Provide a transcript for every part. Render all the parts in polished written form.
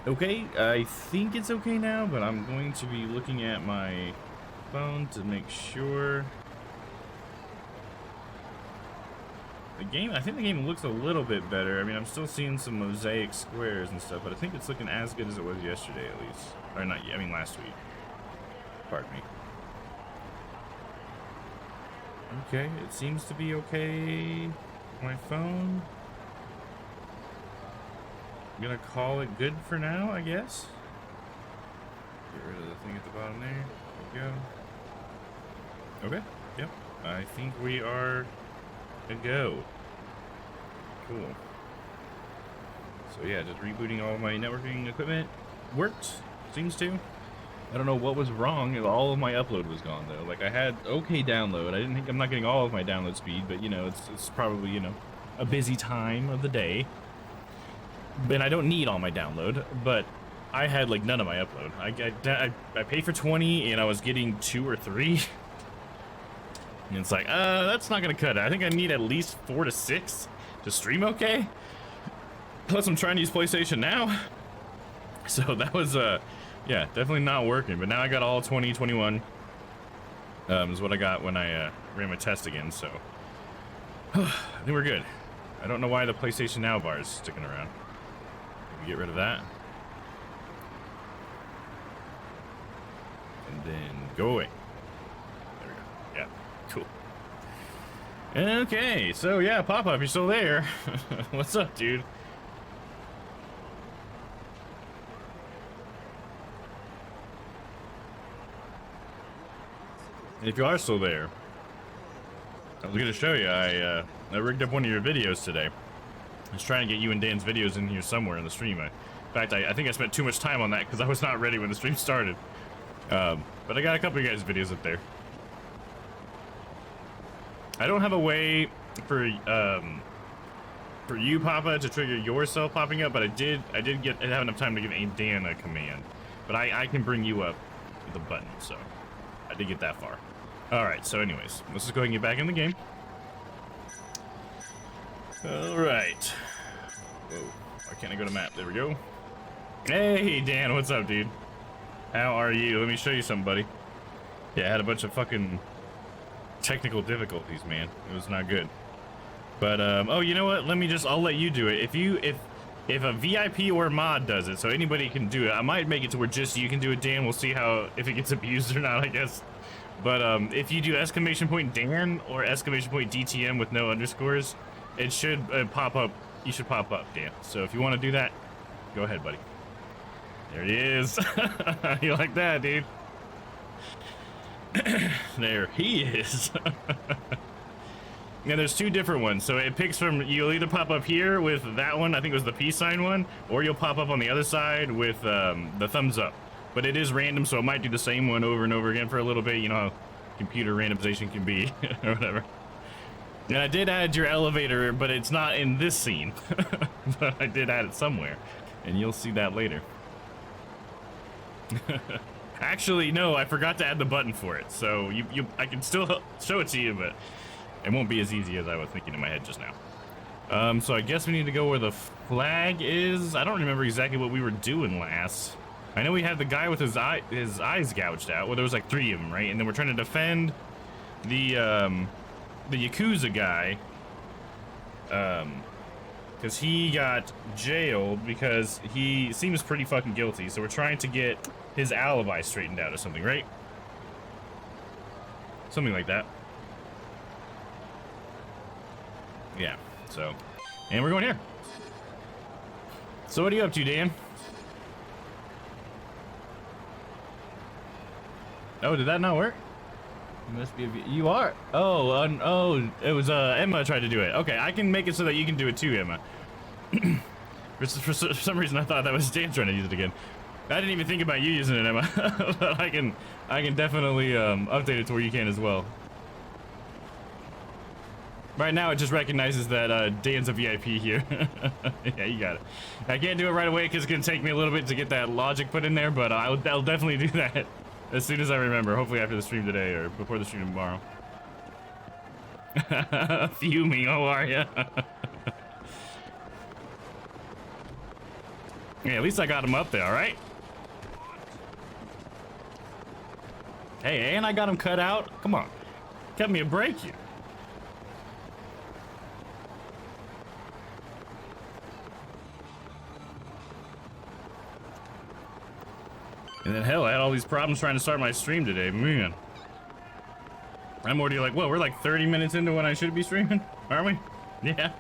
Okay, I think it's okay now, but I'm going to be looking at my phone to make sure. I think the game looks a little bit better. I mean, I'm still seeing some mosaic squares and stuff, but I think it's looking as good as it was yesterday, at least. Or not, I mean last week. Pardon me. Okay, it seems to be okay. My phone. I'm gonna call it good for now, I guess. Get rid of the thing at the bottom there. There we go. Okay, yep. I think we are a go. Cool. So yeah, just rebooting all my networking equipment worked. Seems to. I don't know what was wrong. All of my upload was gone though. Like I had okay download. I'm not getting all of my download speed, but you know, it's probably, you know, a busy time of the day. And I don't need all my download, but I had like none of my upload. I paid for 20 and I was getting 2 or 3. And it's like, that's not gonna cut it. I think I need at least 4 to 6 to stream okay. Plus I'm trying to use PlayStation Now. So that was, yeah, definitely not working. But now I got all 20, 21. Is what I got when I ran my test again, so. I think we're good. I don't know why the PlayStation Now bar is sticking around. Get rid of that. And then go away. There we go. Yeah, cool. Okay, so yeah, Pop-Up, you're still there. What's up, dude? And if you are still there, I was gonna show you, I rigged up one of your videos today. I was trying to get you and Dan's videos in here somewhere in the stream. In fact, I think I spent too much time on that because I was not ready when the stream started. But I got a couple of you guys' videos up there. I don't have a way for you, Papa, to trigger yourself popping up, but I did have enough time to give Dan a command. But I can bring you up with a button, so I did get that far. All right, so anyways, let's just go ahead and get back in the game. All right. Whoa, why can't I go to map? There we go. Hey, Dan, what's up, dude? How are you? Let me show you something, buddy. Yeah, I had a bunch of fucking technical difficulties, man. It was not good. But, oh, you know what? I'll let you do it. If a VIP or mod does it, so anybody can do it, I might make it to where just you can do it, Dan. We'll see if it gets abused or not, I guess. But, if you do exclamation point Dan or exclamation point DTM with no underscores, it should pop up. You should pop up, Dan. So if you want to do that, go ahead, buddy. There he is. You like that, dude? There he is. Yeah, there's 2 different ones. So it picks from, you'll either pop up here with that one, I think it was the peace sign one, or you'll pop up on the other side with the thumbs up. But it is random, so it might do the same one over and over again for a little bit. You know how computer randomization can be, or whatever. And I did add your elevator, but it's not in this scene. But I did add it somewhere, and you'll see that later. Actually, no, I forgot to add the button for it. So I can still show it to you, but it won't be as easy as I was thinking in my head just now. So I guess we need to go where the flag is. I don't remember exactly what we were doing last. I know we had the guy with his eyes gouged out. Well, there was like 3 of them, right? And then we're trying to defend the Yakuza guy, because he got jailed because he seems pretty fucking guilty. So we're trying to get his alibi straightened out or something, right? Something like that. Yeah, so, and we're going here. So what are you up to, Dan? Oh, did that not work? You must be you are. Oh, oh, it was Emma tried to do it. Okay, I can make it so that you can do it too, Emma. For some reason, I thought that was Dan trying to use it again. I didn't even think about you using it, Emma. But I can definitely update it to where you can as well. Right now, it just recognizes that Dan's a VIP here. Yeah, you got it. I can't do it right away because it's gonna take me a little bit to get that logic put in there, but I'll definitely do that as soon as I remember. Hopefully after the stream today or before the stream tomorrow. Fuming, how are ya? Yeah, at least I got him up there, all right? Hey, and I got him cut out. Come on. Cut me a break here. And then hell, I had all these problems trying to start my stream today, man. I'm already like, whoa, we're like 30 minutes into when I should be streaming, aren't we? Yeah.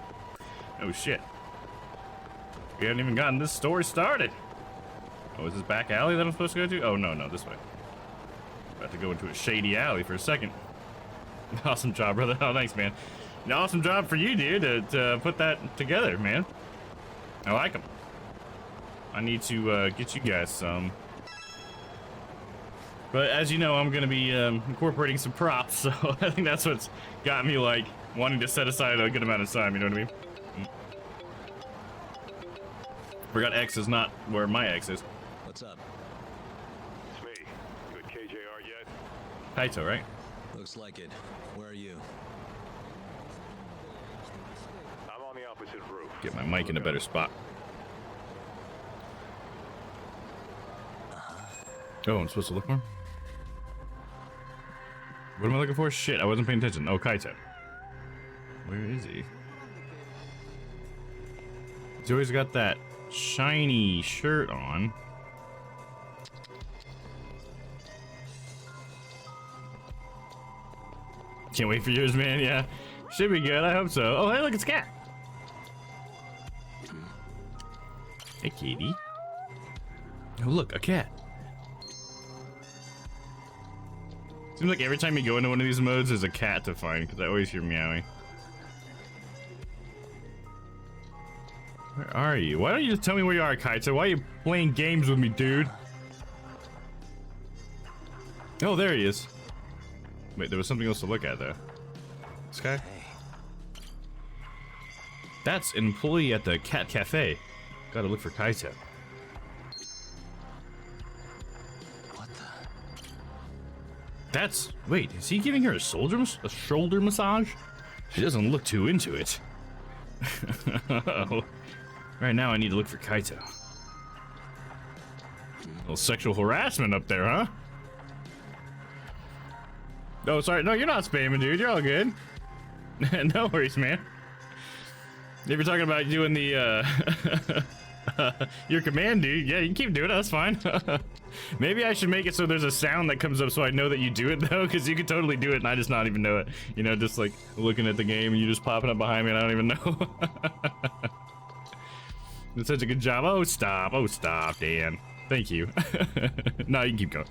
Oh shit. We haven't even gotten this story started. Oh, is this back alley that I'm supposed to go to? Oh, no, this way. About to go into a shady alley for a second. Awesome job, brother. Oh, thanks, man. An awesome job for you, dude, to put that together, man. I like them. I need to get you guys some. But as you know, I'm gonna be incorporating some props, so I think that's what's got me like wanting to set aside a good amount of time. You know what I mean? Forgot X is not where my X is. What's up? It's me. You at KJR yet? Kaito, right? Looks like it. Where are you? I'm on the opposite roof. Get my mic in a better spot. Oh, I'm supposed to look for him? What am I looking for? Shit, I wasn't paying attention. Oh, Kaito. Where is he? He's always got that shiny shirt on. Can't wait for yours, man. Yeah, should be good. I hope so. Oh, hey, look, it's Cat. Hey, Katie. Oh, look, a cat. Seems like every time you go into one of these modes, there's a cat to find, because I always hear meowing. Where are you? Why don't you just tell me where you are, Kaito? Why are you playing games with me, dude? Oh, there he is. Wait, there was something else to look at, though. This guy? That's an employee at the Cat Cafe. Gotta look for Kaito. What the? That's... Wait, is he giving her a shoulder massage? She doesn't look too into it. Uh-oh. Right now I need to look for Kaito. A little sexual harassment up there, huh? Oh, sorry. No, you're not spamming, dude. You're all good. No worries, man. If you're talking about doing the, your command, dude, yeah, you can keep doing it. That's fine. Maybe I should make it so there's a sound that comes up so I know that you do it, though, because you could totally do it and I just not even know it. You know, just like looking at the game and you just popping up behind me and I don't even know. It's such a good job. Oh, stop. Oh, stop, Dan. Thank you. No, you can keep going.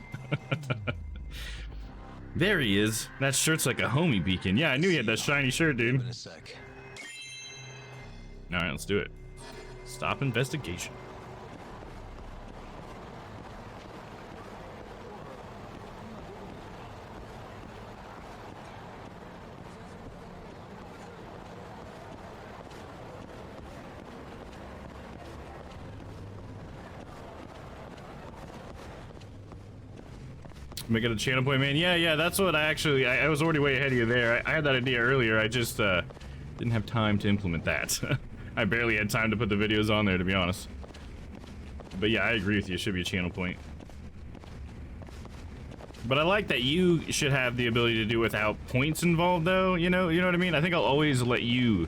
There he is. That shirt's like a homie beacon. Yeah, I knew he had that shiny shirt, dude. In a sec. Alright, let's do it. Stop investigation. Make it a channel point, man. Yeah, that's what I actually... I was already way ahead of you there. I had that idea earlier. I just didn't have time to implement that. I barely had time to put the videos on there, to be honest. But yeah, I agree with you. It should be a channel point. But I like that you should have the ability to do without points involved, though. You know what I mean? I think I'll always let you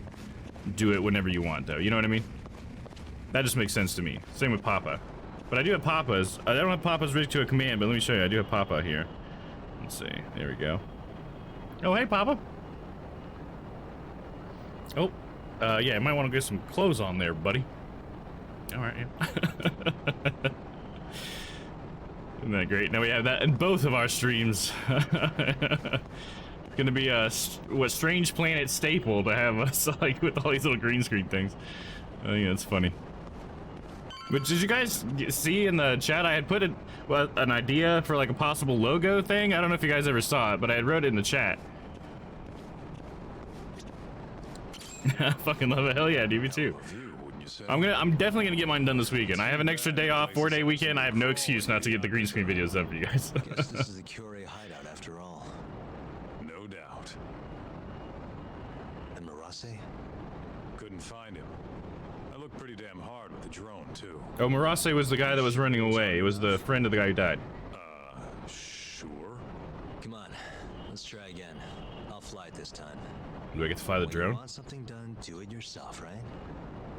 do it whenever you want, though. You know what I mean? That just makes sense to me. Same with Papa. But I do have Papa's. I don't have Papa's rigged to a command, but let me show you. I do have Papa here. Let's see. There we go. Oh, hey, Papa. Oh, yeah, you might want to get some clothes on there, buddy. All right, yeah. Isn't that great? Now we have that in both of our streams. It's gonna be a Strange Planet staple to have us like with all these little green screen things. I think that's funny. But did you guys see in the chat I had put an idea for like a possible logo thing? I don't know if you guys ever saw it, but I had wrote it in the chat. I fucking love it. Hell yeah, dude, me too. I'm definitely gonna get mine done this weekend. I have an extra day off, 4-day weekend. I have no excuse not to get the green screen videos up for you guys. Guess this is the Curie hideout after all. No doubt. And Marase? Couldn't find him. I looked pretty damn hard with the drone, too. Oh, Marase was the guy that was running away. It was the friend of the guy who died. Sure. Come on, let's try again. I'll fly it this time. Do I get to fly the When you drone? want something done, do it yourself, right?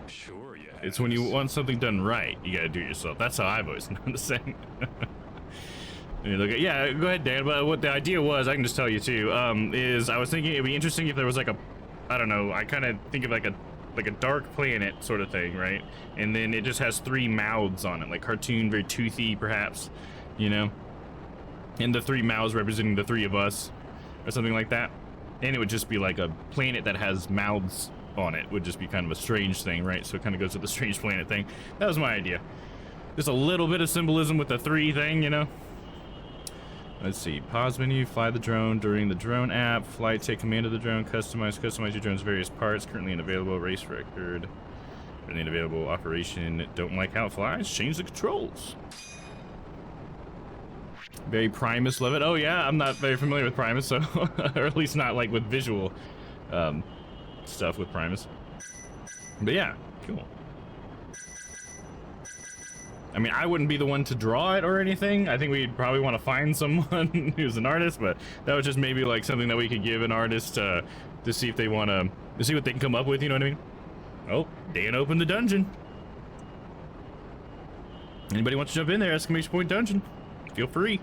Sure, yeah. It's when you want something done right, you gotta do it yourself. That's how I've always known the saying. And you look at, yeah, go ahead, Dan. But what the idea was, I can just tell you too, is I was thinking it'd be interesting if there was like a, I don't know, I kind of think of like a dark planet sort of thing, right? And then it just has 3 mouths on it, like cartoon, very toothy, perhaps, you know? And the 3 mouths representing the 3 of us, or something like that. And it would just be like a planet that has mouths on it, would just be kind of a strange thing, right? So it kind of goes with the strange planet thing. That was my idea. Just a little bit of symbolism with the 3 thing, you know? Let's see, pause menu, fly the drone during the drone app, flight, take command of the drone, customize your drone's various parts, currently unavailable, race record, currently unavailable, operation, don't like how it flies, change the controls. Very Primus, love it. Oh yeah, I'm not very familiar with Primus, so, or at least not like with visual stuff with Primus. But yeah, cool. I mean, I wouldn't be the one to draw it or anything. I think we'd probably want to find someone who's an artist, but that was just maybe like something that we could give an artist to see if they want to see what they can come up with, you know what I mean? Oh, Dan opened the dungeon. Anybody wants to jump in there, exclamation point dungeon, feel free.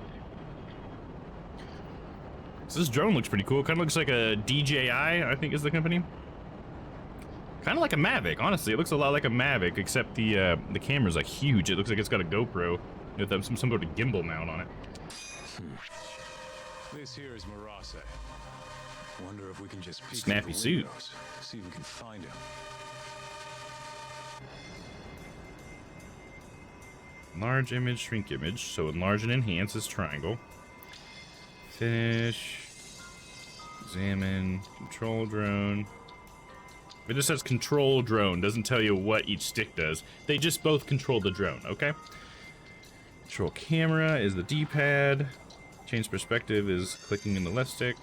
So this drone looks pretty cool. Kind of looks like a DJI, I think is the company. Kind of like a Mavic, honestly. It looks a lot like a Mavic, except the camera's like huge. It looks like it's got a GoPro with some sort of gimbal mount on it. This here is Marase. Wonder if we can just peek Snappy through the suit. windows, see if we can find him. Enlarge image, shrink image. So enlarge and enhance is triangle. Finish. Examine. Control drone. It just says control drone, doesn't tell you what each stick does. They just both control the drone, okay? Control camera is the D-pad. Change perspective is clicking in the left stick.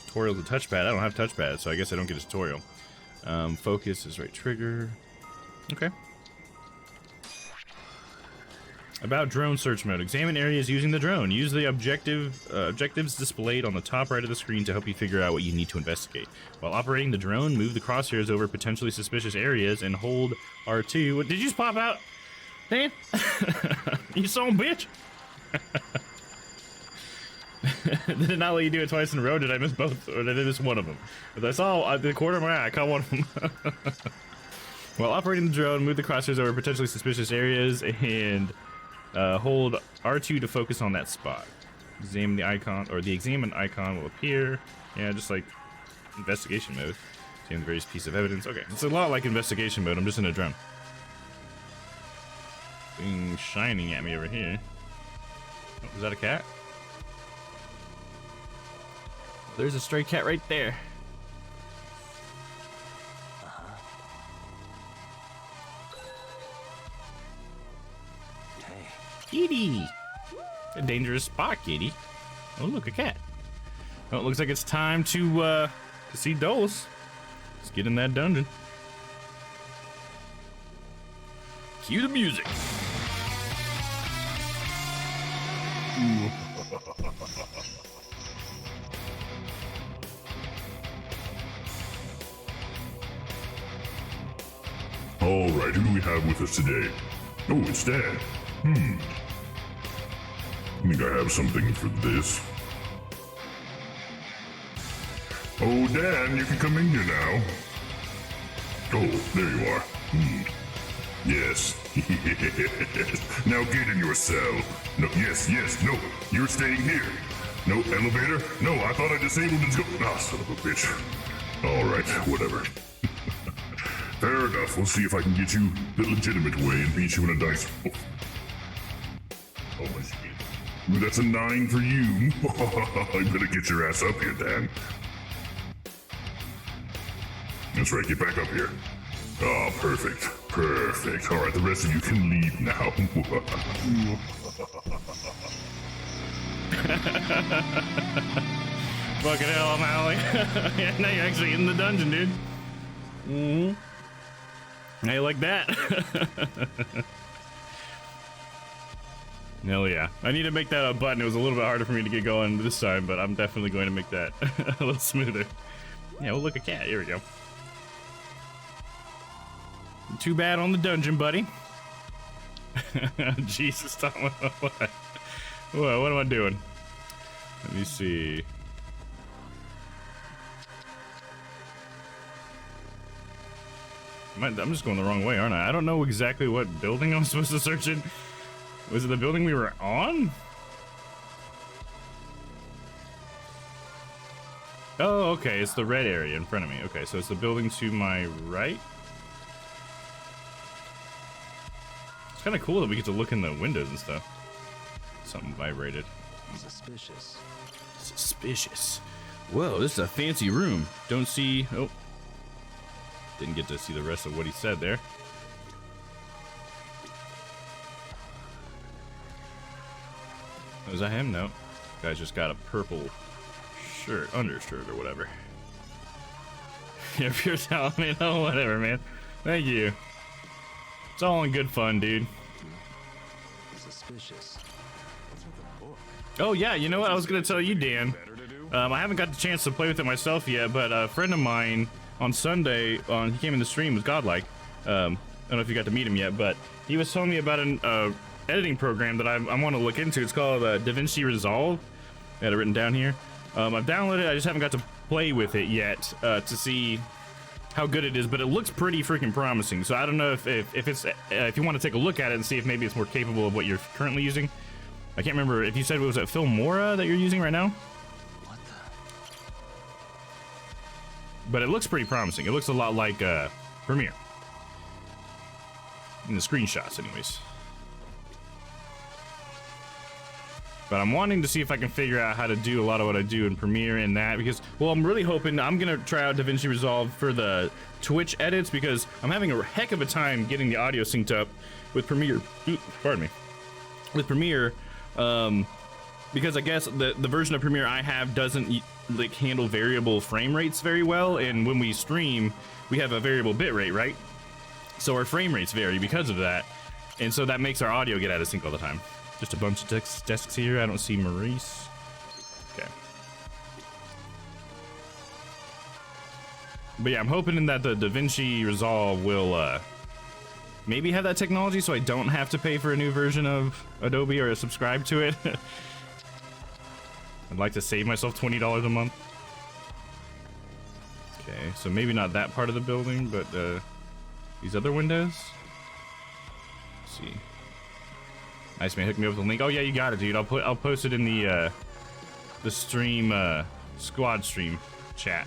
Tutorial is the touchpad. I don't have touchpad, so I guess I don't get a tutorial. Focus is right trigger. Okay. About drone search mode. Examine areas using the drone. Use the objectives displayed on the top right of the screen to help you figure out what you need to investigate. While operating the drone, move the crosshairs over potentially suspicious areas and hold R2. What, did you just pop out? Dan? You son of a bitch? Did it not let you do it twice in a row? Did I miss both? Or did I miss one of them? Because I saw the corner of my eye. I caught one of them. While operating the drone, move the crosshairs over potentially suspicious areas and hold R2 to focus on that spot. Examine the icon, or the examined icon will appear. Yeah, just like investigation mode. Examine the various piece of evidence. Okay, it's a lot like investigation mode. I'm just in a drone. Thing shining at me over here. Oh, is that a cat? There's a stray cat right there. Kitty! A dangerous spot, kitty. Oh, look, a cat. Oh, it looks like it's time to see Dulce. Let's get in that dungeon. Cue the music. All right, who do we have with us today? Oh, it's Dan. I think I have something for this. Oh, Dan, you can come in here now. Oh, there you are. Yes. Now get in your cell. No, yes, no. You're staying here. No elevator? No, I thought I disabled its go. Ah, son of a bitch. All right, whatever. Fair enough. We'll see if I can get you the legitimate way and beat you in a dice. Oh my shit. Ooh, that's a 9 for you. I better get your ass up here, Dan. That's right, get back up here. Oh, perfect. Perfect. All right, the rest of you can leave now. Fucking hell, I'm Alley. Yeah, now you're actually in the dungeon, dude. Hey, like that. Hell yeah. I need to make that a button. It was a little bit harder for me to get going this time, but I'm definitely going to make that a little smoother. Yeah, we'll look a cat. Here we go. Too bad on the dungeon, buddy. Jesus, Tom. What am I doing? Let me see. I'm just going the wrong way, aren't I? I don't know exactly what building I'm supposed to search in. Was it the building we were on? Oh, okay. It's the red area in front of me. Okay, so it's the building to my right. It's kind of cool that we get to look in the windows and stuff. Something vibrated. Suspicious. Suspicious. Whoa, this is a fancy room. Don't see... Oh. Didn't get to see the rest of what he said there. Was that him? No. Guy's just got a purple shirt, undershirt or whatever. If you're telling me, no, whatever, man. Thank you. It's all in good fun, dude. Suspicious. Oh yeah, you know what? I was gonna tell you, Dan. I haven't got the chance to play with it myself yet, but a friend of mine on Sunday, he came in the stream, was Godlike. I don't know if you got to meet him yet, but he was telling me about an editing program that I want to look into. It's called DaVinci Resolve. I had it written down here. I've downloaded it. I just haven't got to play with it yet to see how good it is, but it looks pretty freaking promising. So I don't know if you want to take a look at it and see if maybe it's more capable of what you're currently using. I can't remember if you said it was at Filmora that you're using right now. What the? But it looks pretty promising. It looks a lot like Premiere. In the screenshots, anyways. But I'm wanting to see if I can figure out how to do a lot of what I do in Premiere and that, because, well, I'm really hoping I'm gonna try out DaVinci Resolve for the Twitch edits, because I'm having a heck of a time getting the audio synced up with Premiere. Pardon me. With Premiere, because I guess the version of Premiere I have doesn't like handle variable frame rates very well, and when we stream, we have a variable bit rate, right? So our frame rates vary because of that, and so that makes our audio get out of sync all the time. Just a bunch of desks here. I don't see Maurice. Okay. But yeah, I'm hoping that the DaVinci Resolve will maybe have that technology so I don't have to pay for a new version of Adobe or subscribe to it. I'd like to save myself $20 a month. Okay, so maybe not that part of the building, but these other windows. Let's see. Nice, man. Hook me up with a link. Oh yeah, you got it, dude. I'll post it in the stream squad stream chat.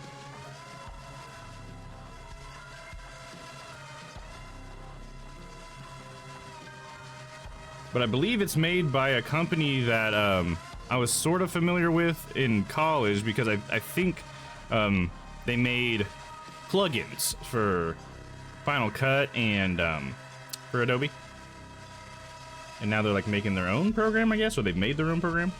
But I believe it's made by a company that I was sort of familiar with in college, because I think they made plugins for Final Cut and for Adobe. And now they're like making their own program, I guess, or they've made their own program.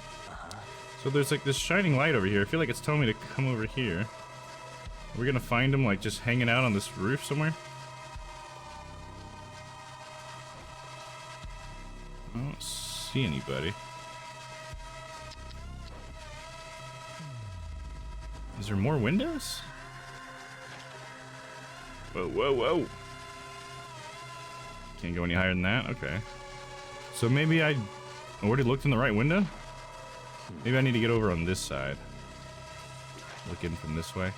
So there's like this shining light over here. I feel like it's telling me to come over here. Are we gonna find him like just hanging out on this roof somewhere? I don't see anybody. Is there more windows? Whoa, whoa, whoa. Can't go any higher than that? Okay. So maybe I already looked in the right window? Maybe I need to get over on this side. Look in from this way.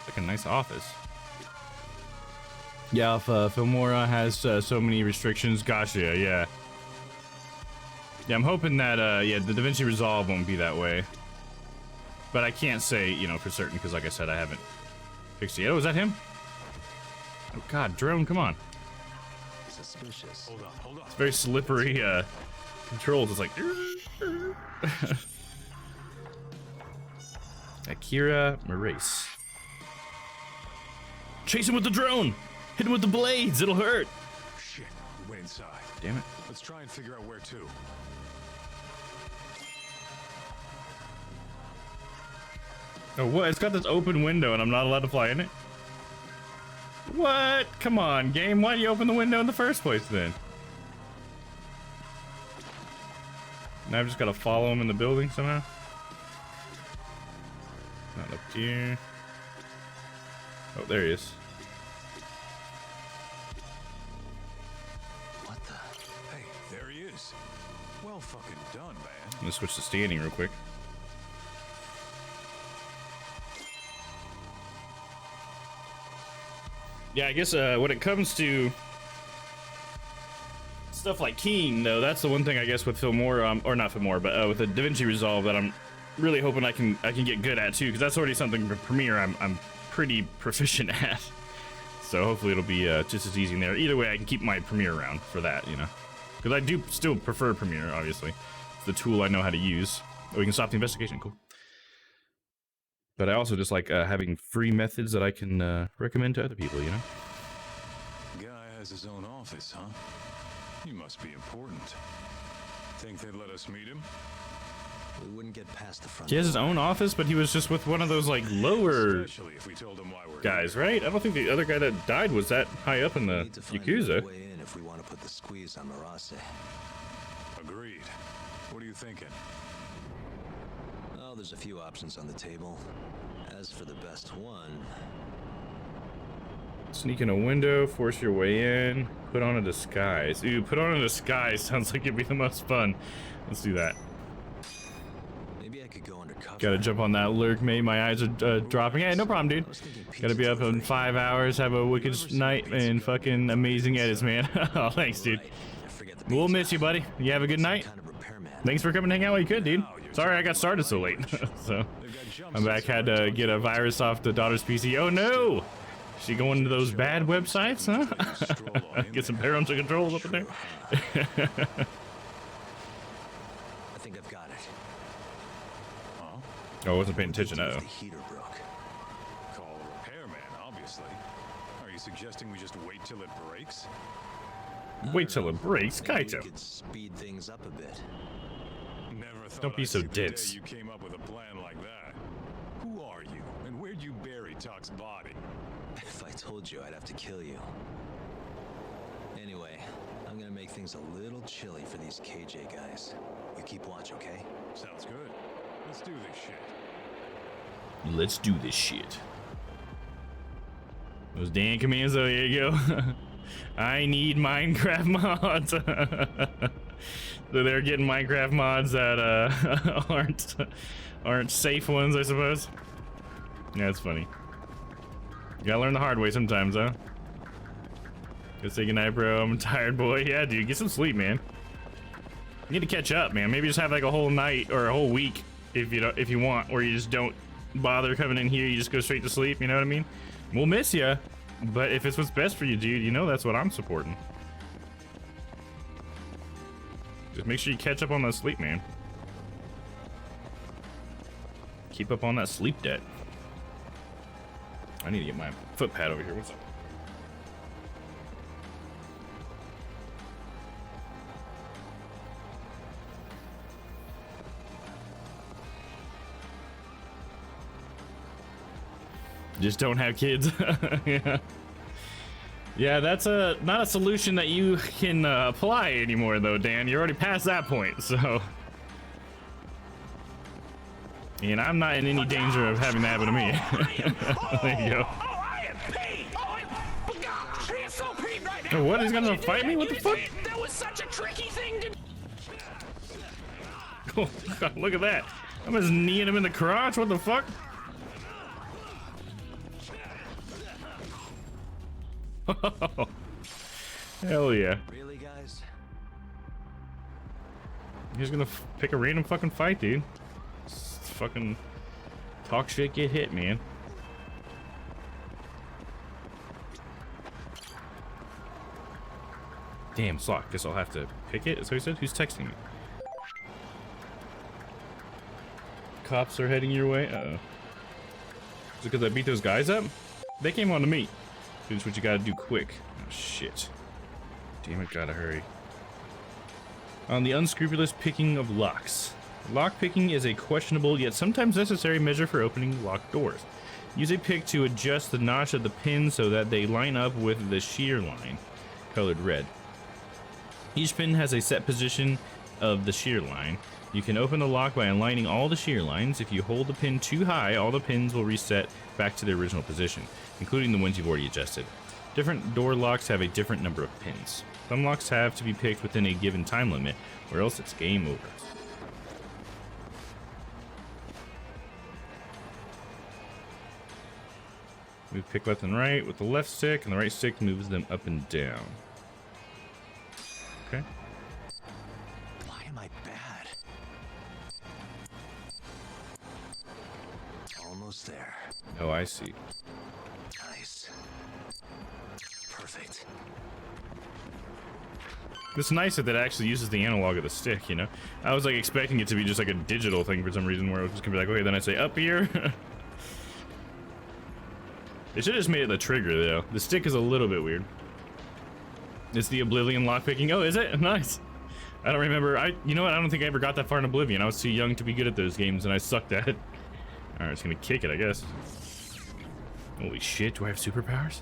Like a nice office. Yeah, if Filmora has so many restrictions, gotcha, yeah. Yeah, I'm hoping that, yeah, the DaVinci Resolve won't be that way. But I can't say, you know, for certain, because like I said, I haven't fixed it yet. Oh, is that him? Oh god, drone, come on. Suspicious. Hold on. It's very slippery controls. It's like Akira Maurice. Chase him with the drone! Hit him with the blades, it'll hurt! Shit, we went inside. Damn it. Let's try and figure out where to. Oh, what? It's got this open window and I'm not allowed to fly in it? What? Come on, game. Why do you open the window in the first place then? Now I've just got to follow him in the building somehow? Not up here. Oh, there he is. What the? Hey, there he is. Well fucking done, man. I'm gonna switch to standing real quick. Yeah, I guess when it comes to stuff like keying, though, that's the one thing I guess with Filmora, or not Filmora, but with the DaVinci Resolve that I'm really hoping I can get good at too, because that's already something for Premiere I'm pretty proficient at. So hopefully it'll be just as easy in there. Either way, I can keep my Premiere around for that, you know, because I do still prefer Premiere. Obviously, it's the tool I know how to use. Oh, we can stop the investigation. Cool. But I also just like having free methods that I can recommend to other people, you know? Guy has his own office, huh? He must be important. Think they'd let us meet him? We wouldn't get past the front. He has his own office, but he was just with one of those like lower Especially if we told him why we're guys, here. right? I don't think the other guy that died was that high up in We the need to find Yakuza. a way in if we want to put the squeeze on Marase. Agreed. What are you thinking? Oh, there's a few options on the table. As for the best one, Sneak in a window, force your way in, put on a disguise. Ooh, put on a disguise sounds like it'd be the most fun. Let's do that. maybe I could go undercover. Gotta jump on that lurk, mate. My eyes are dropping. Hey, no problem, dude. I was thinking Gotta be pizza up in delivery. 5 hours, have a wicked night, and fucking amazing edits, man. Oh, thanks, dude. Right, I forget the We'll pizza. miss you, buddy. You have a good night. Kind of repairman. Thanks for coming to hang out while you could, dude. Sorry I got started so late. So I'm back. Had to get a virus off the daughter's PC. Oh no! She going into those bad websites, huh? Get some parental controls up in there. I think I've got it. Oh, I wasn't paying attention. If Uh the heater broke. Call a repairman, obviously. Are you suggesting we just wait till it breaks? oh. Wait till it breaks, Maybe we Kaito. could speed things up a bit. Never thought Don't be I'd so see the day dense. you came up with a plan like that. Who are you, and where'd you bury Talk's body? If I told you, I'd have to kill you. Anyway, I'm gonna make things a little chilly for these KJ guys. You keep watch, okay? Sounds good. Let's do this shit. Let's do this shit. Those damn commands, though. Here you go. I need Minecraft mods. So they're getting Minecraft mods that aren't safe ones, I suppose. Yeah, it's funny. You gotta learn the hard way sometimes, huh? Go say goodnight, bro. I'm tired, boy. Yeah, dude, get some sleep, man. You need to catch up, man. Maybe just have like a whole night or a whole week if you want, or you just don't bother coming in here. You just go straight to sleep. You know what I mean? We'll miss you, but if it's what's best for you, dude, you know that's what I'm supporting. Just make sure you catch up on that sleep, man. Keep up on that sleep debt. I need to get my foot pad over here. What's up? Just don't have kids. Yeah. Yeah, that's not a solution that you can apply anymore, though, Dan. You're already past that point, so. And I'm not in any danger of having that happen to me. There you go. Oh, what? He's gonna fight me? What the fuck? That was such a tricky thing to do. Oh, God, look at that. I'm just kneeing him in the crotch. What the fuck? Hell yeah. Really, guys? He's gonna pick a random fucking fight, dude. Just fucking talk shit, get hit, man. Damn, Slock. Guess I'll have to pick it. Is that what he said? Who's texting me? Cops are heading your way. Uh-oh. Is it because I beat those guys up? They came on to me. Here's what you gotta do quick. Oh, shit. Damn it, gotta hurry. On the unscrupulous picking of locks. Lockpicking is a questionable yet sometimes necessary measure for opening locked doors. Use a pick to adjust the notch of the pin so that they line up with the shear line, colored red. Each pin has a set position of the shear line. You can open the lock by aligning all the shear lines. If you hold the pin too high, all the pins will reset back to their original position, including the ones you've already adjusted. Different door locks have a different number of pins. Some locks have to be picked within a given time limit, or else it's game over. Move pick left and right with the left stick, and the right stick moves them up and down. Okay. Why am I bad? Almost there. Oh, I see. Nice. Perfect. It's nice that it actually uses the analog of the stick, you know? I was like expecting it to be just like a digital thing for some reason, where it was just gonna be like, okay, then I say up here. They should have just made it the trigger, though. The stick is a little bit weird. It's the Oblivion lockpicking. Oh, is it? Nice. I don't remember. You know what? I don't think I ever got that far in Oblivion. I was too young to be good at those games, and I sucked at it. Alright, it's gonna kick it, I guess. Holy shit, do I have superpowers?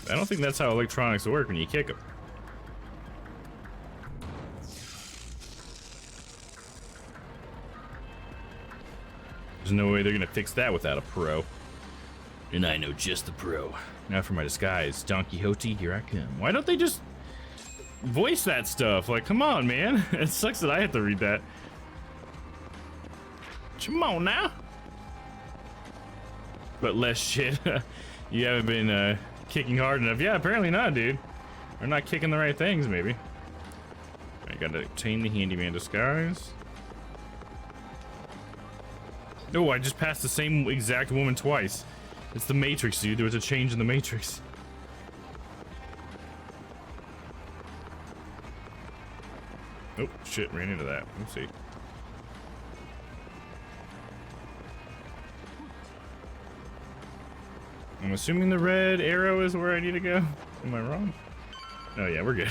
I don't think that's how electronics work when you kick them. There's no way they're gonna fix that without a pro. And I know just the pro. Now for my disguise. Don Quixote, here I come. Why don't they just voice that stuff? Like, come on, man. It sucks that I have to read that. Come on now. But less shit. You haven't been kicking hard enough. Yeah, apparently not, dude. We're not kicking the right things, maybe. I gotta obtain the handyman disguise. Oh, I just passed the same exact woman twice. It's the Matrix, dude. There was a change in the Matrix. Oh, shit. Ran into that. Let's see. I'm assuming the red arrow is where I need to go. Am I wrong? Oh, yeah, we're good.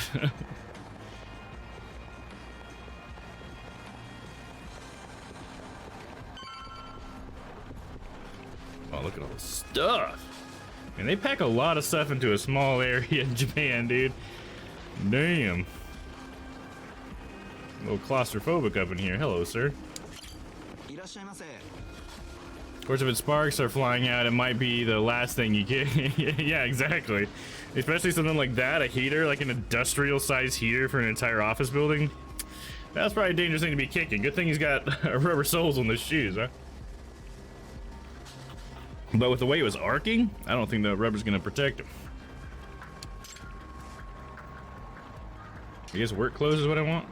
Oh, look at all this stuff. And they pack a lot of stuff into a small area in Japan, dude. Damn. A little claustrophobic up in here. Hello, sir. Of course, if its sparks are flying out, it might be the last thing you get. Yeah, exactly. Especially something like that, a heater, like an industrial-sized heater for an entire office building. That's probably a dangerous thing to be kicking. Good thing he's got rubber soles on those shoes, huh? But with the way it was arcing, I don't think the rubber's gonna protect him. I guess work clothes is what I want.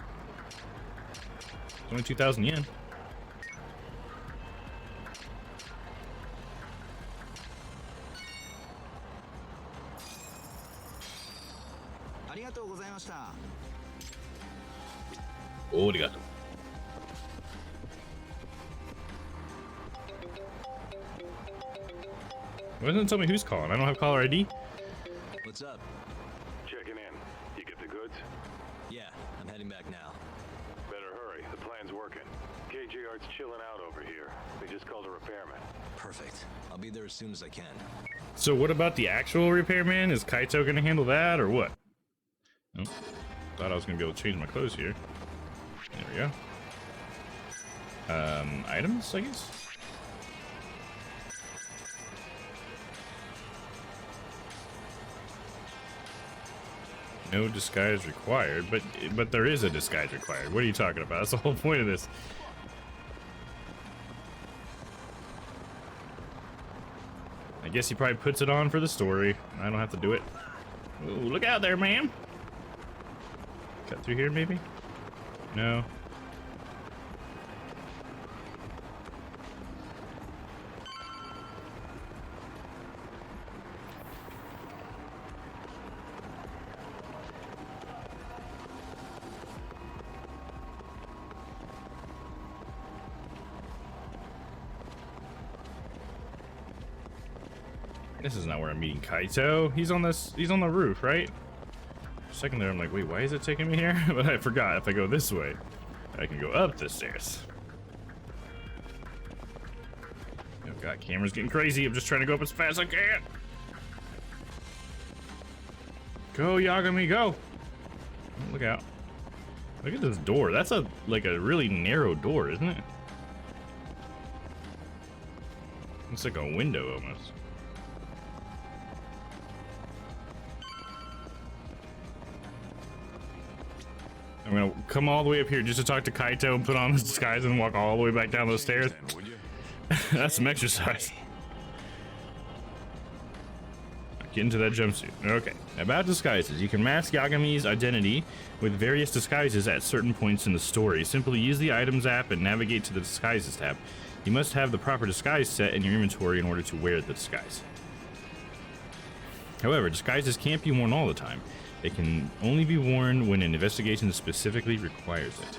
It's only 2,000 yen. Oh, arigato. Why doesn't it tell me who's calling? I don't have caller ID. What's up? Checking in. You get the goods? Yeah, I'm heading back now. Better hurry. The plan's working. KJR's chilling out over here. They just called a repairman. Perfect. I'll be there as soon as I can. So what about the actual repairman? Is Kaito gonna handle that or what? Oh, thought I was gonna be able to change my clothes here. There we go. Items, I guess? No disguise required, but there is a disguise required. What are you talking about? That's the whole point of this. I guess he probably puts it on for the story. I don't have to do it. Ooh, look out there, man. Cut through here, maybe? No. This is not where I'm meeting Kaito. He's on the roof, right? second there, I'm like, wait, why is it taking me here? But I forgot, if I go this way, I can go up the stairs. Oh god, camera's getting crazy. I'm just trying to go up as fast as I can. Go, Yagami, go. Oh, look out. Look at this door. That's like a really narrow door, isn't it? It's like a window almost. I'm gonna come all the way up here just to talk to Kaito and put on the disguise and walk all the way back down those stairs. Then, would you? That's some exercise. Get into that jumpsuit. Okay. About disguises. You can mask Yagami's identity with various disguises at certain points in the story. Simply use the Items app and navigate to the Disguises tab. You must have the proper disguise set in your inventory in order to wear the disguise. However, disguises can't be worn all the time. They can only be worn when an investigation specifically requires it.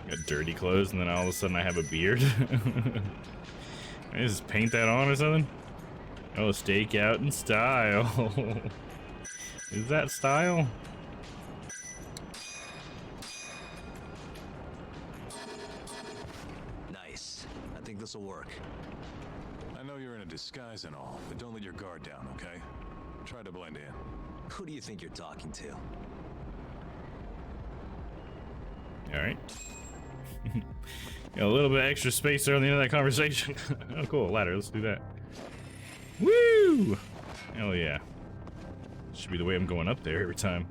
Got dirty clothes and then all of a sudden I have a beard. I just paint that on or something? Oh, stake out in style. Is that style? Nice. I think this will work. I know you're in a disguise and all, but don't let your guard down, okay? Try to blend in. Who do you think you're talking to? Alright. Got a little bit extra space there on the end of that conversation. Oh, cool. Ladder. Let's do that. Woo! Hell yeah. Should be the way I'm going up there every time.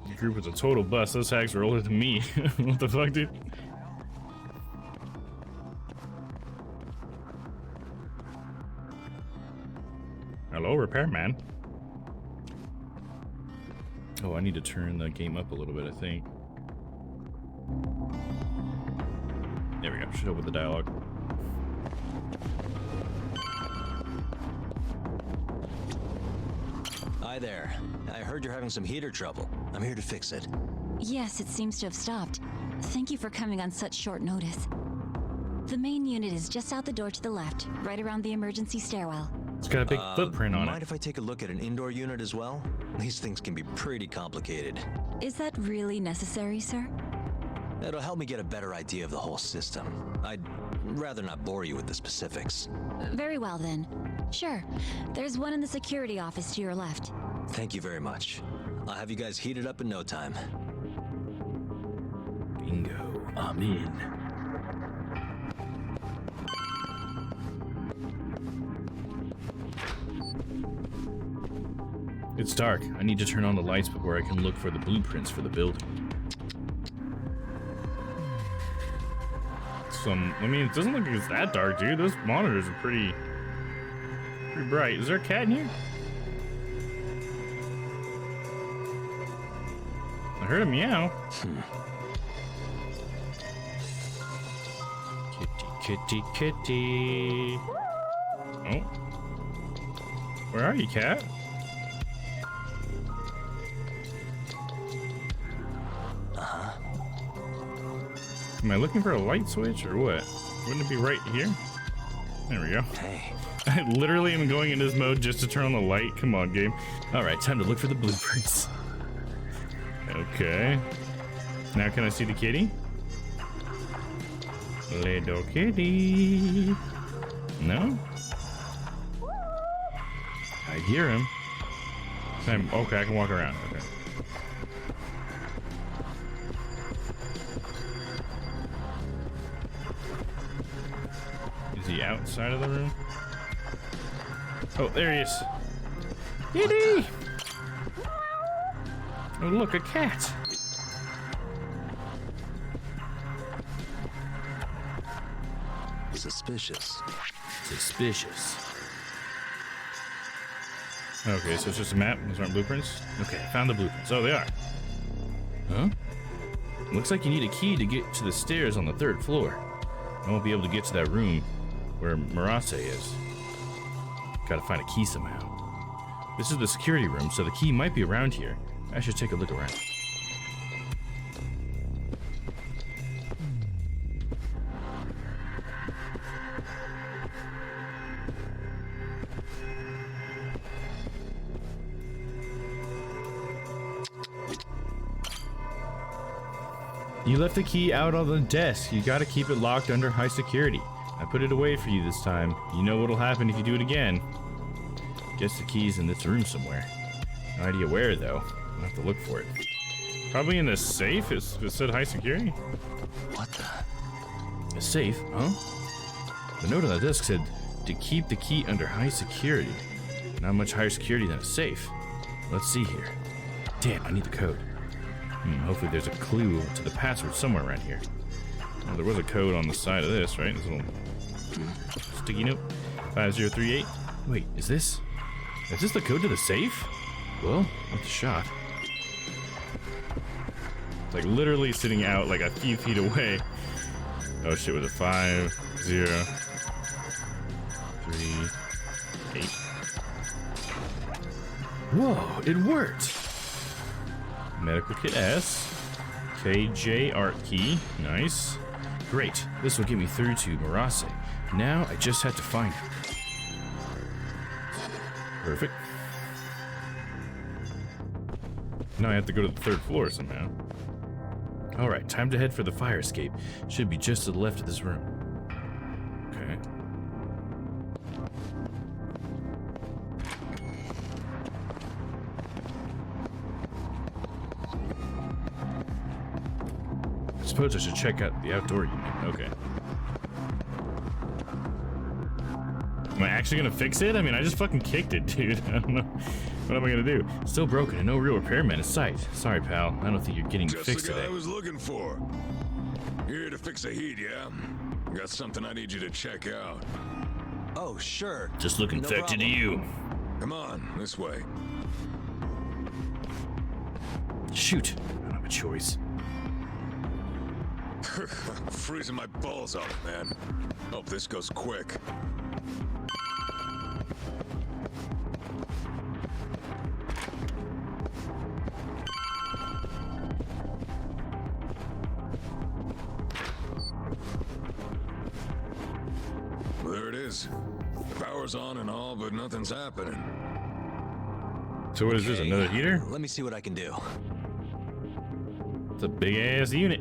The group was a total bust. Those hacks are older than me. What the fuck, dude? Hello, repairman. Oh, I need to turn the game up a little bit, I think. There we go. Should open the dialogue. Hi there. I heard you're having some heater trouble. I'm here to fix it. Yes, it seems to have stopped. Thank you for coming on such short notice. The main unit is just out the door to the left, right around the emergency stairwell. It's got a big footprint on Mind it. if I take a look at an indoor unit as well? These things can be pretty complicated. Is that really necessary, sir? It'll help me get a better idea of the whole system. I'd rather not bore you with the specifics. Very well then. Sure. There's one in the security office to your left. Thank you very much. I'll have you guys heated up in no time. Bingo. I'm in. It's dark. I need to turn on the lights before I can look for the blueprints for the building. I mean, it doesn't look like it's that dark, dude. Those monitors are pretty bright. Is there a cat in here? I heard a meow. Kitty, kitty, kitty. Oh. Where are you, cat? Am I looking for a light switch or what? Wouldn't it be right here? There we go. Hey. I literally am going in this mode just to turn on the light. Come on, game. All right, time to look for the blueprints. Okay. Now can I see the kitty? Little kitty. No? I hear him. Okay, I can walk around. Okay. Is he outside of the room? Oh, there he is. Kitty! Oh, look, a cat. Suspicious. Suspicious. Okay, so it's just a map. Those aren't blueprints? Okay, I found the blueprints. Oh, they are. Huh? Looks like you need a key to get to the stairs on the 3rd floor. I won't be able to get to that room where Murase is. Gotta find a key somehow. This is the security room, so the key might be around here. I should take a look around. You left the key out on the desk. You gotta keep it locked under high security. I put it away for you this time. You know what'll happen if you do it again. Guess the key's in this room somewhere. No idea where, though. I'll have to look for it. Probably in the safe? It said high security? What the? A safe? Huh? The note on the desk said to keep the key under high security. Not much higher security than a safe. Let's see here. Damn, I need the code. Hopefully there's a clue to the password somewhere around here. Well, there was a code on the side of this, right? This little sticky note. 5038. Wait, is this the code to the safe? Well, worth a shot. It's like literally sitting out like a few feet away. Oh shit, was it 5038? Whoa, it worked! Medical kit S. KJ art key. Nice. Great. This will get me through to Marase. Now I just have to find him. Perfect. Now I have to go to the 3rd floor somehow. Alright, time to head for the fire escape. Should be just to the left of this room. Okay. I suppose I should check out the outdoor unit. Okay. Am I actually gonna fix it? I mean, I just fucking kicked it, dude. I don't know. What am I gonna do? Still broken and no real repairman in sight. Sorry, pal. I don't think you're getting Just fixed the guy today. I was looking for. You're here to fix a heat, yeah? Got something I need you to check out. Oh, sure. Just look infected to you. Come on, this way. Shoot. I don't have a choice. Freezing my balls off, man. Hope this goes quick. There it is. The power's on and all, but nothing's happening. So what is this, another heater? Let me see what I can do. It's a big ass unit.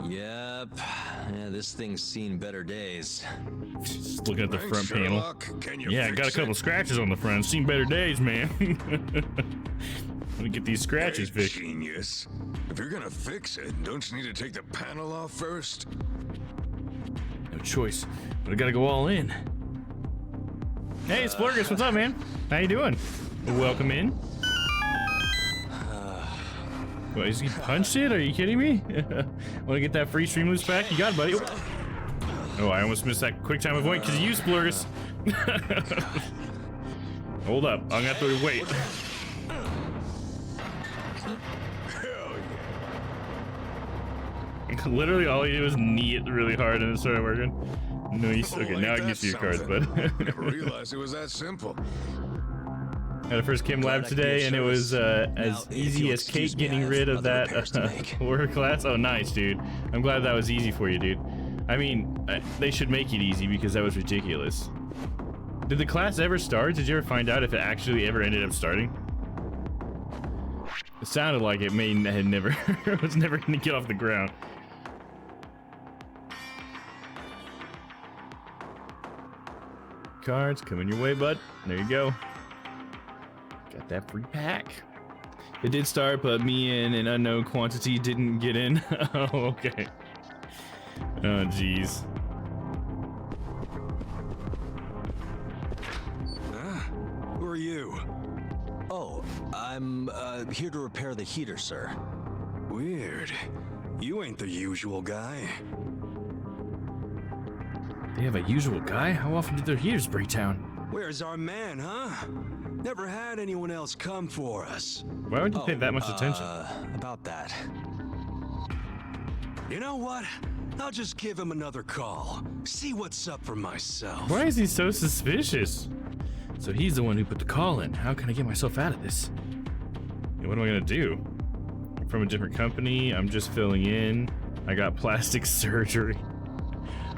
Yep. Yeah, this thing's seen better days. Just looking at the Thanks, front panel. Sherlock. Can you Yeah, fix got a couple it? scratches on the front. Seen better days, man. Let me get these scratches Hey, fixed. genius. If you're gonna fix it, don't you need to take the panel off first? No choice, but I gotta go all in. Hey, Splurgus, what's up, man? How you doing? Welcome in. What, is he punched it? Are you kidding me? Want to get that free stream loose back? You got it, buddy. Oh, I almost missed that quick time avoid because of you, Splurgus. Hold up, I'm gonna have to wait. Literally all you do is knee it really hard and it started working. Nice. Okay, now I can get to your cards, bud. Never realized it was that simple. I first came lab Glad I could today be of and it was service. as Now, if easy you'll as excuse Kate me, I getting have rid of other that repairs to make. horror class. Oh, nice, dude. I'm glad that was easy for you, dude. I mean, they should make it easy because that was ridiculous. Did the class ever start? Did you ever find out if it actually ever ended up starting? It sounded like it had never, it was never gonna get off the ground. Cards coming your way, bud. There you go. Got that free pack. It did start, but me and an unknown quantity didn't get in. Oh, okay. Oh, jeez. Who are you? Oh, I'm here to repair the heater, sir. Weird. You ain't the usual guy. They have a usual guy? How often do their heaters break down? Where's our man, huh? Never had anyone else come for us. Why would you pay that much attention? About that. You know what? I'll just give him another call. See what's up for myself. Why is he so suspicious? So he's the one who put the call in. How can I get myself out of this? And what am I gonna do? I'm from a different company. I'm just filling in. I got plastic surgery.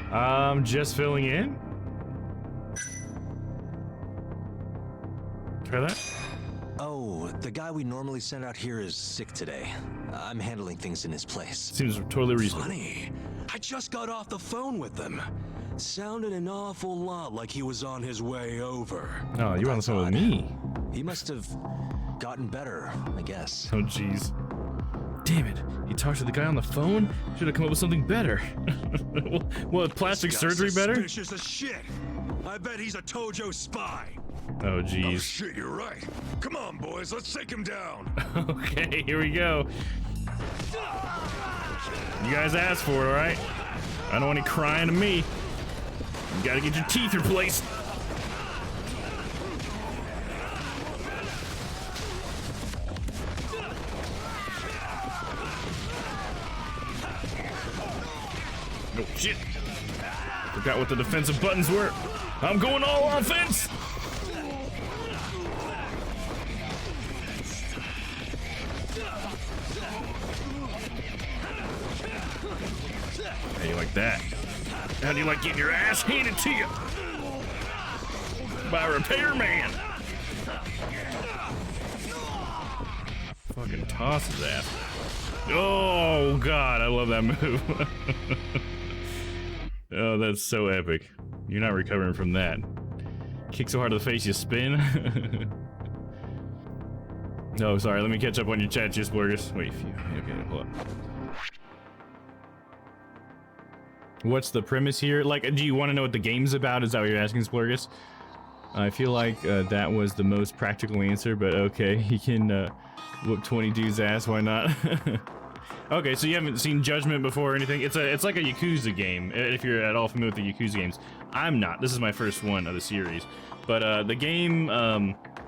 I'm just filling in? Try that? Oh, The guy we normally send out here is sick today. I'm handling things in his place. Seems totally reasonable. Funny. I just got off the phone with him. Sounded an awful lot like he was on his way over. Oh, you were on the phone with me. He must have gotten better, I guess. Oh, jeez. Damn it. He talked to the guy on the phone? Should have come up with something better. What, plastic surgery better? Suspicious as shit. I bet he's a Tojo spy. Oh, Oh, jeez. shit, you're right. Come on, boys, let's take him down. Okay, here we go. You guys asked for it, alright? I don't want any crying to me. You gotta get your teeth replaced. Oh, shit. Forgot what the defensive buttons were. I'm going all offense. How do you like that? How do you like getting your ass handed to you by a repairman? Fucking toss his ass. Oh god, I love that move. Oh, that's so epic. You're not recovering from that. Kick so hard to the face you spin. No, sorry, let me catch up on your chat, just Blurgus. Wait, okay, hold up. What's the premise here? Like, do you want to know what the game's about? Is that what you're asking, Splurgus? I feel like that was the most practical answer, but okay, he can whoop 20 dudes' ass. Why not? Okay, so you haven't seen Judgment before or anything? It's like a Yakuza game. If you're at all familiar with the Yakuza games, I'm not. This is my first one of the series, but the game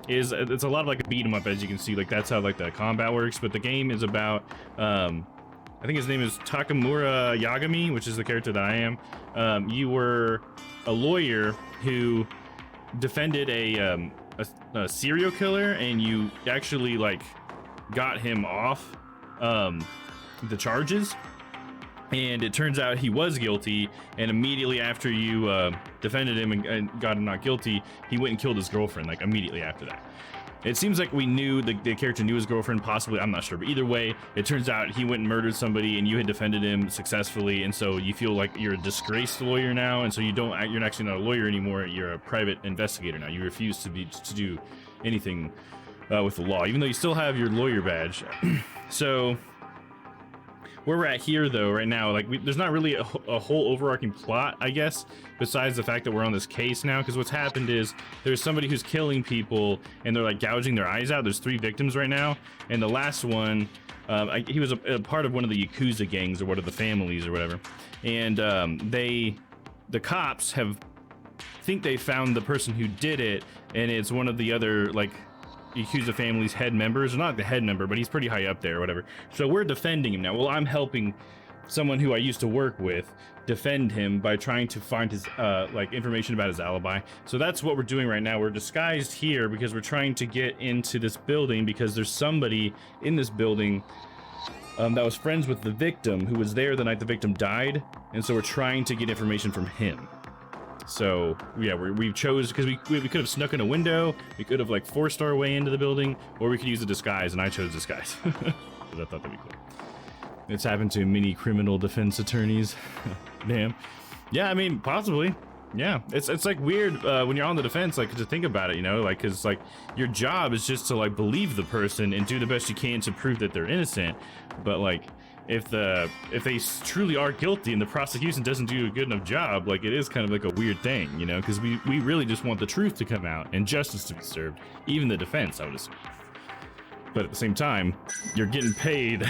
it's a lot of like a beat 'em up, as you can see. Like that's how like the combat works. But the game is about I think his name is Takamura Yagami, which is the character that I am. You were a lawyer who defended a serial killer, and you actually like got him off the charges. And it turns out he was guilty, and immediately after you defended him and got him not guilty, he went and killed his girlfriend, like immediately after that. It seems like we knew, the character knew his girlfriend, possibly, I'm not sure, but either way, it turns out he went and murdered somebody, and you had defended him successfully, and so you feel like you're a disgraced lawyer now, and so you're actually not a lawyer anymore, you're a private investigator now. You refuse to do anything with the law, even though you still have your lawyer badge. So where we're at here though right now, like there's not really a whole overarching plot, I guess, besides the fact that we're on this case now, because what's happened is there's somebody who's killing people and they're like gouging their eyes out. There's 3 victims right now, and the last one he was a part of one of the Yakuza gangs or one of the families or whatever, and the cops think they found the person who did it, and it's one of the other like Yakuza family's head members, or not the head member, but he's pretty high up there or whatever. So we're defending him now. Well, I'm helping someone who I used to work with defend him by trying to find his like information about his alibi. So that's what we're doing right now. We're disguised here because we're trying to get into this building, because there's somebody in this building that was friends with the victim, who was there the night the victim died, and so we're trying to get information from him. So yeah, we chose, because we could have snuck in a window, we could have like forced our way into the building, or we could use a disguise, and I chose disguise. Because I thought that'd be cool. It's happened to many criminal defense attorneys. Damn. Yeah, I mean, possibly. Yeah, it's like weird when you're on the defense, like to think about it, you know, like, because like your job is just to like believe the person and do the best you can to prove that they're innocent. But like, if they truly are guilty and the prosecution doesn't do a good enough job, like it is kind of like a weird thing, you know, because we really just want the truth to come out and justice to be served, even the defense, I would assume. But at the same time, you're getting paid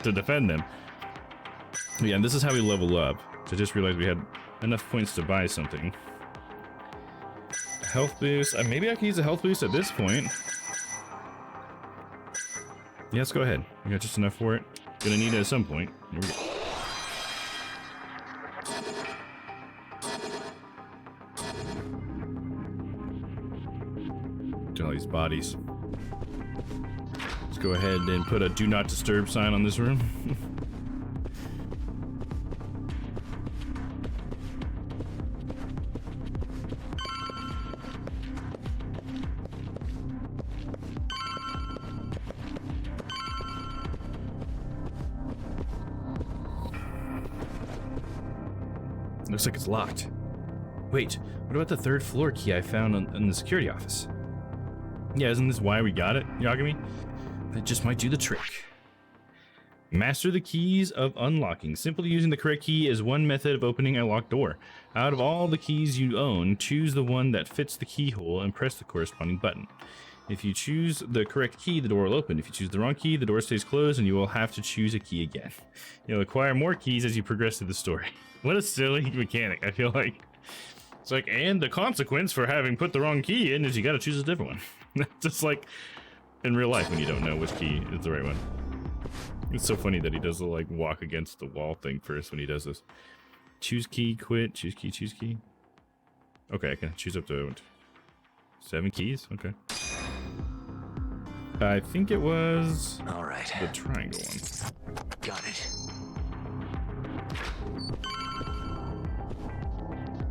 to defend them. Yeah, and this is how we level up. So I just realized we had enough points to buy something. Health boost. Maybe I can use a health boost at this point. Yeah, let's go ahead. We got just enough for it. Gonna need it at some point. Here we go. All these bodies. Let's go ahead and put a do not disturb sign on this room. looks like it's locked. Wait, what about the 3rd floor key I found in the security office? Yeah, isn't this why we got it, Yagami? That just might do the trick. Master the keys of unlocking. Simply using the correct key is one method of opening a locked door. Out of all the keys you own, choose the one that fits the keyhole and press the corresponding button. If you choose the correct key, the door will open. If you choose the wrong key, the door stays closed and you will have to choose a key again. You'll acquire more keys as you progress through the story. What a silly mechanic, I feel like. It's like, and the consequence for having put the wrong key in is you gotta choose a different one. Just like in real life when you don't know which key is the right one. It's so funny that he does the like walk against the wall thing first when he does this. Choose key, quit, choose key, choose key. Okay, I can choose up to 7 keys, okay. I think it was All right. the triangle one. Got it.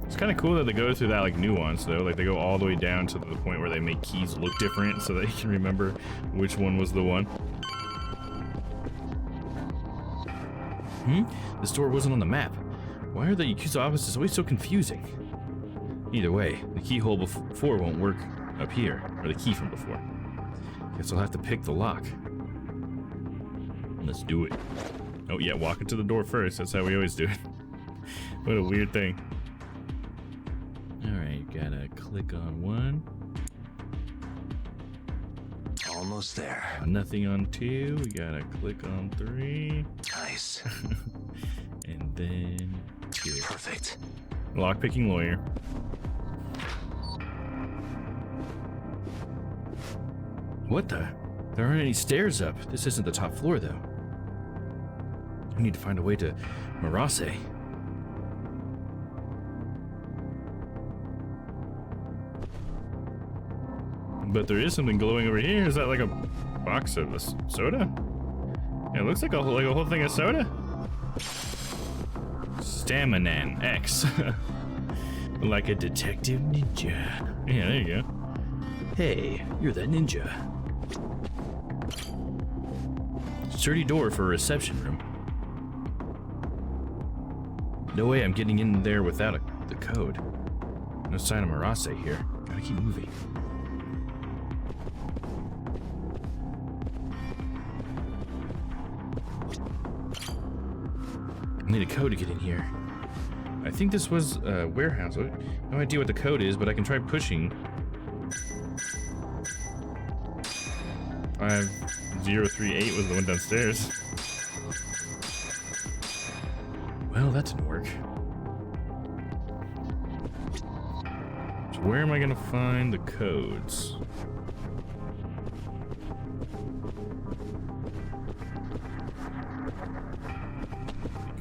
It's kind of cool that they go through that like nuance though. Like they go all the way down to the point where they make keys look different so that you can remember which one was the one. This door wasn't on the map. Why are the Yakuza offices always so confusing? Either way, the keyhole before won't work up here, or the key from before. Guess I'll have to pick the lock. Let's do it. Oh yeah, walk into the door first. That's how we always do it. What a weird thing. Alright, gotta click on 1. Almost there. Nothing on 2. We gotta click on 3. Nice. And then 2. Perfect. Lockpicking lawyer. What the? There aren't any stairs up. This isn't the top floor, though. I need to find a way to Marase. But there is something glowing over here. Is that like a box of soda? Yeah, it looks like a whole thing of soda. Staminan X. Like a detective ninja. Yeah, there you go. Hey, you're that ninja. Sturdy door for a reception room. No way I'm getting in there without the code. No sign of Marase here. Gotta keep moving. I need a code to get in here. I think this was a warehouse. No idea what the code is, but I can try pushing. 5038 was the one downstairs. Well, that didn't work. So where am I gonna find the codes?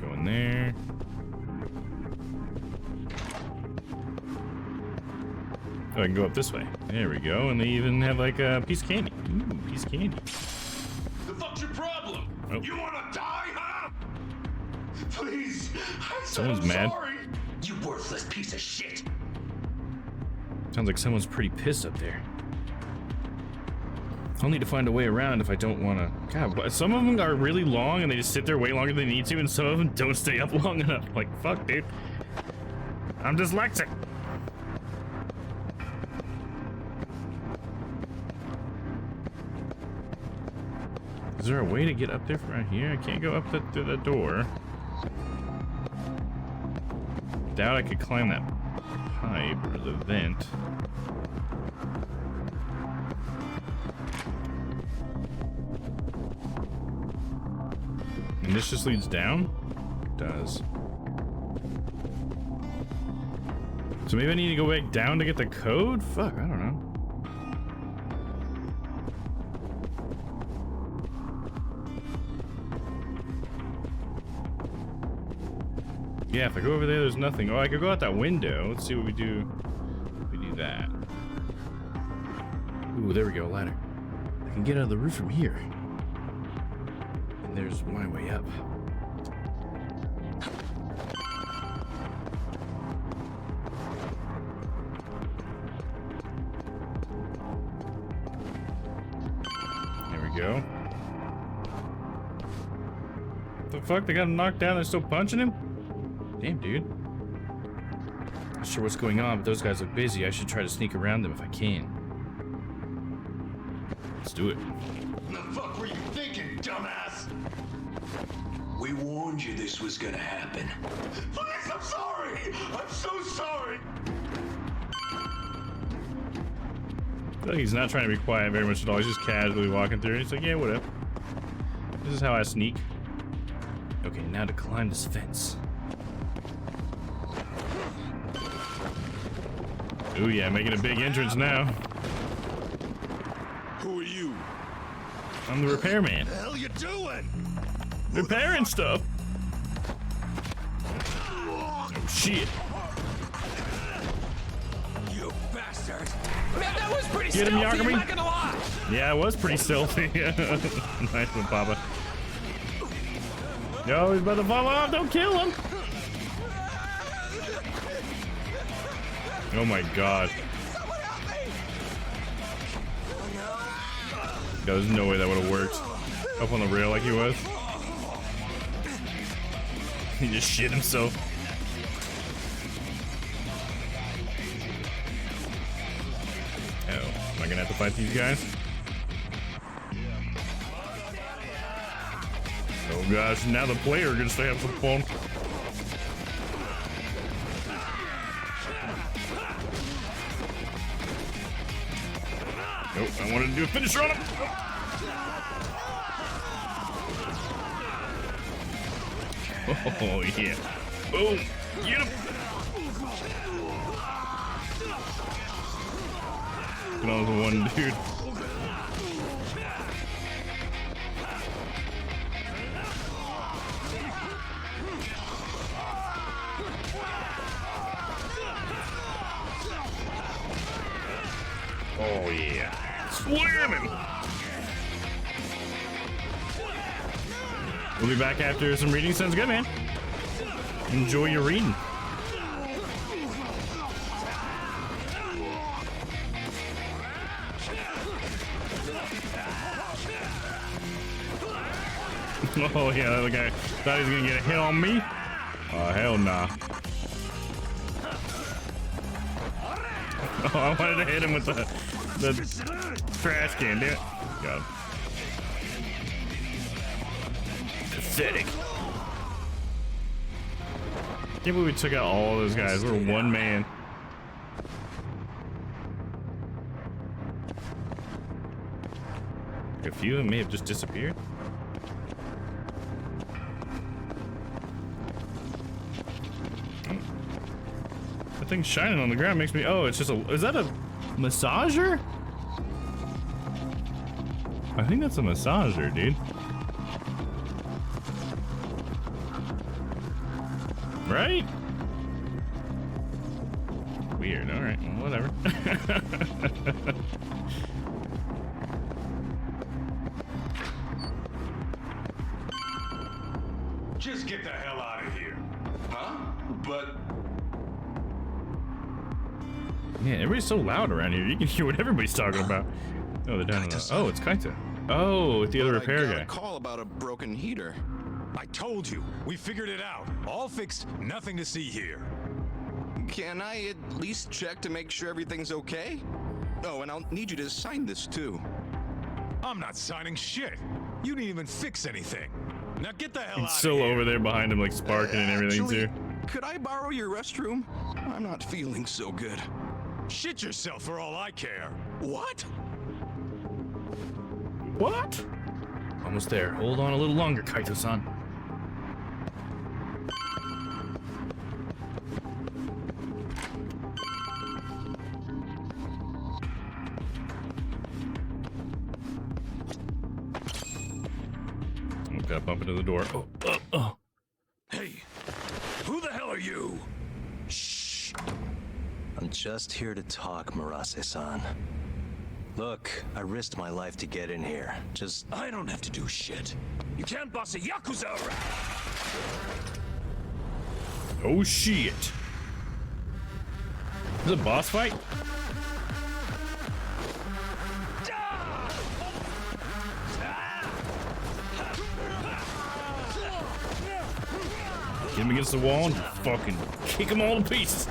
Go in there. Oh, I can go up this way. There we go. And they even have like a piece of candy. Ooh, piece of candy. The fuck's your problem? Oh. You wanna die, huh? Please, Someone's mad. sorry. You worthless piece of shit. Sounds like someone's pretty pissed up there. I'll need to find a way around if I don't want to. God, but some of them are really long and they just sit there way longer than they need to, and some of them don't stay up long enough. Like, fuck, dude. I'm dyslexic. Is there a way to get up there from right here? I can't go up through the door. Doubt I could climb that pipe or the vent. And this just leads down? It does. So maybe I need to go back down to get the code? Fuck, I don't know. Yeah, if I go over there, there's nothing. Oh, I could go out that window. Let's see what we do. We do that. Ooh, there we go, ladder. I can get out of the roof from here. And there's my way up. There we go. What the fuck? They got him knocked down, they're still punching him? Damn, dude. sure what's going on, but those guys look busy. I should try to sneak around them if I can. Let's do it. The fuck were you thinking, dumbass? We warned you this was gonna happen. Please, I'm sorry! I'm so sorry! I feel like he's not trying to be quiet very much at all. He's just casually walking through. He's like, yeah, whatever. This is how I sneak. Okay, now to climb this fence. Ooh, yeah, making a big entrance now. Who are you? I'm the repairman. The hell you doing? Repairing stuff. Oh, shit. You bastard! Man, that was pretty Get him, stealthy, Yakami. I'm not gonna lie! Yeah, it was pretty stealthy. Nice one, Papa. Yo, he's about to fall off. Don't kill him. Oh my god. Yo, there's no way that would have worked. Up on the rail like he was. He just shit himself. Oh, am I gonna have to fight these guys? Oh gosh, now the player gets to have some fun. Nope, I wanted to do a finisher on him. Oh yeah. Boom. Get him. Get on the one dude. Oh yeah. Slamming. We'll be back after some reading. Sounds good, man. Enjoy your reading. Oh yeah, the other guy thought he was gonna get a hit on me. Oh hell nah. Oh, I wanted to hit him with the trash can, damn it. Got him. Pathetic. Can't believe we took out all those guys. We're one man. A few of them may have just disappeared. That thing shining on the ground makes me. Oh, it's just a. Is that a massager? I think that's a massager, dude. Right? Weird. All right. Well, whatever. Just get the hell out of here. Huh? But... Yeah, everybody's so loud around here. You can hear what everybody's talking about. Oh, they're down. Oh, it's Kaita. Oh, it's the other repair guy. Call about a broken heater. I told you, we figured it out. All fixed, nothing to see here. Can I at least check to make sure everything's okay? Oh, and I'll need you to sign this too. I'm not signing shit. You didn't even fix anything. Now get the hell out It's of still here. over there behind him, like sparking and everything Actually, too. Could I borrow your restroom? I'm not feeling so good. Shit yourself for all I care. What? What? Almost there. Hold on a little longer, Kaito-san. Gotta bump into the door. Oh. Hey, who the hell are you? Shh. I'm just here to talk, Murase-san. Look, I risked my life to get in here. Just... I don't have to do shit. You can't boss a Yakuza around. Oh shit. Is it a boss fight? Get him against the wall and fucking kick him all to pieces.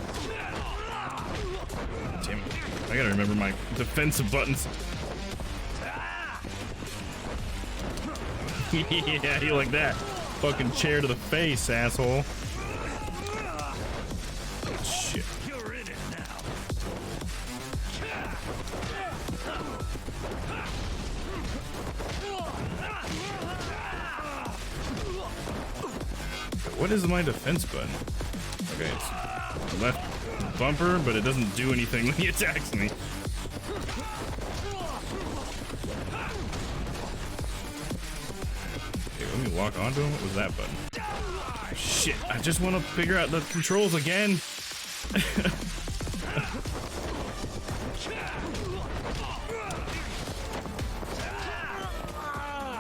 Damn it. I gotta remember my defensive buttons. Yeah, you like that. Fucking chair to the face, asshole. Shit. You're in it now. What is my defense button? Okay, it's left bumper, but it doesn't do anything when he attacks me. Okay, let me walk onto him. What was that button? Shit, I just want to figure out the controls again.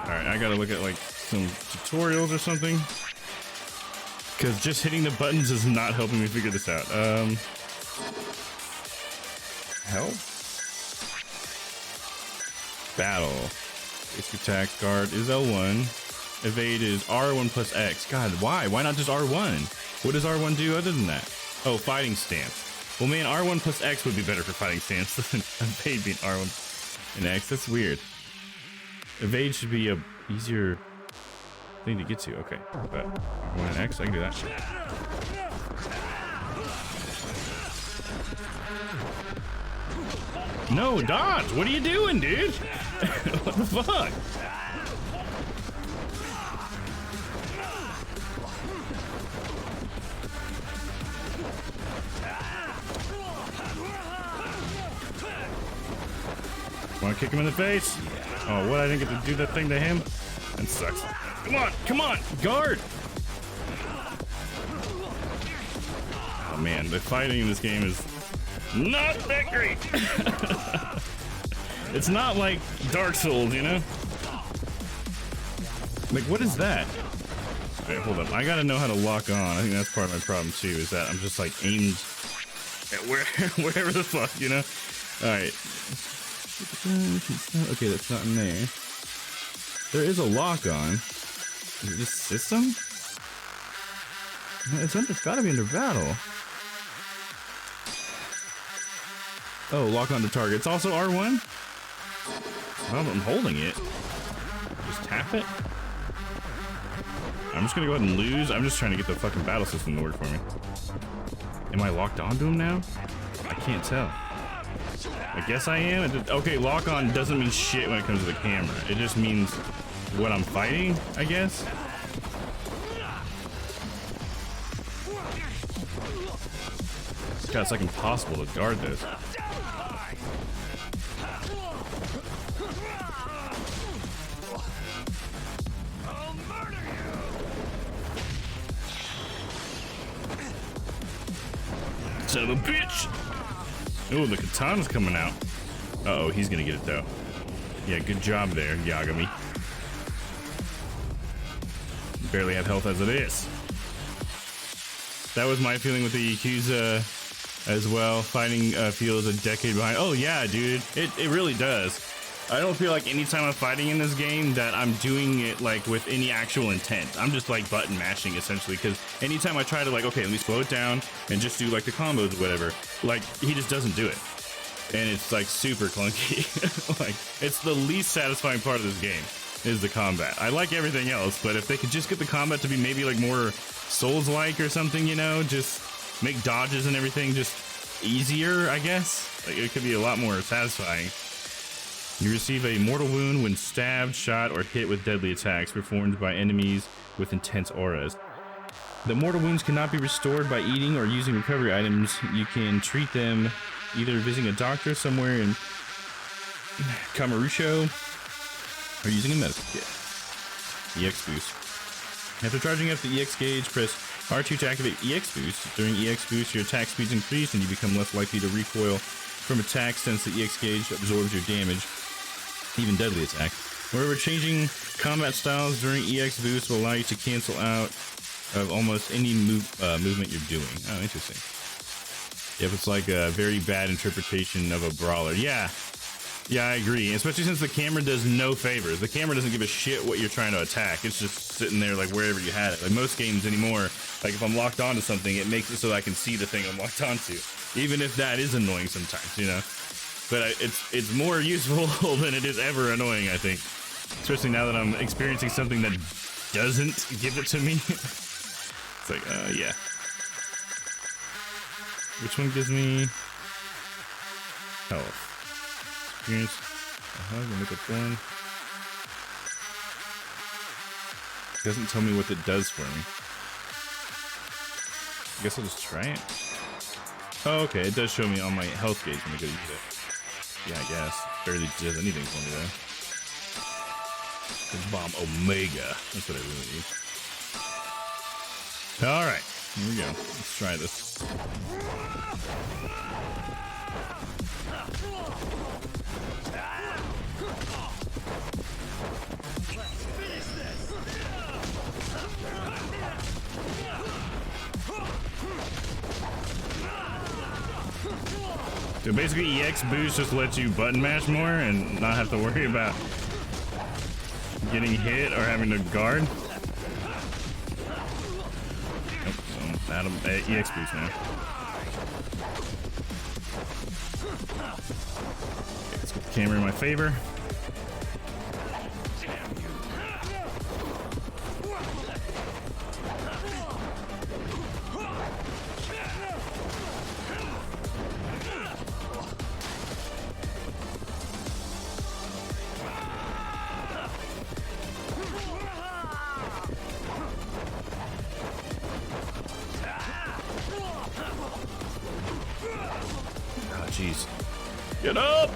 Alright, I gotta look at like some tutorials or something. Because just hitting the buttons is not helping me figure this out. Help? Battle. Basic attack guard is L1. Evade is R1 plus X. God, why? Why not just R1? What does R1 do other than that? Oh, fighting stance. Well, man, R1 plus X would be better for fighting stance than evade being R1 and X. That's weird. Evade should be a easier thing to get to. Okay, but R1 and X, I can do that. No, dodge! What are you doing, dude? What the fuck? Want to kick him in the face? Oh, what? I didn't get to do that thing to him? That sucks. Come on, guard! Oh man, the fighting in this game is not that great. It's not like Dark Souls, you know? Like, what is that? Alright, hold up. I gotta know how to lock on. I think that's part of my problem too, is that I'm just like aimed at wherever the fuck, you know? Alright. Okay, that's not in there. There is a lock on. Is it just system? It's gotta be under battle. Oh, lock on to target. It's also R1? Well, I'm holding it. Just tap it. I'm just gonna go ahead and lose. I'm just trying to get the fucking battle system to work for me. Am I locked onto him now? I can't tell. I guess I am. Okay, lock on doesn't mean shit when it comes to the camera. It just means what I'm fighting, I guess. God, it's like impossible to guard this. Son of a bitch! Oh, the katana's coming out. Uh-oh, he's gonna get it though. Yeah, good job there, Yagami. Barely have health as it is. That was my feeling with the Yakuza as well. Fighting feels a decade behind. Oh yeah, dude, it really does. I don't feel like anytime I'm fighting in this game that I'm doing it like with any actual intent. I'm just like button mashing essentially, because anytime I try to like, okay, let me slow it down and just do like the combos or whatever, like he just doesn't do it. And it's like super clunky. Like it's the least satisfying part of this game is the combat. I like everything else, but if they could just get the combat to be maybe like more Souls-like or something, you know, just make dodges and everything just easier, I guess. Like it could be a lot more satisfying. You receive a mortal wound when stabbed, shot, or hit with deadly attacks performed by enemies with intense auras. The mortal wounds cannot be restored by eating or using recovery items. You can treat them either visiting a doctor somewhere in Kamurocho or using a medical kit. EX boost. After charging up the EX gauge, press R2 to activate EX boost. During EX boost, your attack speeds increase and you become less likely to recoil from attacks since the EX gauge absorbs your damage, even deadly attack. Moreover, changing combat styles during EX boost will allow you to cancel out of almost any movement you're doing. Oh, interesting. Yep, it's like a very bad interpretation of a brawler. Yeah, I agree. Especially since the camera does no favors. The camera doesn't give a shit what you're trying to attack. It's just sitting there like wherever you had it. Like most games anymore, like if I'm locked onto something, it makes it so I can see the thing I'm locked onto. even if that is annoying sometimes, you know. But it's more useful than it is ever annoying, I think. Especially now that I'm experiencing something that doesn't give it to me. It's like, yeah. Which one gives me health? Experience a hug and make a one. Doesn't tell me what it does for me. I guess I'll just try it. Oh, okay, it does show me on my health gauge when I go to use it. Yeah, I guess. Barely does anything for me though. The bomb Omega. That's what I really need. Alright, here we go. Let's try this. So basically EX boost just lets you button mash more and not have to worry about getting hit or having to guard. Oh, so Adam, EX boost now. Okay, let's get the camera in my favor. Jeez. Get up!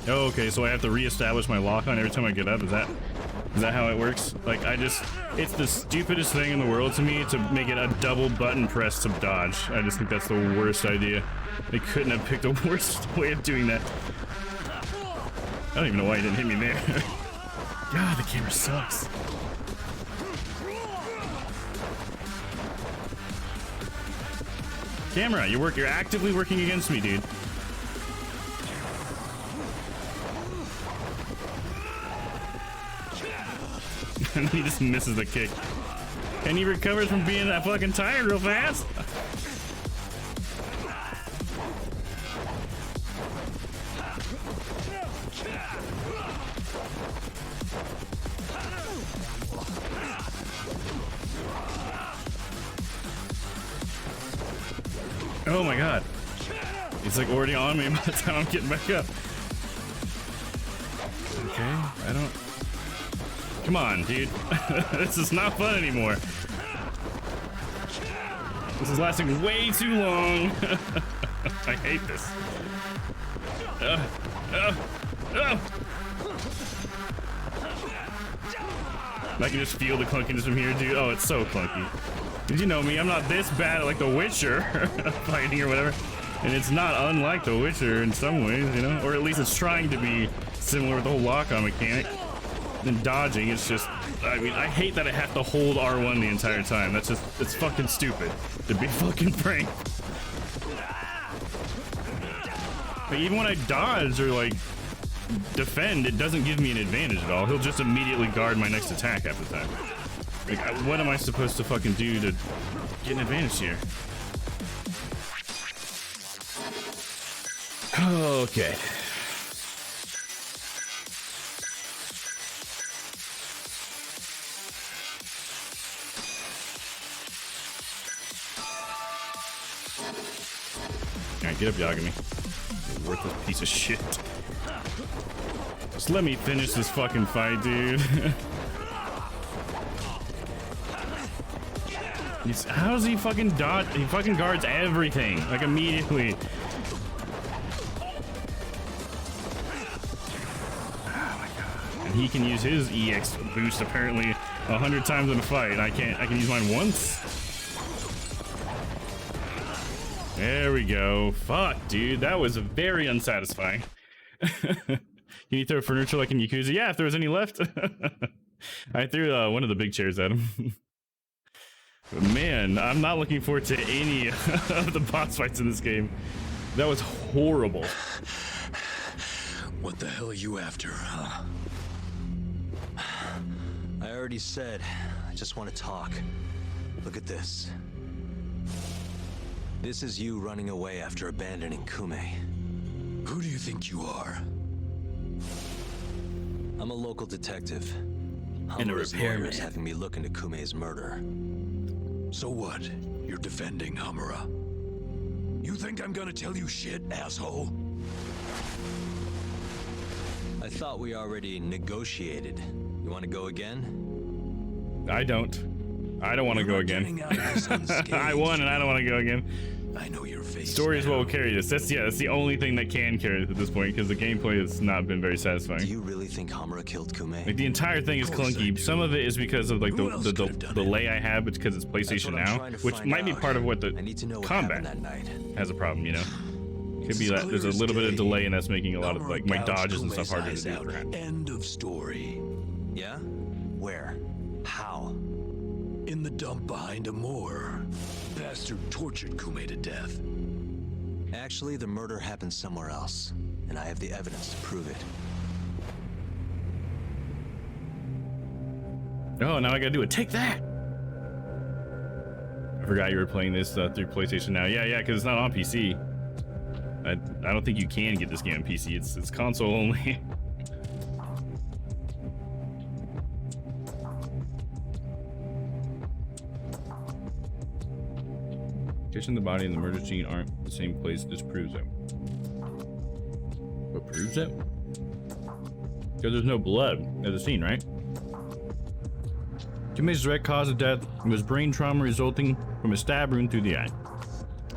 Oh, okay, so I have to reestablish my lock on every time I get up. Is that how it works? Like, it's the stupidest thing in the world to me to make it a double button press to dodge. I just think that's the worst idea. They couldn't have picked a worse way of doing that. I don't even know why he didn't hit me there. God, the camera sucks. Camera, you're actively working against me, dude. And he just misses the kick. And he recovers from being that fucking tired real fast. Oh my god. He's like already on me by the time I'm getting back up. Okay, I don't... Come on, dude. This is not fun anymore. This is lasting way too long. I hate this. I can just feel the clunkiness from here, dude. Oh, it's so clunky. Did you know me? I'm not this bad at like The Witcher fighting or whatever. And it's not unlike The Witcher in some ways, you know? Or at least it's trying to be similar with the whole lock-on mechanic. And dodging, it's just... I mean, I hate that I have to hold R1 the entire time. That's just... It's fucking stupid. To be fucking frank. Like, even when I dodge or like defend, it doesn't give me an advantage at all. He'll just immediately guard my next attack after that. Like, what am I supposed to fucking do to get an advantage here? Okay. Alright, get up, Yagami. You worthless piece of shit. Just let me finish this fucking fight, dude. How does he fucking dodge? He fucking guards everything, like immediately. Oh my god. And he can use his EX boost apparently 100 times in a fight, and I can use mine once? There we go. Fuck, dude. That was very unsatisfying. Can you throw furniture like in Yakuza? Yeah, if there was any left. I threw one of the big chairs at him. But man, I'm not looking forward to any of the boss fights in this game. That was horrible. What the hell are you after, huh? I already said, I just want to talk. Look at this. This is you running away after abandoning Kume. Who do you think you are? I'm a local detective. And a Hamura's repairman. lawyers having me look into Kume's murder. So what? You're defending Hamura. You think I'm gonna tell you shit, asshole? I thought we already negotiated. You want to go again? I don't. I don't want to You're go not again. getting out of this unscathed. I won and I don't want to go again. I know your face. Story is what will now. carry this. That's the only thing that can carry it at this point, because the gameplay has not been very Do satisfying. you really think Hamura killed Kume? Like the entire thing is Of course I clunky. do. Some of it is because of like Who else could have the done delay it? I have, it's because it's That's PlayStation what I'm Now, trying to which find might be out. part of what I the need to know what combat happened that night. has a problem, you know. Could be It's that there's a clear as little bit of day. delay, and that's making a lot of Hamura like my gouged dodges and Kume's stuff harder to eyes do. out. Perhaps. End of story. Yeah? Where? How? In the dump behind a moor. Bastard tortured Kume to death. Actually, the murder happened somewhere else, and I have the evidence to prove it. Oh, now I gotta do it. Take that! I forgot you were playing this through PlayStation Now. Yeah, because it's not on PC. I don't think you can get this game on PC. It's console only. Kitchen, the body, and the murder scene aren't the same place. This proves it. What proves it? Because there's no blood at the scene, right? Kume's direct cause of death was brain trauma resulting from a stab wound through the eye.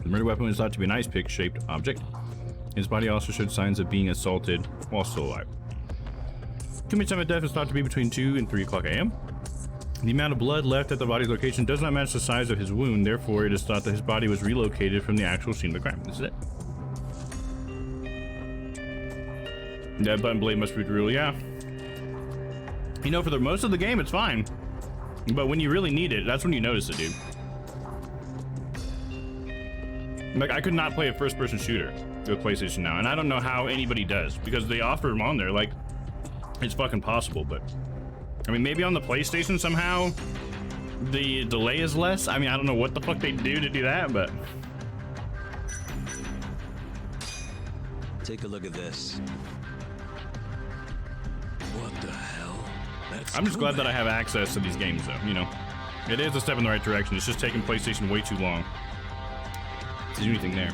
The murder weapon was thought to be an ice pick shaped object. His body also showed signs of being assaulted while still alive. Kume's time of death is thought to be between 2 and 3 o'clock a.m. The amount of blood left at the body's location does not match the size of his wound, therefore it is thought that his body was relocated from the actual scene of the crime. This is it. That button blade must be real, yeah. You know, for the most of the game, it's fine. But when you really need it, that's when you notice it, dude. Like, I could not play a first-person shooter with PlayStation Now, and I don't know how anybody does, because they offer them on there, like, it's fucking possible, but... I mean, maybe on the PlayStation somehow the delay is less. I mean, I don't know what the fuck they do to do that, but... Take a look at this. What the hell? That's I'm just glad Kume. that I have access to these games, though, you know. It is a step in the right direction. It's just taking PlayStation way too long to do anything there.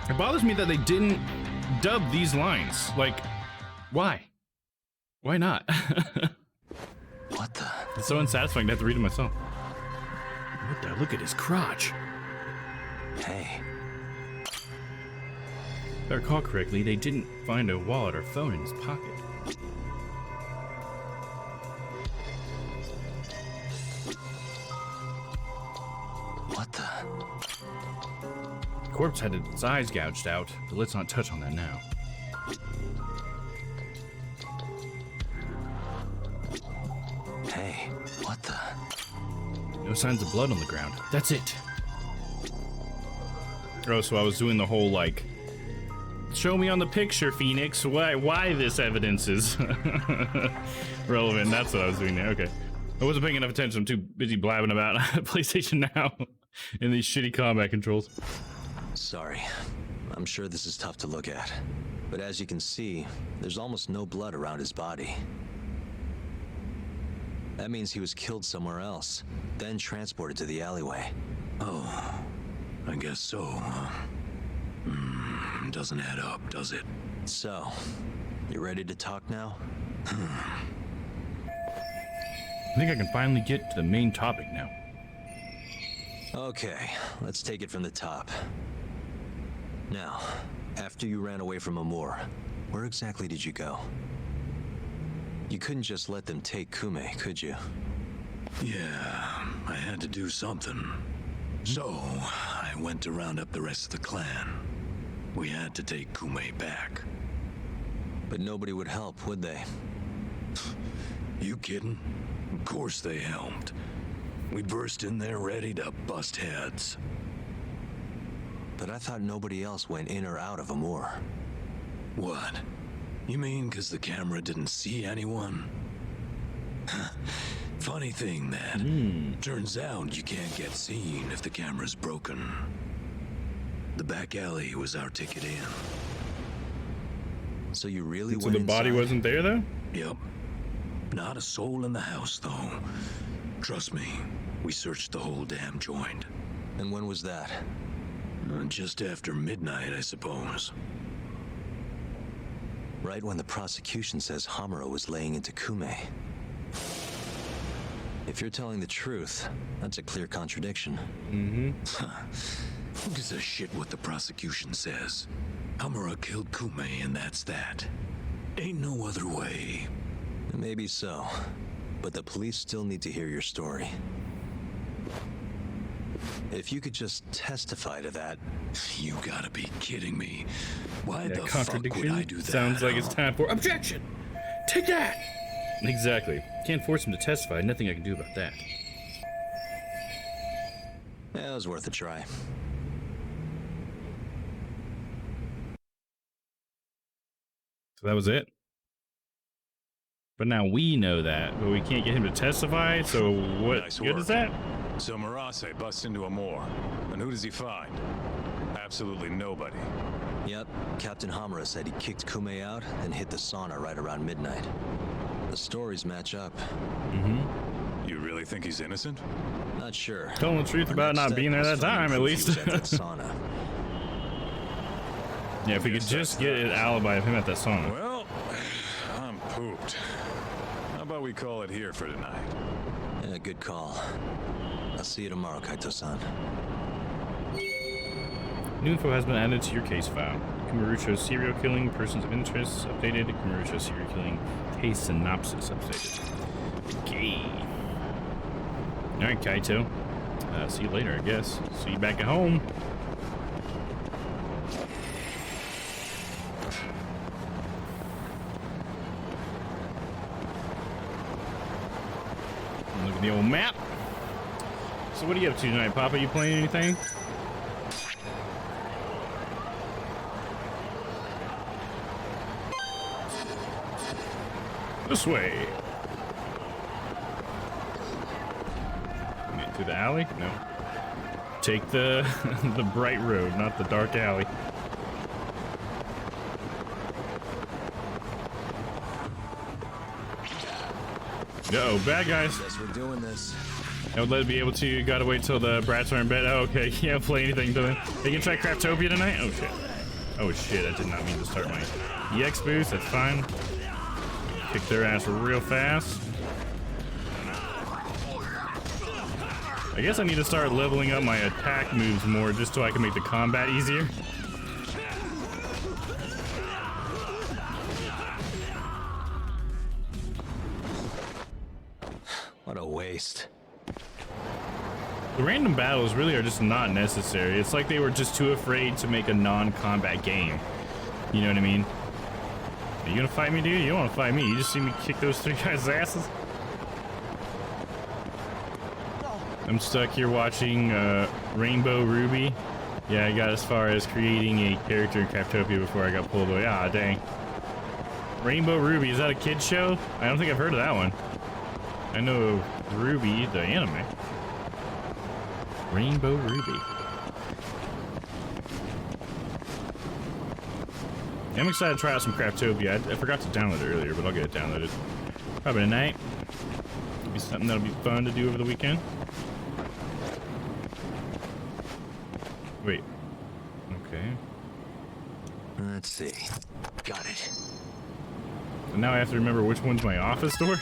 It bothers me that they didn't dub these lines. Like, why? Why not? What the? It's so unsatisfying to have to read it myself. What the? Look at his crotch. Hey, If I recall correctly, they didn't find a wallet or phone in his pocket. what the? The corpse had its eyes gouged out, but let's not touch on that now. Hey, what the? No signs of blood on the ground. That's it. Oh, so I was doing the whole like, show me on the picture, Phoenix, why this evidence is relevant. That's what I was doing there. Okay. I wasn't paying enough attention. I'm too busy blabbing about PlayStation Now and these shitty combat controls. Sorry. I'm sure this is tough to look at. But as you can see, there's almost no blood around his body. That means he was killed somewhere else, then transported to the alleyway. Oh, I guess so, huh? Doesn't add up, does it? So, you ready to talk now? I think I can finally get to the main topic now. Okay, let's take it from the top. Now, after you ran away from Amor, where exactly did you go? You couldn't just let them take Kume, could you? Yeah, I had to do something. So, I went to round up the rest of the clan. We had to take Kume back. But nobody would help, would they? You kidding? Of course they helped. We burst in there ready to bust heads. But I thought nobody else went in or out of Amor. What? You mean because the camera didn't see anyone? Funny thing that turns out you can't get seen if the camera's broken. The back alley was our ticket in. So you really So went the body inside? wasn't there though? Yep. Not a soul in the house, though. Trust me, we searched the whole damn joint. And when was that? Just after midnight, I suppose. Right when the prosecution says Hamura was laying into Kume. If you're telling the truth, that's a clear contradiction. Who gives a shit what the prosecution says? Hamura killed Kume, and that's that. Ain't no other way. Maybe so, but the police still need to hear your story. If you could just testify to that. You gotta be kidding me. Why That the fuck would contradiction I do that? sounds like it's time for objection. Take that. Exactly. Can't force him to testify. Nothing I can do about that. Yeah, it was worth a try. So that was it. But now we know that, but we can't get him to testify. So what Nice good work. is that? So Marase busts into a moor. And who does he find? Absolutely nobody. Yep, Captain Hamura said he kicked Kume out and hit the sauna right around midnight. The stories match up. You really think he's innocent? Not sure. Telling the truth Our about next not being step there is that finding time, at proof he least. was at that sauna. Yeah, if we could just get an alibi of him at that sauna. Well, I'm pooped. How about we call it here for tonight? Yeah, good call. I'll see you tomorrow, Kaito-san. New info has been added to your case file. Kumarucho's serial killing, persons of interest updated. Kumarucho's serial killing case synopsis updated. Okay. Alright, Kaito. See you later, I guess. See you back at home. Look at the old map. So what are you up to tonight, Papa? You playing anything? This way. Through the alley? No. Take the the bright road, not the dark alley. Uh-oh, bad guys. Guess we're doing this. I would let it be able to. Gotta wait till the brats are in bed. Oh, okay. Can't play anything to them. They can try Craftopia tonight? Oh, shit. Oh, shit. I did not mean to start my EX boost. That's fine. Kick their ass real fast. I guess I need to start leveling up my attack moves more just so I can make the combat easier. What a waste. The random battles really are just not necessary. It's like they were just too afraid to make a non-combat game. You know what I mean? Are you gonna fight me, dude? You don't wanna fight me. You just see me kick those three guys' asses? I'm stuck here watching Rainbow Ruby. Yeah, I got as far as creating a character in Craftopia before I got pulled away. Ah, dang. Rainbow Ruby, is that a kid's show? I don't think I've heard of that one. I know Ruby, the anime. Rainbow Ruby. I'm excited to try out some Craftopia. I forgot to download it earlier, but I'll get it downloaded. Probably tonight. Be something that'll be fun to do over the weekend. Wait. Okay. Let's see. Got it. And now I have to remember which one's my office door?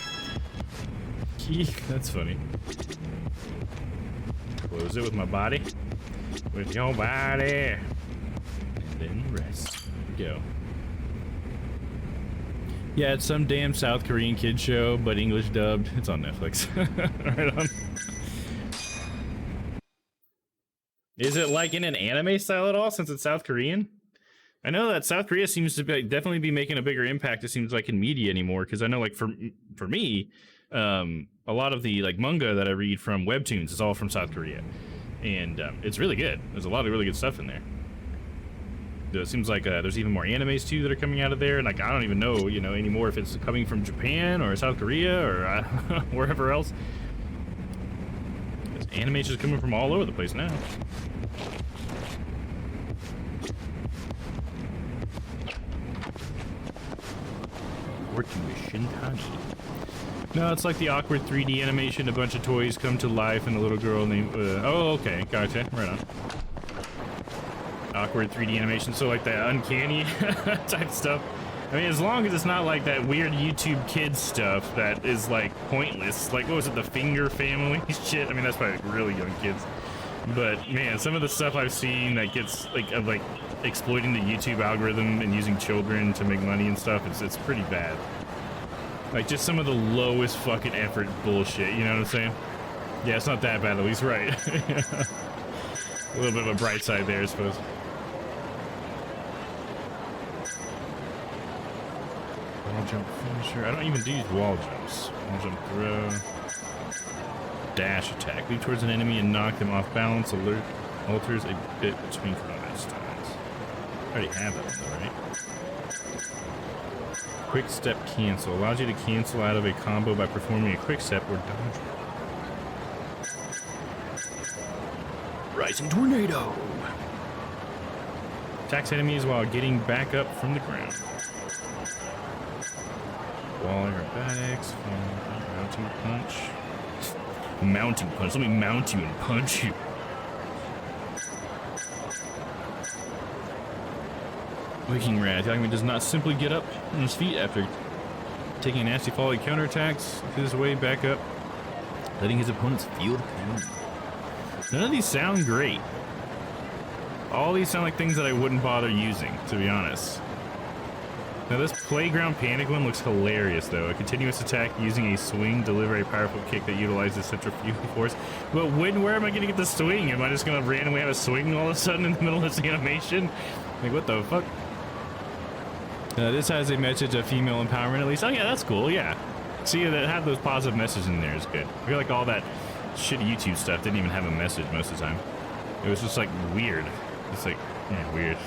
Key? That's funny. Close it with my body. With your body. And then rest. There we go. Yeah, it's some damn South Korean kid show, but English dubbed. It's on Netflix. Right on. Is it like in an anime style at all since it's South Korean? I know that South Korea seems to be, definitely be making a bigger impact, it seems like, in media anymore, because I know, like, for me, a lot of the like manga that I read from webtoons is all from South Korea, and it's really good. There's a lot of really good stuff in there. It seems like there's even more animes too that are coming out of there, and like I don't even know, you know, anymore if it's coming from Japan or South Korea or wherever else. There's anime just coming from all over the place now. Working with Shintani. No, it's like the awkward 3D animation. A bunch of toys come to life, and a little girl named. Oh, okay, gotcha. Right on. Awkward 3D animation, so like that uncanny type stuff. I mean, as long as it's not like that weird YouTube kids stuff that is like pointless. Like, what was it, the Finger Family shit? I mean, that's probably like really young kids. But man, some of the stuff I've seen that gets like of like exploiting the YouTube algorithm and using children to make money and stuff, it's pretty bad. Like just some of the lowest fucking effort bullshit, you know what I'm saying? Yeah, it's not that bad, at least, right? A little bit of a bright side there, I suppose. Wall jump finisher. I don't even do wall jumps. Wall jump throw. Dash attack. Leap towards an enemy and knock them off balance. Alert alters a bit between combat styles. I already have that one though, right? Quick step cancel. Allows you to cancel out of a combo by performing a quick step or dodge. Rising tornado. Attacks enemies while getting back up from the ground. Wall acrobatics. Mounting punch. Mounting punch. Let me mount you and punch you. Waking Rat. Enemy does not simply get up on his feet after taking a nasty fall. He counterattacks his way back up, letting his opponents feel the pain. None of these sound great. All these sound like things that I wouldn't bother using, to be honest. Now this Playground Panic one looks hilarious though. A continuous attack using a swing, deliver a powerful kick that utilizes centrifugal force. But where am I gonna get the swing? Am I just gonna randomly have a swing all of a sudden in the middle of this animation? Like what the fuck? This has a message of female empowerment at least. Oh yeah, that's cool, yeah. See, that have those positive messages in there is good. I feel like all that shitty YouTube stuff didn't even have a message most of the time. It was just like weird. It's like, yeah, weird.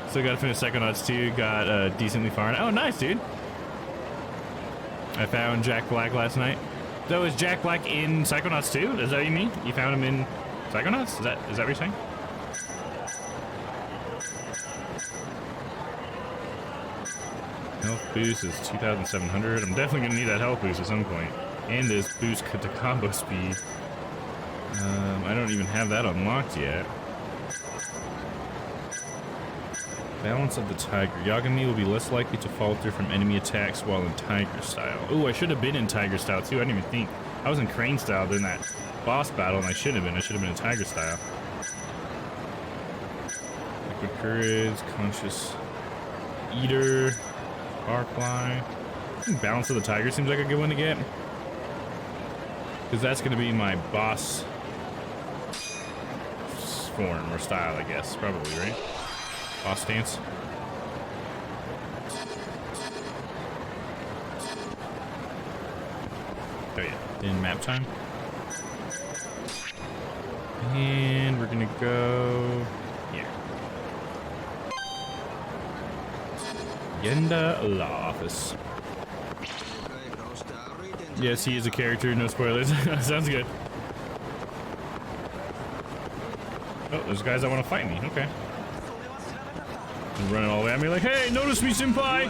Still gotta finish Psychonauts 2, got decently far. Oh, nice, dude. I found Jack Black last night. So is Jack Black in Psychonauts 2? Is that what you mean? You found him in Psychonauts? Is that what you're saying? Health boost is 2,700. I'm definitely gonna need that health boost at some point. And this boost to combo speed. I don't even have that unlocked yet. Balance of the Tiger. Yagami will be less likely to falter from enemy attacks while in Tiger style. Oh, I should have been in Tiger style too. I didn't even think. I was in Crane style during that boss battle, and I should have been. I should have been in Tiger style. Liquid Courage, Conscious Eater, Barfly. I think Balance of the Tiger seems like a good one to get. Because that's going to be my boss form or style, I guess. Probably, right? Boss stance. Oh yeah, then map time. And we're gonna go here. Yenda Law Office. Yes, he is a character, no spoilers. Sounds good. Oh, there's guys that want to fight me, okay. Running all the way at me like, hey, notice me, senpai!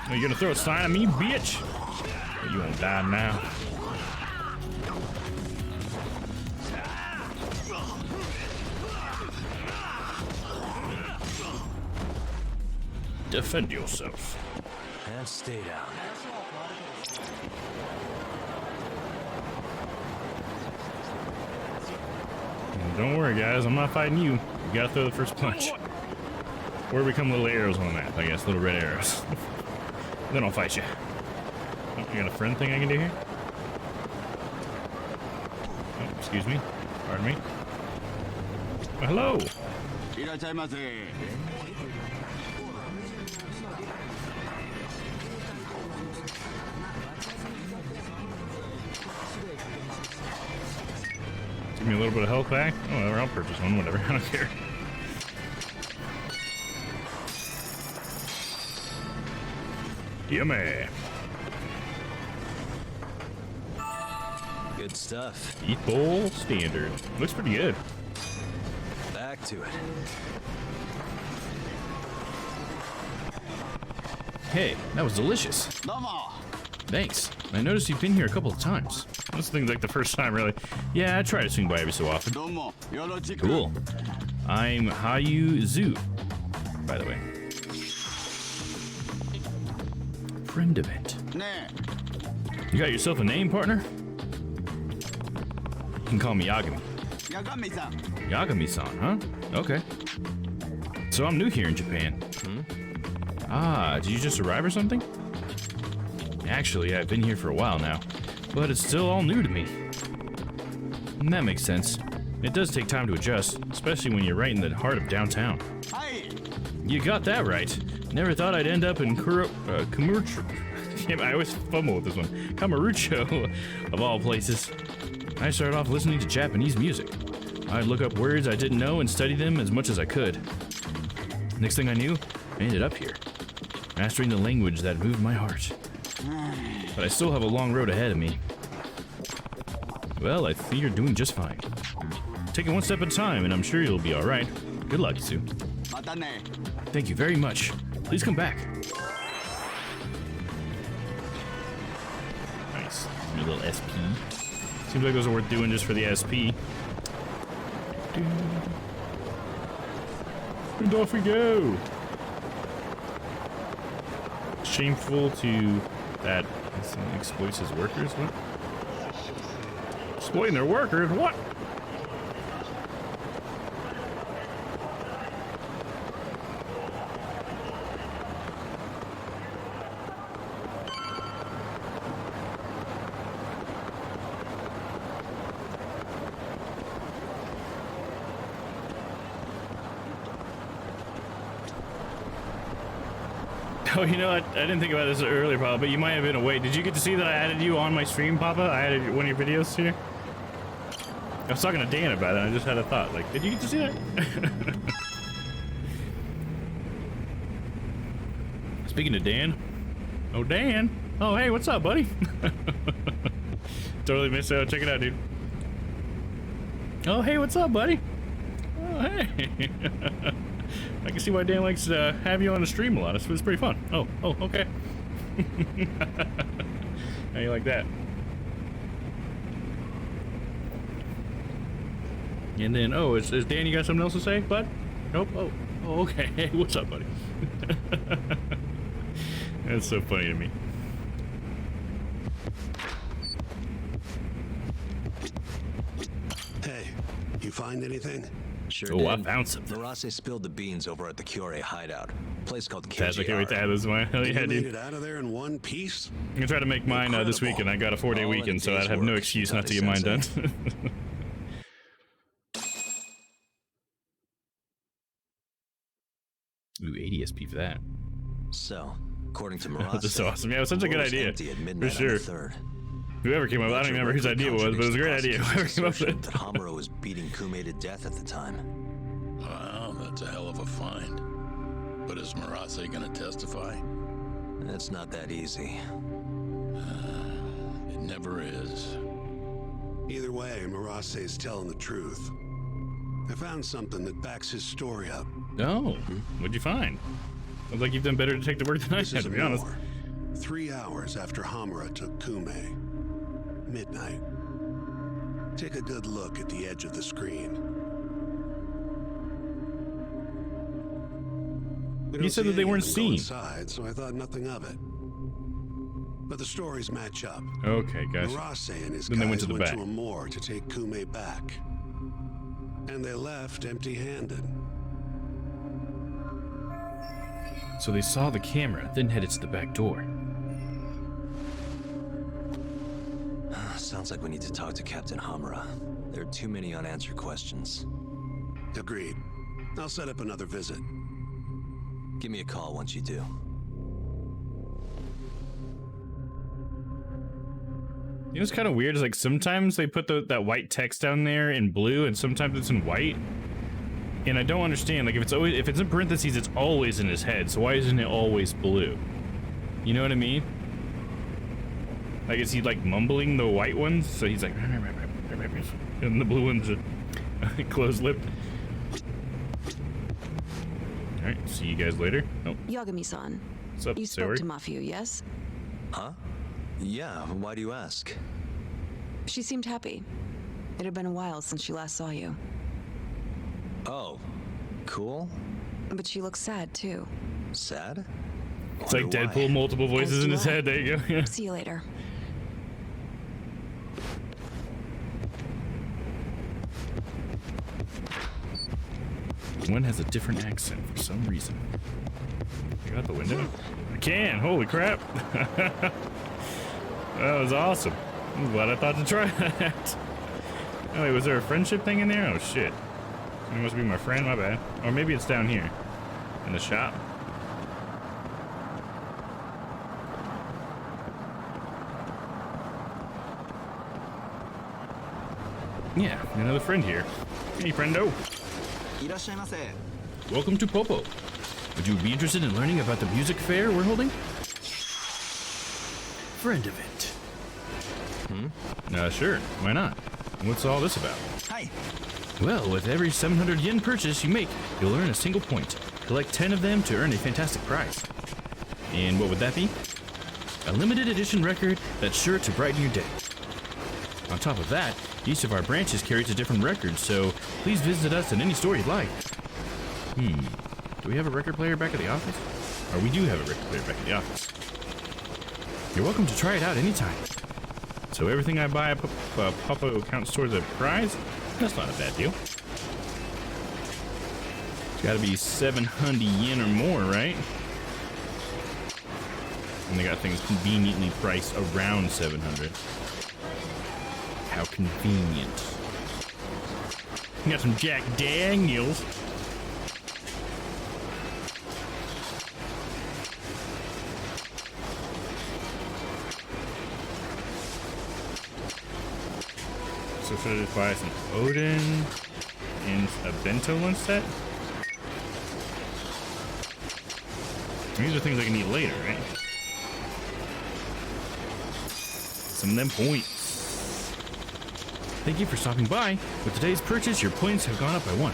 Are you gonna throw a sign at me, bitch? You won't die now. Defend yourself. And stay down. Don't worry, guys. I'm not fighting you. You gotta throw the first punch. Or become little arrows on the map, I guess. Little red arrows. Then I'll fight you. Oh, you got a friend thing I can do here? Oh, excuse me. Pardon me. Oh, hello. me a little bit of health back. Oh, whatever, I'll purchase one, whatever. I don't care. Yummy. Good stuff. Eat bowl standard. Looks pretty good. Back to it. Hey, that was delicious. Thanks. I noticed you've been here a couple of times. This thing's like the first time, really. Yeah, I try to swing by every so often. Cool. I'm Hayu Zhu, by the way. Friend event. You got yourself a name, partner? You can call me Yagami. Yagami-san, huh? Okay. So I'm new here in Japan. Ah, did you just arrive or something? Actually, I've been here for a while now, but it's still all new to me. And that makes sense. It does take time to adjust, especially when you're right in the heart of downtown. You got that right. Never thought I'd end up in Kamurocho. I always fumble with this one. Kamurocho, of all places. I started off listening to Japanese music. I'd look up words I didn't know and study them as much as I could. Next thing I knew, I ended up here, mastering the language that moved my heart. But I still have a long road ahead of me. Well, I think you're doing just fine. Take it one step at a time, and I'm sure you'll be alright. Good luck, Sue. Thank you very much. Please come back. Nice. Your little SP. Seems like those are worth doing just for the SP. And off we go. Shameful to that exploits his workers. What? Exploiting their workers? What? Oh, you know, I didn't think about this earlier, Papa, but you might have been away. Did you get to see that I added you on my stream, Papa? I added one of your videos here. I was talking to Dan about it, and I just had a thought. Like, did you get to see that? Speaking of Dan. Oh, Dan. Oh, hey, what's up, buddy? Totally missed it. Check it out, dude. Oh, hey, what's up, buddy? Oh, hey. I can see why Dan likes to have you on the stream a lot. It's pretty fun. Oh, okay. How you like that? And then, oh, is Dan, you got something else to say, bud? Nope. Oh, okay. Hey, what's up, buddy? That's so funny to me. Hey, you find anything? Sure Oh, did. I found something. Marase spilled the beans over at the Kyorei hideout. Place called Taz, I KJR. can't wait to add this one. Hell yeah, You made dude. it out of there in one piece? I'm gonna try to make mine this weekend. I got a 4-day All in a weekend, so I'd day's have no work, excuse not to get mine done. Sensei. Ooh, 80 SP for that. So, according to Marase, That's awesome. Yeah, it was such a good the idea. empty at For midnight sure. on the 3rd. Whoever came up, I don't even remember whose idea it was, but it was a great idea. Whoever came up with it. That Hamura was beating Kume to death at the time. Wow, that's a hell of a find. But is Marase gonna testify? It's not that easy. It never is. Either way, Marase is telling the truth. I found something that backs his story up. Oh, what'd you find? Sounds like you've done better to take the work than I This had, is to be honest. more. 3 hours after Hamura took Kume. Midnight. Take a good look at the edge of the screen. We You don't said see that they any weren't of them seen. coincide, so I thought nothing of it. But the stories match up. Okay, guys. Marase and his Then guys they went to the back. a moor to take Kume back. And they left empty-handed. So they saw the camera, then headed to the back door. Sounds like we need to talk to Captain Hamura. There are too many unanswered questions. Agreed. I'll set up another visit. Give me a call once you do. You know what's kind of weird is like sometimes they put that white text down there in blue and sometimes it's in white. And I don't understand, like if it's in parentheses, it's always in his head, so why isn't it always blue? You know what I mean? Like, is he like mumbling the white ones? So he's like, and the blue ones are closed-lipped. Alright, see you guys later. Oh. Yagami-san. What's up, You spoke Sayori? to Mafiu, yes? Huh? Yeah, why do you ask? She seemed happy. It had been a while since she last saw you. Oh, cool. But she looks sad, too. Sad? It's like Deadpool, multiple voices in his head. There you go. Yeah. See you later. One has a different accent for some reason. You got the window? I can! Holy crap! That was awesome. I'm glad I thought to try that. Oh wait, was there a friendship thing in there? Oh shit. It must be my friend, my bad. Or maybe it's down here. In the shop. Yeah, another friend here. Hey friendo. Welcome to Popo. Would you be interested in learning about the music fair we're holding? Friend event. Sure. Why not? What's all this about? Hi. Well, with every 700 yen purchase you make, you'll earn a single point. Collect 10 of them to earn a fantastic prize. And what would that be? A limited edition record that's sure to brighten your day. On top of that, each of our branches carries a different record, so please visit us at any store you'd like. Do we have a record player back at the office? Or we do have a record player back at the office. You're welcome to try it out anytime. So everything I buy at Popo counts towards a prize? That's not a bad deal. It's gotta be 700 yen or more, right? And they got things conveniently priced around 700. How convenient. You got some Jack Daniels. So should I just buy some Odin and a bento lunch set? These are things I can eat later, right? Some of them points. Thank you for stopping by. With today's purchase, your points have gone up by 1.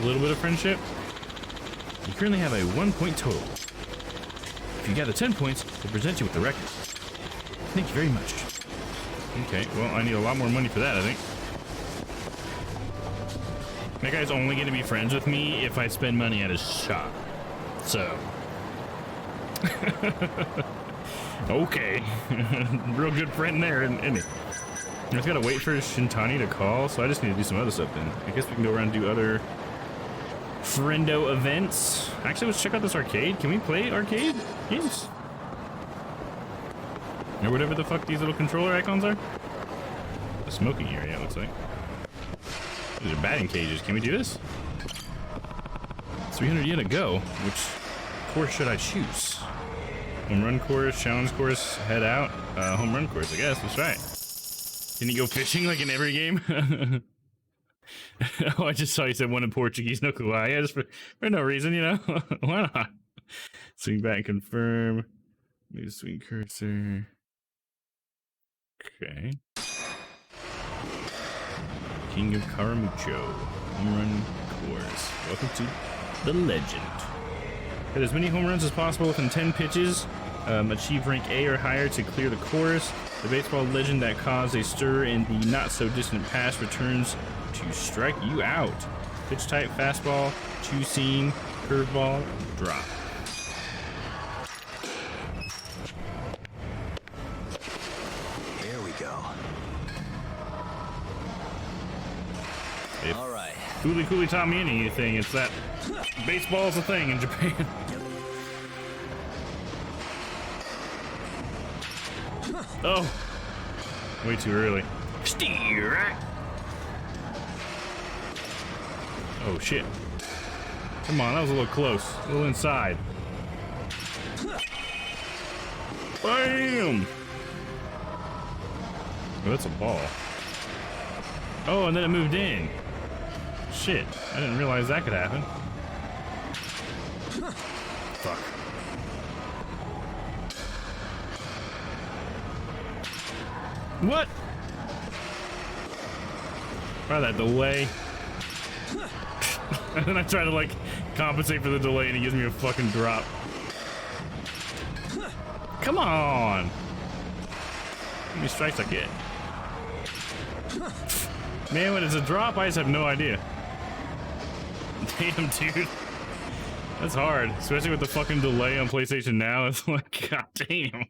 A little bit of friendship. You currently have a 1 point total. If you gather 10 points, we'll present you with the record. Thank you very much. Okay, well, I need a lot more money for that, I think. That guy's only going to be friends with me if I spend money at his shop. So. Okay. Real good friend there, isn't he? I just gotta wait for Shintani to call, so I just need to do some other stuff then. I guess we can go around and do other friendo events. Actually, let's check out this arcade. Can we play arcade games? Or whatever the fuck these little controller icons are? The smoking area, it looks like. These are batting cages. Can we do this? 300 yen to go. Which course should I choose? Home run course, challenge course, head out. Home run course, I guess. Let's try it. Can you go fishing like in every game? Oh, I just saw you said one in Portuguese. No clue why. Yeah, just for no reason, you know? Why not? Swing back, confirm. Maybe swing cursor. Okay. King of Caramucho. Home run course. Welcome to the legend. Hit as many home runs as possible within 10 pitches. Achieve rank A or higher to clear the course. The baseball legend that caused a stir in the not-so-distant past returns to strike you out. Pitch type, fastball, two-seam, curveball, drop. Here we go. If all right. Fooly Cooly taught me anything, it's that baseball's a thing in Japan. Oh, way too early. Steer. Oh shit! Come on, that was a little close. A little inside. Bam! Oh, that's a ball. Oh, and then it moved in. Shit, I didn't realize that could happen. Fuck. What? Try that delay. And then I try to like compensate for the delay and he gives me a fucking drop. Come on. How many strikes I get? Man, when it's a drop, I just have no idea. Damn, dude. That's hard. Especially with the fucking delay on PlayStation Now. It's like, god damn.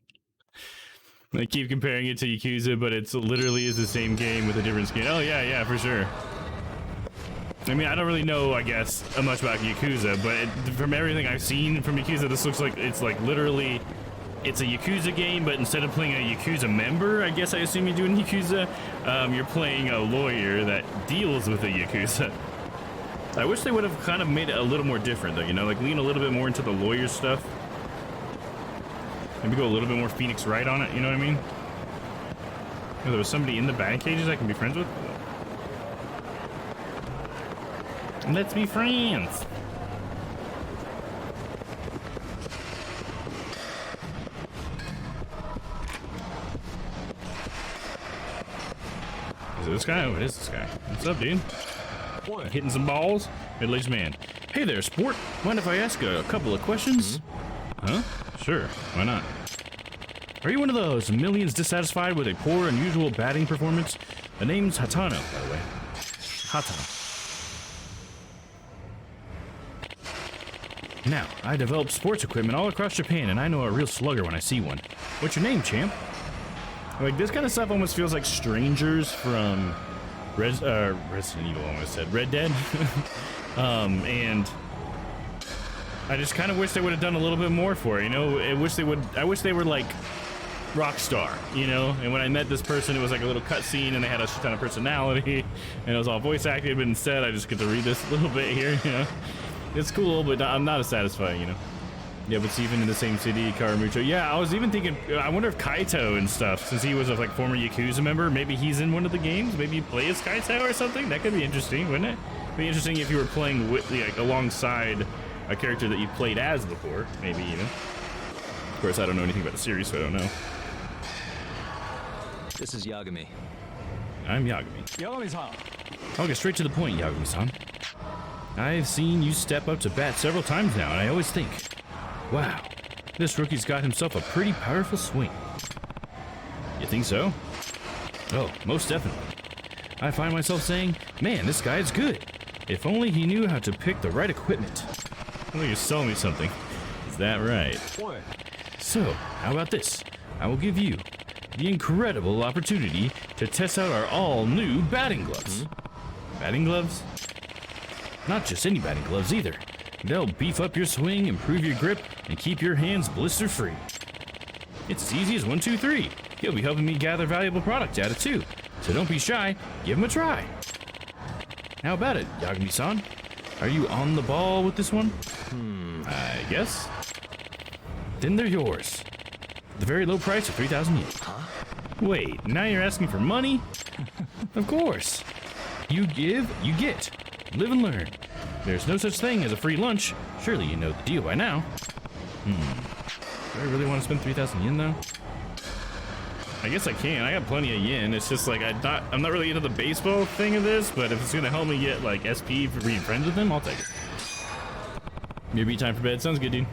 I keep comparing it to Yakuza, but it's literally is the same game with a different skin. Oh, yeah, for sure. I mean, I don't really know, I guess, much about Yakuza, but from everything I've seen from Yakuza, this looks like it's like literally, it's a Yakuza game, but instead of playing a Yakuza member, I guess I assume you're doing Yakuza, you're playing a lawyer that deals with a Yakuza. I wish they would have kind of made it a little more different, though, you know, like lean a little bit more into the lawyer stuff. Maybe go a little bit more Phoenix Wright on it, you know what I mean? Oh, there was somebody in the batting cages I can be friends with? Let's be friends! Is it this guy? Oh, it is this guy. What's up, dude? What? Hitting some balls? Middle-aged man. Hey there, sport. Mind if I ask a couple of questions? Huh? Sure, why not? Are you one of those millions dissatisfied with a poor, unusual batting performance? The name's Hatano, by the way. Hatano. Now, I develop sports equipment all across Japan, and I know a real slugger when I see one. What's your name, champ? Like, this kind of stuff almost feels like strangers from Resident Evil, almost said. Red Dead. And I just kind of wish they would have done a little bit more for it, you know? I wish they were like Rockstar, you know? And when I met this person, it was like a little cutscene, and they had a ton of personality, and it was all voice acted, but instead I just get to read this a little bit here, you know? It's cool, but I'm not as satisfying, you know? Yeah, but it's even in the same city, Karamucho. Yeah, I was even thinking, I wonder if Kaito and stuff, since he was a like former Yakuza member, maybe he's in one of the games? Maybe you play as Kaito or something? That could be interesting, wouldn't it? It'd be interesting if you were playing with, like, alongside a character that you played as before, maybe even. Of course, I don't know anything about the series, so I don't know. This is Yagami. I'm Yagami. Yagami-san. I'll get straight to the point, Yagami-san. I've seen you step up to bat several times now, and I always think, wow, this rookie's got himself a pretty powerful swing. You think so? Oh, most definitely. I find myself saying, man, this guy's good. If only he knew how to pick the right equipment. I think you're selling me something. Is that right? What? So, how about this? I will give you the incredible opportunity to test out our all-new batting gloves. Batting gloves? Not just any batting gloves either. They'll beef up your swing, improve your grip, and keep your hands blister-free. It's as easy as 1, 2, 3. You'll be helping me gather valuable product data too. So don't be shy, give them a try. How about it, Yagami-san? Are you on the ball with this one? I guess. Then they're yours. The very low price of 3,000 yen. Huh? Wait, now you're asking for money? Of course. You give, you get. Live and learn. There's no such thing as a free lunch. Surely you know the deal by now. Do I really want to spend 3,000 yen though? I guess I can. I got plenty of yen. It's just like I'm not really into the baseball thing of this, but if it's gonna help me get like SP for being friends with them, I'll take it. Maybe time for bed. Sounds good, dude.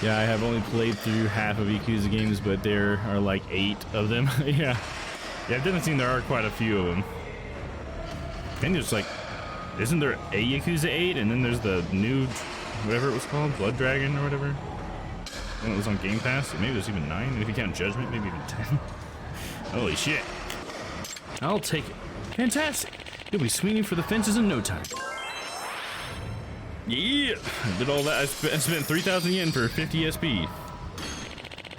Yeah, I have only played through half of Yakuza games, but there are like 8 of them. Yeah, I've definitely seen there are quite a few of them. And there's like, isn't there a Yakuza 8, and then there's the new, whatever it was called, Blood Dragon or whatever? When it was on Game Pass, maybe there's even 9, and if you count Judgment, maybe even 10. Holy shit. I'll take it. Fantastic. You'll be swinging for the fences in no time. Yeah, I did all that. I spent 3,000 yen for 50 SP.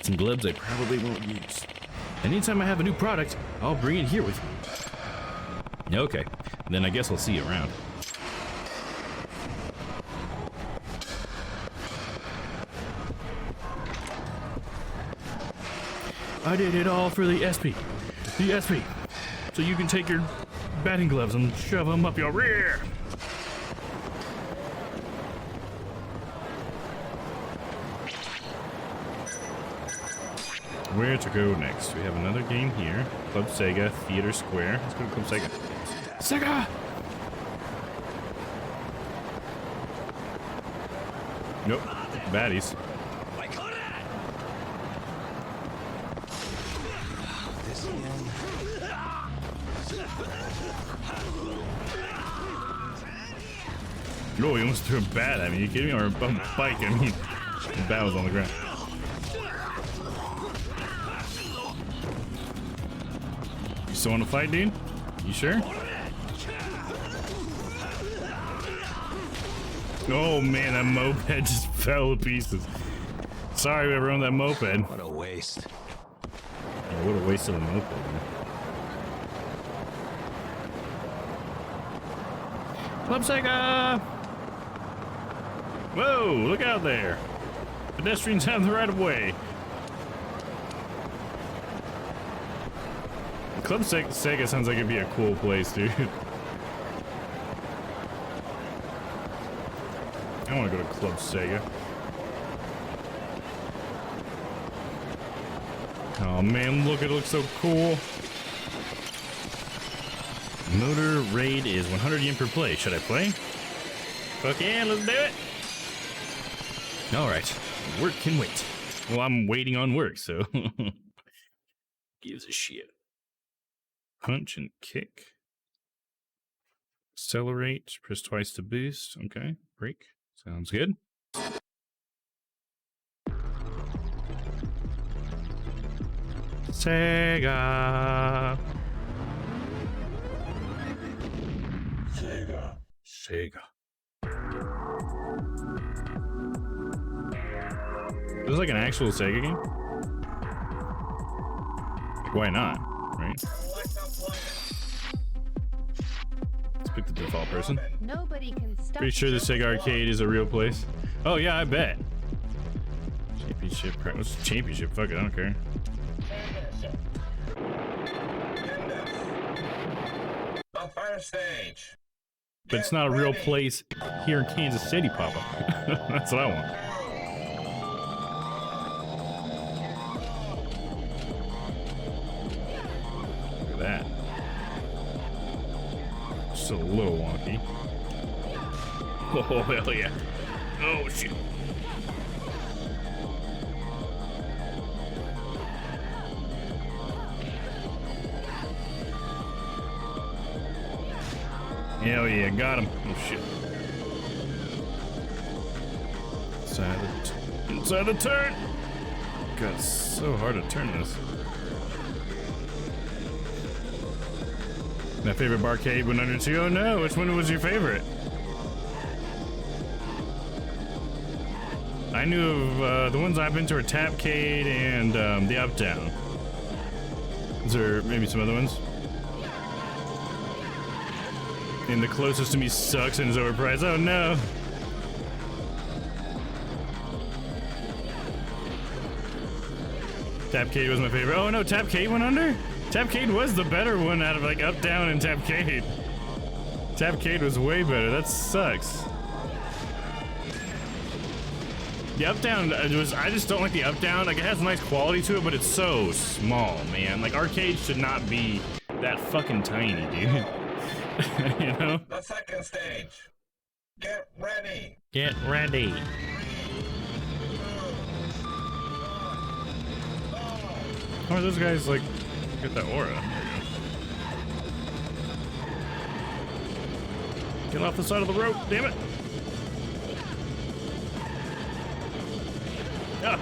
Some gloves I probably won't use. Anytime I have a new product, I'll bring it here with me. Okay, then I guess I'll see you around. I did it all for the SP. ESP, so you can take your batting gloves and shove them up your rear. Where to go next? We have another game here. Club Sega, Theater Square. Let's go to Club Sega. Sega! Nope. Baddies. No, he almost threw a bat at me. You kidding me? Or a bike. I mean, the bat was on the ground. You still want to fight, dude? You sure? Oh man, that moped just fell to pieces. Sorry, whoever owned that moped. What a waste. Yeah, what a waste of a moped, man. Club Sega! Whoa, look out there. Pedestrians have the right of way. Club Sega sounds like it'd be a cool place, dude. I want to go to Club Sega. Oh man, look, it looks so cool. Motor raid is 100 yen per play. Should I play? Fuck yeah, let's do it. Alright, work can wait. Well, I'm waiting on work, so. Gives a shit. Punch and kick. Accelerate, press twice to boost. Okay, brake. Sounds good. Sega. Sega. This is like an actual Sega game? Why not? Right? Let's pick the default person. Nobody can stop. Pretty sure the Sega arcade is a real place. Oh yeah, I bet. Championship. What's the championship? Fuck it, I don't care. The first stage. But it's not a real place here in Kansas City, Papa. That's what I want. Look at that. Just a little wonky. Oh, hell yeah. Oh, shit. Hell yeah, got him. Oh shit. Inside the turn. God, it's so hard to turn this. My favorite barcade went under 2. Oh no, which one was your favorite? I knew of the ones I've been to are Tapcade and the Uptown. Is there maybe some other ones? And the closest to me sucks and is overpriced. Oh no. Tapcade was my favorite. Oh no, Tapcade went under? Tapcade was the better one out of like Uptown and Tapcade. Tapcade was way better. That sucks. The Uptown I just don't like the Uptown. Like it has a nice quality to it, but it's so small, man. Like arcades should not be that fucking tiny, dude. You know? The second stage. Get ready. Get ready. How are those guys like get that aura? There we go. Get off the side of the road, damn it. Ah.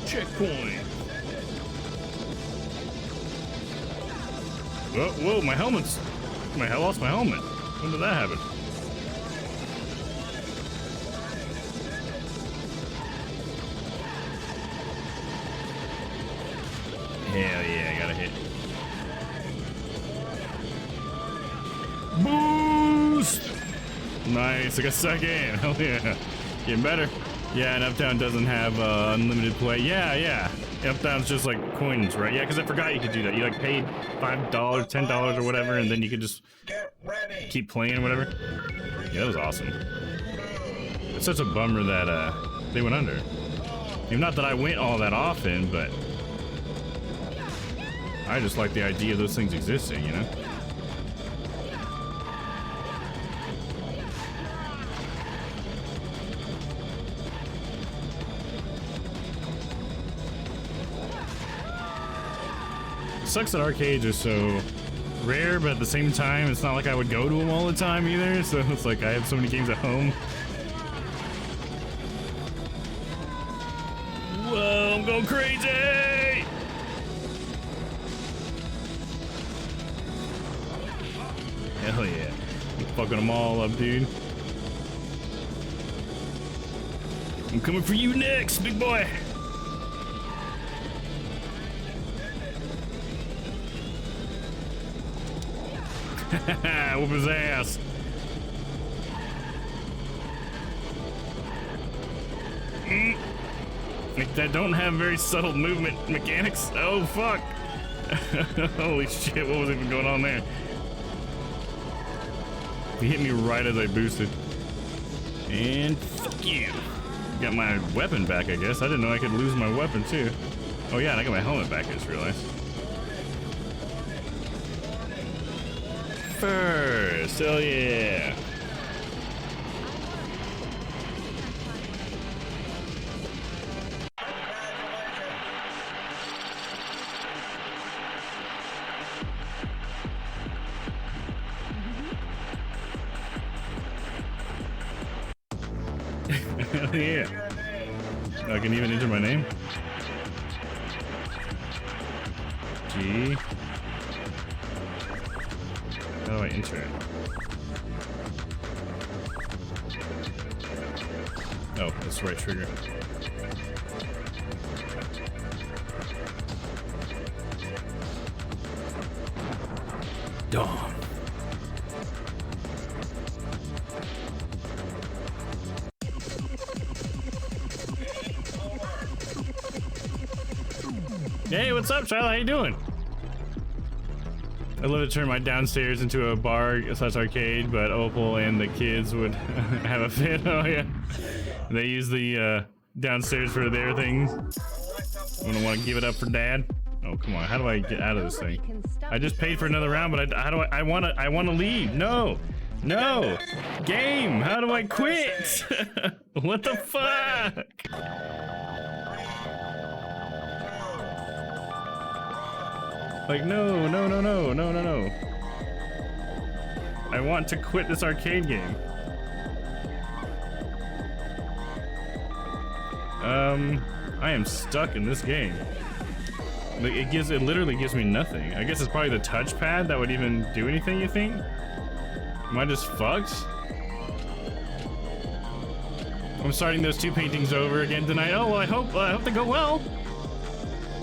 Checkpoint. Whoa, whoa, my helmet's... I lost my helmet. When did that happen? Hell yeah, I gotta hit. Nice, I got second. Hell yeah. Getting better. Yeah, and Uptown doesn't have unlimited play. Yeah. Uptown's just like coins, right? Yeah, because I forgot you could do that. You like paid $5, $10 or whatever, and then you could just keep playing or whatever. Yeah, that was awesome. It's such a bummer that they went under. Even not that I went all that often, but I just like the idea of those things existing, you know? It sucks that arcades are so rare, but at the same time, it's not like I would go to them all the time either, so it's like I have so many games at home. Whoa, I'm going crazy! Hell yeah. I'm fucking them all up, dude. I'm coming for you next, big boy! Whoop his ass. Like that don't have very subtle movement mechanics. Oh fuck. Holy shit, what was even going on there? He hit me right as I boosted. And fuck you. Got my weapon back, I guess. I didn't know I could lose my weapon too. Oh yeah, and I got my helmet back, I just realized. First, hell yeah. Hell yeah. I can even enter my name. G. How do I enter it? Oh, that's the right trigger. Dawn. Hey, what's up, Charlotte? How you doing? I'd love to turn my downstairs into a bar / arcade, but Opal and the kids would have a fit. Oh yeah, they use the downstairs for their things. Wouldn't want to give it up for Dad. Oh come on, how do I get out of this thing? I just paid for another round, but how do I want to leave? No, game. How do I quit? What the fuck? Like, no. I want to quit this arcade game. I am stuck in this game. Like, it literally gives me nothing. I guess it's probably the touchpad that would even do anything, you think? Am I just fucked? I'm starting those 2 paintings over again tonight. Oh, well, I hope they go well.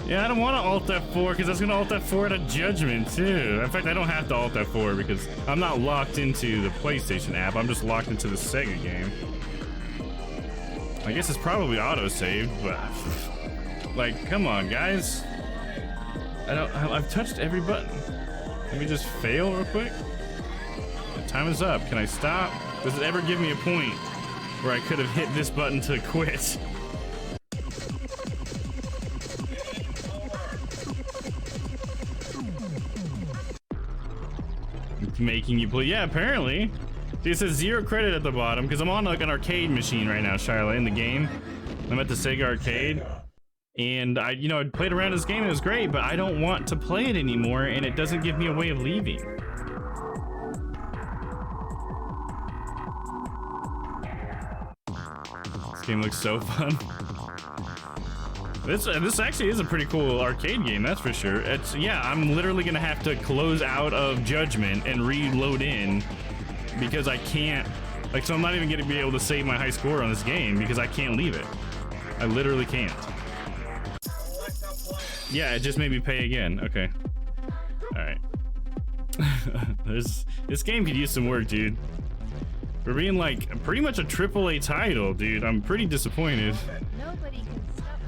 Yeah, I don't want to Alt F4 because that's going to Alt F4 at a Judgment too. In fact, I don't have to Alt F4 because I'm not locked into the PlayStation app. I'm just locked into the Sega game. I guess it's probably auto-saved, but like, come on, guys. I've touched every button. Let me just fail real quick. The time is up. Can I stop? Does it ever give me a point where I could have hit this button to quit? Making you play. Yeah, apparently. See, it says 0 credit at the bottom because I'm on like an arcade machine right now, Charlotte, in the game. I'm at the Sega arcade, and I played around this game and it was great, but I don't want to play it anymore, and it doesn't give me a way of leaving. This game looks so fun. This actually is a pretty cool arcade game, that's for sure. Yeah, I'm literally gonna have to close out of Judgment and reload in because I can't, like, so I'm not even gonna be able to save my high score on this game because I can't leave it. I literally can't. Yeah, it just made me pay again. Okay. All right. This game could use some work, dude. For being like pretty much a AAA title, dude. I'm pretty disappointed. Nobody can stop.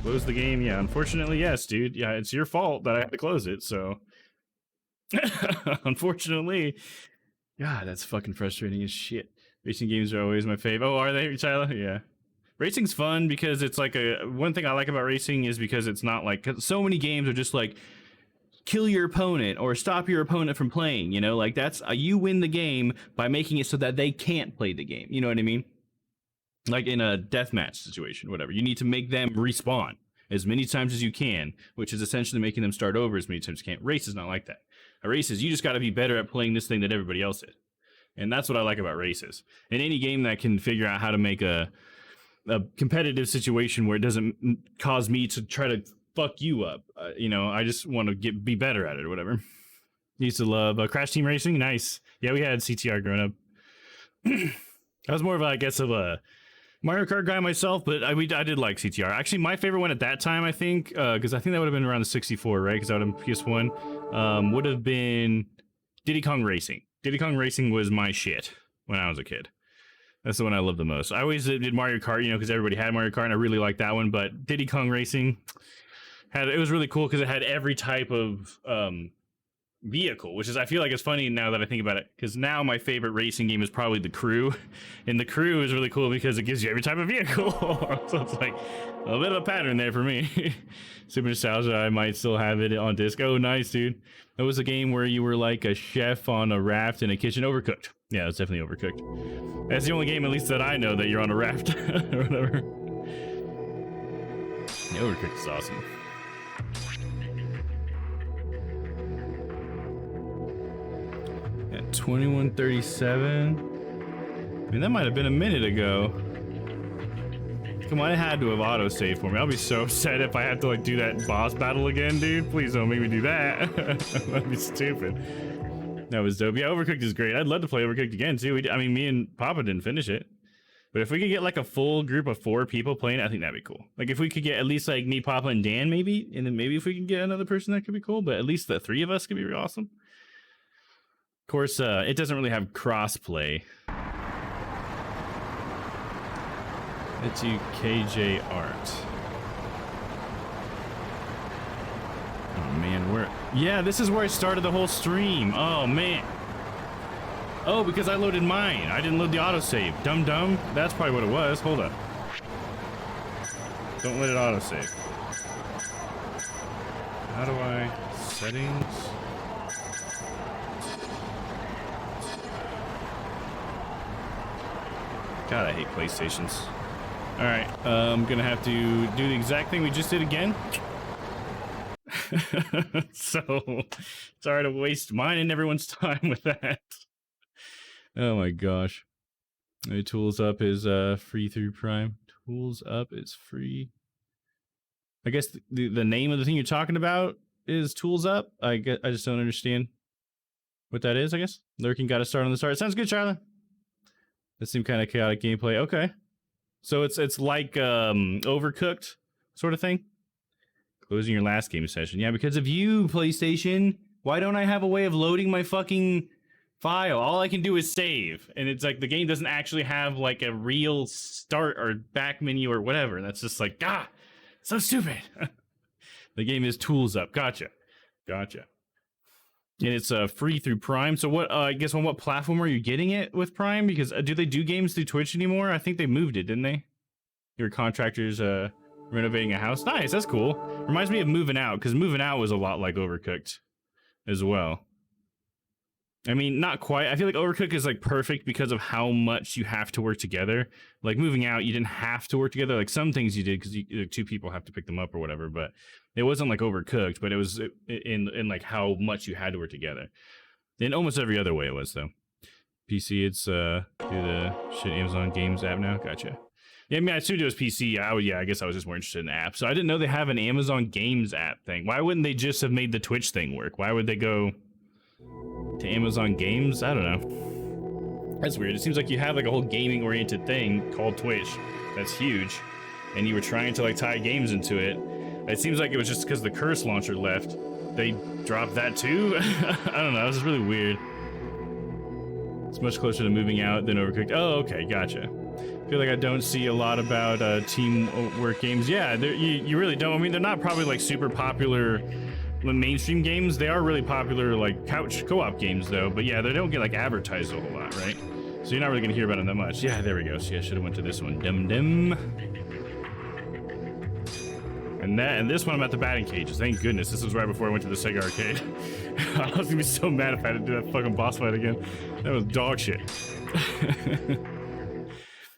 Close the game? Yeah, unfortunately, yes, dude. Yeah, it's your fault that I have to close it, so. Unfortunately. God, that's fucking frustrating as shit. Racing games are always my fave. Oh, are they, Tyler? Yeah. Racing's fun because it's like one thing I like about racing is because it's not like, 'cause so many games are just like, kill your opponent or stop your opponent from playing, you know, like that's you win the game by making it so that they can't play the game, you know what I mean? Like in a deathmatch situation, whatever, you need to make them respawn as many times as you can, which is essentially making them start over as many times as you can. Race is not like that. A race is you just got to be better at playing this thing than everybody else is, and that's what I like about races. In any game that can figure out how to make a competitive situation where it doesn't cause me to try to fuck you up, you know, I just want to be better at it or whatever. Used to love Crash Team Racing. Nice. Yeah, we had CTR growing up. I was more of, I guess, of a Mario Kart guy myself, but I did like CTR. Actually, my favorite one at that time, I think, because I think that would have been around the 64, right? Because that would have been PS1, would have been Diddy Kong Racing. Diddy Kong Racing was my shit when I was a kid. That's the one I loved the most. I always did Mario Kart, you know, because everybody had Mario Kart, and I really liked that one. But Diddy Kong Racing it was really cool because it had every type of vehicle, which is, I feel like it's funny now that I think about it, because now my favorite racing game is probably The Crew, and The Crew is really cool because it gives you every type of vehicle. So it's like a little bit of a pattern there for me. Super nostalgia. I might still have it on disc. Oh, nice, dude. That was a game where you were like a chef on a raft in a kitchen. Overcooked. Yeah, it's definitely Overcooked. That's the only game, at least that I know, that you're on a raft or whatever. Yeah, Overcooked is awesome. At 21:37. I mean, that might have been a minute ago. Come on, it had to have autosaved for me. I'll be so upset if I have to like do that boss battle again, dude. Please don't make me do that. That'd be stupid. That was dope. Yeah, Overcooked is great. I'd love to play Overcooked again too. I mean, me and Papa didn't finish it, but if we could get like a full group of 4 people playing, I think that'd be cool. Like if we could get at least like me, Papa, and Dan maybe, and then maybe if we can get another person, that could be cool. But at least the 3 of us could be really awesome. Of course, it doesn't really have cross-play. Let's do KJ Art. Oh man, yeah, this is where I started the whole stream. Oh man. Oh, because I loaded mine. I didn't load the autosave. Dumb. That's probably what it was. Hold up. Don't let it autosave. How do I... Settings... God, I hate PlayStations. Alright, I'm gonna have to do the exact thing we just did again. So, sorry to waste mine and everyone's time with that. Oh my gosh. Tools Up is free through Prime. Tools Up is free. I guess the name of the thing you're talking about is Tools Up. I just don't understand what that is, I guess. Lurking got to start on the start. Sounds good, Charlie. That seemed kind of chaotic gameplay. Okay. So it's like Overcooked sort of thing. Closing your last game session. Yeah, because of you, PlayStation. Why don't I have a way of loading my fucking file? All I can do is save. And it's like the game doesn't actually have like a real start or back menu or whatever. That's just like, so stupid. The game is Tools Up. Gotcha. And it's free through Prime. So what? I guess on what platform are you getting it with Prime? Because do they do games through Twitch anymore? I think they moved it, didn't they? Your contractors renovating a house. Nice, that's cool. Reminds me of Moving Out, because Moving Out was a lot like Overcooked as well. I mean, not quite. I feel like Overcooked is like perfect because of how much you have to work together. Like Moving Out, you didn't have to work together. Like some things you did because 2 people have to pick them up or whatever. But it wasn't like Overcooked, but it was in like how much you had to work together. In almost every other way it was though. PC, it's through the shit Amazon Games app now. Gotcha. Yeah, I mean, I assumed it was PC. I guess I was just more interested in the app. So I didn't know they have an Amazon Games app thing. Why wouldn't they just have made the Twitch thing work? Why would they go to Amazon Games? I don't know. That's weird. It seems like you have like a whole gaming oriented thing called Twitch that's huge, and you were trying to like tie games into it. It seems like it was just because the Curse launcher left. They dropped that too? I don't know. This is really weird. It's much closer to moving out than Overcooked. Oh, okay, gotcha. I feel like I don't see a lot about teamwork games. Yeah, you really don't. I mean, they're not probably like super popular mainstream games. They are really popular like couch co-op games though. But yeah, they don't get like advertised a whole lot, right? So you're not really gonna hear about them that much. Yeah, there we go. See, I should have went to this one. Dum. And this one I'm at the batting cages. Thank goodness. This was right before I went to the Sega arcade. I was gonna be so mad if I had to do that fucking boss fight again. That was dog shit.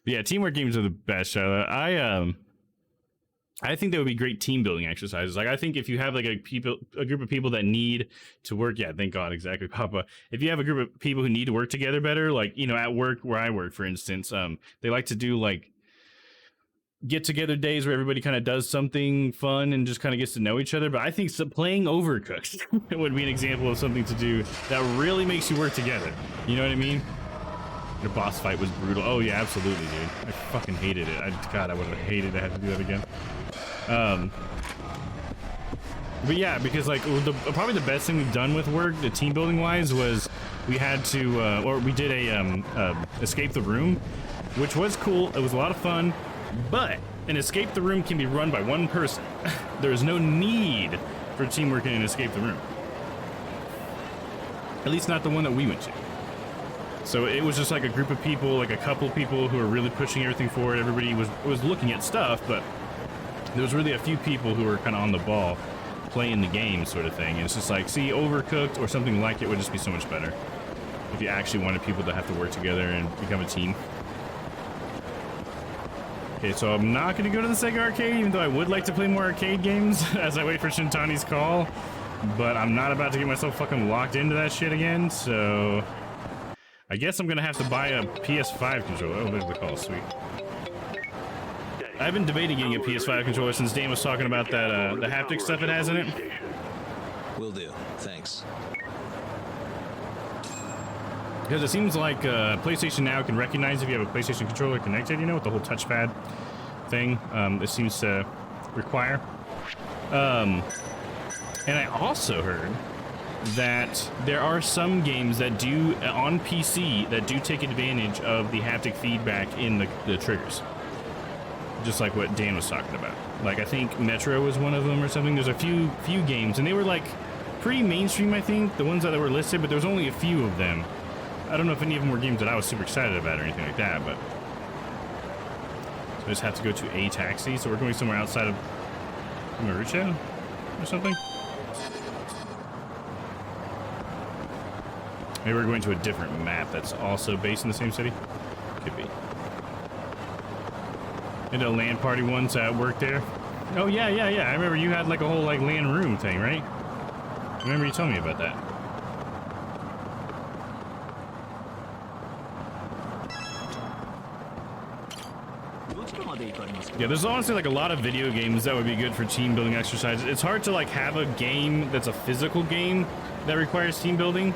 Yeah, teamwork games are the best, Charlotte. I think that would be great team building exercises. Like I think if you have like a group of people that need to work, yeah, thank God, exactly, Papa. If you have a group of people who need to work together better, like, you know, at work where I work, for instance, they like to do like get together days where everybody kind of does something fun and just kind of gets to know each other. But I think playing Overcooked would be an example of something to do that really makes you work together. You know what I mean? The boss fight was brutal. Oh yeah, absolutely, dude. I fucking hated it. God, I would have hated to have to do that again. But yeah, because like probably the best thing we've done with work, the team building wise, was we had to, or we did a escape the room, which was cool. It was a lot of fun, but an escape the room can be run by one person. There is no need for teamwork in an escape the room. At least not the one that we went to. So it was just like a group of people, like a couple of people who were really pushing everything forward. Everybody was looking at stuff, but there was really a few people who were kind of on the ball playing the game sort of thing. And it's just like, see, Overcooked or something like it would just be so much better if you actually wanted people to have to work together and become a team. Okay, so I'm not going to go to the Sega arcade, even though I would like to play more arcade games as I wait for Shintani's call. But I'm not about to get myself fucking locked into that shit again, so I guess I'm going to have to buy a PS5 controller. Oh, there's the call, sweet. I've been debating getting a PS5 controller since Dan was talking about that the haptic stuff it has in it. Will do. Thanks. Because it seems like PlayStation Now can recognize if you have a PlayStation controller connected, you know, with the whole touchpad thing. It seems to require. And I also heard that there are some games that do, on PC, that do take advantage of the haptic feedback in the triggers. Just like what Dan was talking about. Like, I think Metro was one of them or something. There's a few games, and they were like pretty mainstream, I think, the ones that were listed, but there was only a few of them. I don't know if any of them were games that I was super excited about or anything like that, but so I just have to go to a taxi. So we're going somewhere outside of Marucho or something. Maybe we're going to a different map that's also based in the same city. Could be. Did a LAN party once at work there. Oh yeah. I remember you had like a whole like LAN room thing, right? I remember you telling me about that. Yeah, there's honestly like a lot of video games that would be good for team building exercises. It's hard to like have a game that's a physical game that requires team building,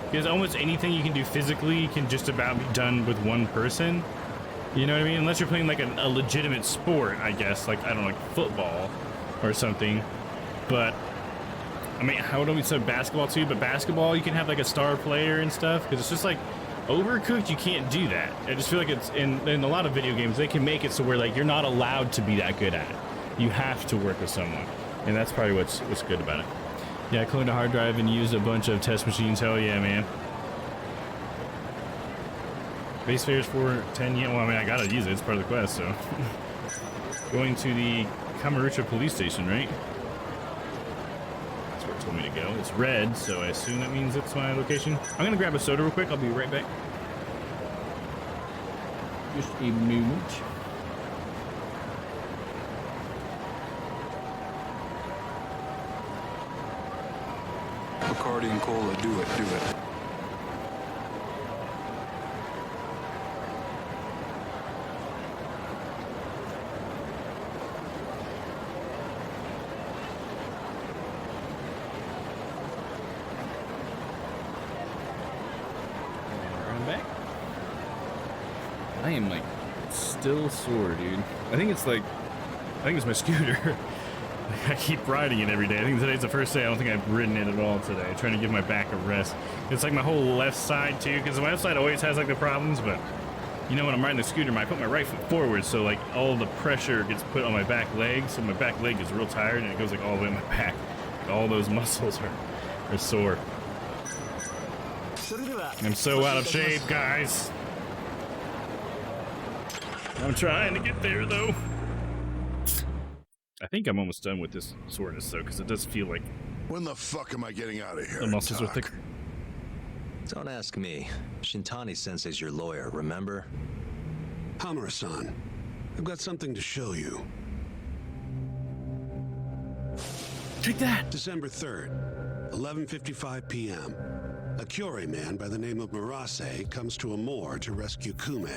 because almost anything you can do physically can just about be done with one person. You know what I mean? Unless you're playing like a legitimate sport, I guess, like, I don't know, like football or something. But I mean, I would only say basketball too, but basketball you can have like a star player and stuff, because it's just like Overcooked, you can't do that. I just feel like it's in a lot of video games, they can make it so where like you're not allowed to be that good at it. You have to work with someone, and that's probably what's good about it. Yeah, I cloned a hard drive and used a bunch of test machines. Hell yeah, man. Base fares for 10 yen. Well, I mean, I gotta use it. It's part of the quest, so. Going to the Kamurocho police station, right? That's where it told me to go. It's red, so I assume that means it's my location. I'm gonna grab a soda real quick. I'll be right back. Just a moment. Bacardi and cola, do it. I am like still sore, dude. I think it's my scooter. I keep riding it every day. I think today's the first day I don't think I've ridden it at all today. Trying to give my back a rest. It's like my whole left side too, because my left side always has like the problems, but you know when I'm riding the scooter, I put my right foot forward, so like all the pressure gets put on my back leg, so my back leg is real tired and it goes like all the way in my back. All those muscles are sore. I'm so out of shape, guys. I'm trying to get there though. I think I'm almost done with this soreness though, because it does feel like When the fuck am I getting out of here? the muscles are thicker. Don't ask me. Shintani-sensei's your lawyer, remember? Hamura-san, I've got something to show you. Take that! December 3rd, 11:55 p.m. A Kyorei man by the name of Murase comes to Amur to rescue Kume.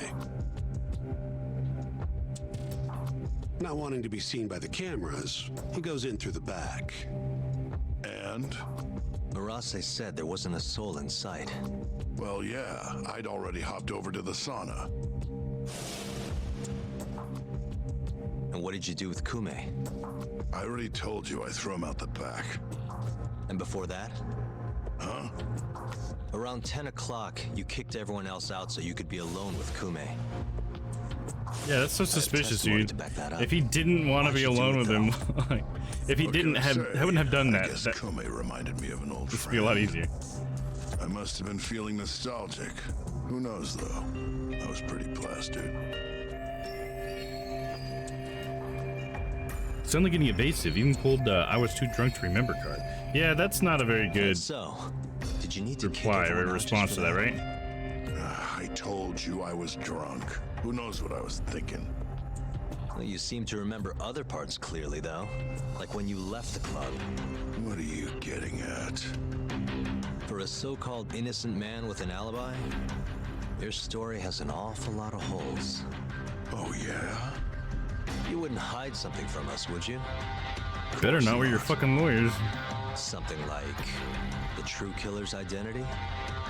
Not wanting to be seen by the cameras, he goes in through the back. And? Murase said there wasn't a soul in sight. Well, yeah, I'd already hopped over to the sauna. And what did you do with Kume? I already told you I threw him out the back. And before that? Huh? Around 10 o'clock, you kicked everyone else out so you could be alone with Kume. Yeah, that's so suspicious, dude. To back that up. If he didn't want to be alone with him, like, if he didn't have, wouldn't have done that. I guess Kume reminded me of an old this would friend. be a lot easier. I must have been feeling nostalgic. Who knows, though? I was pretty plastered. Suddenly getting evasive. Even pulled I was too drunk to remember card. Yeah, that's not a very good So, did you need to reply kick or everyone out response just to for that, right? I told you I was drunk. Who knows what I was thinking? Well, you seem to remember other parts clearly, though. Like when you left the club. What are you getting at? For a so-called innocent man with an alibi, your story has an awful lot of holes. Oh, yeah? You wouldn't hide something from us, would you? Better not, we're your fucking lawyers. Something like the true killer's identity?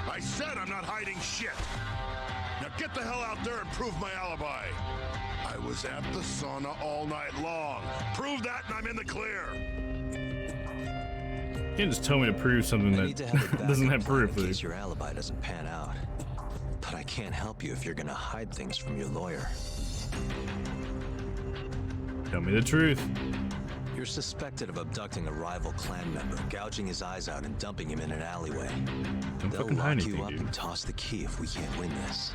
I said I'm not hiding shit! Now get the hell out there and prove my alibi! I was at the sauna all night long. Prove that and I'm in the clear! You can't just tell me to prove something I need to that have a backup doesn't have plan proof, in dude. case your alibi doesn't pan out. But I can't help you if you're gonna hide things from your lawyer. Tell me the truth. You're suspected of abducting a rival clan member, gouging his eyes out, and dumping him in an alleyway. Don't They'll fucking hide lock you anything, up dude. and toss the key if we can't win this.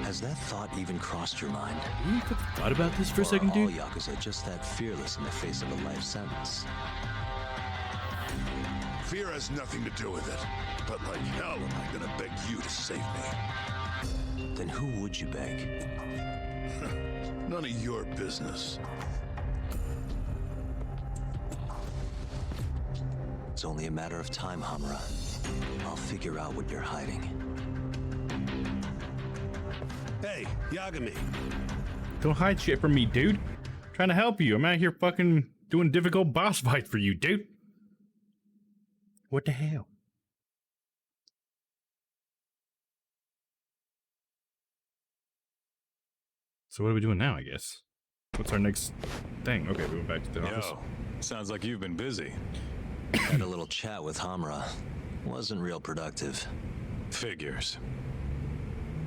Has that thought even crossed your mind? You thought about this for a Or second, are all dude? Yakuza just that fearless in the face of a life sentence? Fear has nothing to do with it. But like hell am I gonna beg you to save me? Then who would you beg? None of your business. It's only a matter of time, Hamura. I'll figure out what you're hiding. Hey, Yagami. Don't hide shit from me, dude. I'm trying to help you. I'm out here fucking doing difficult boss fight for you, dude. What the hell? So what are we doing now, I guess? What's our next thing? Okay, we went back to the office. Yo, sounds like you've been busy. Had a little chat with Hamura. Wasn't real productive. Figures.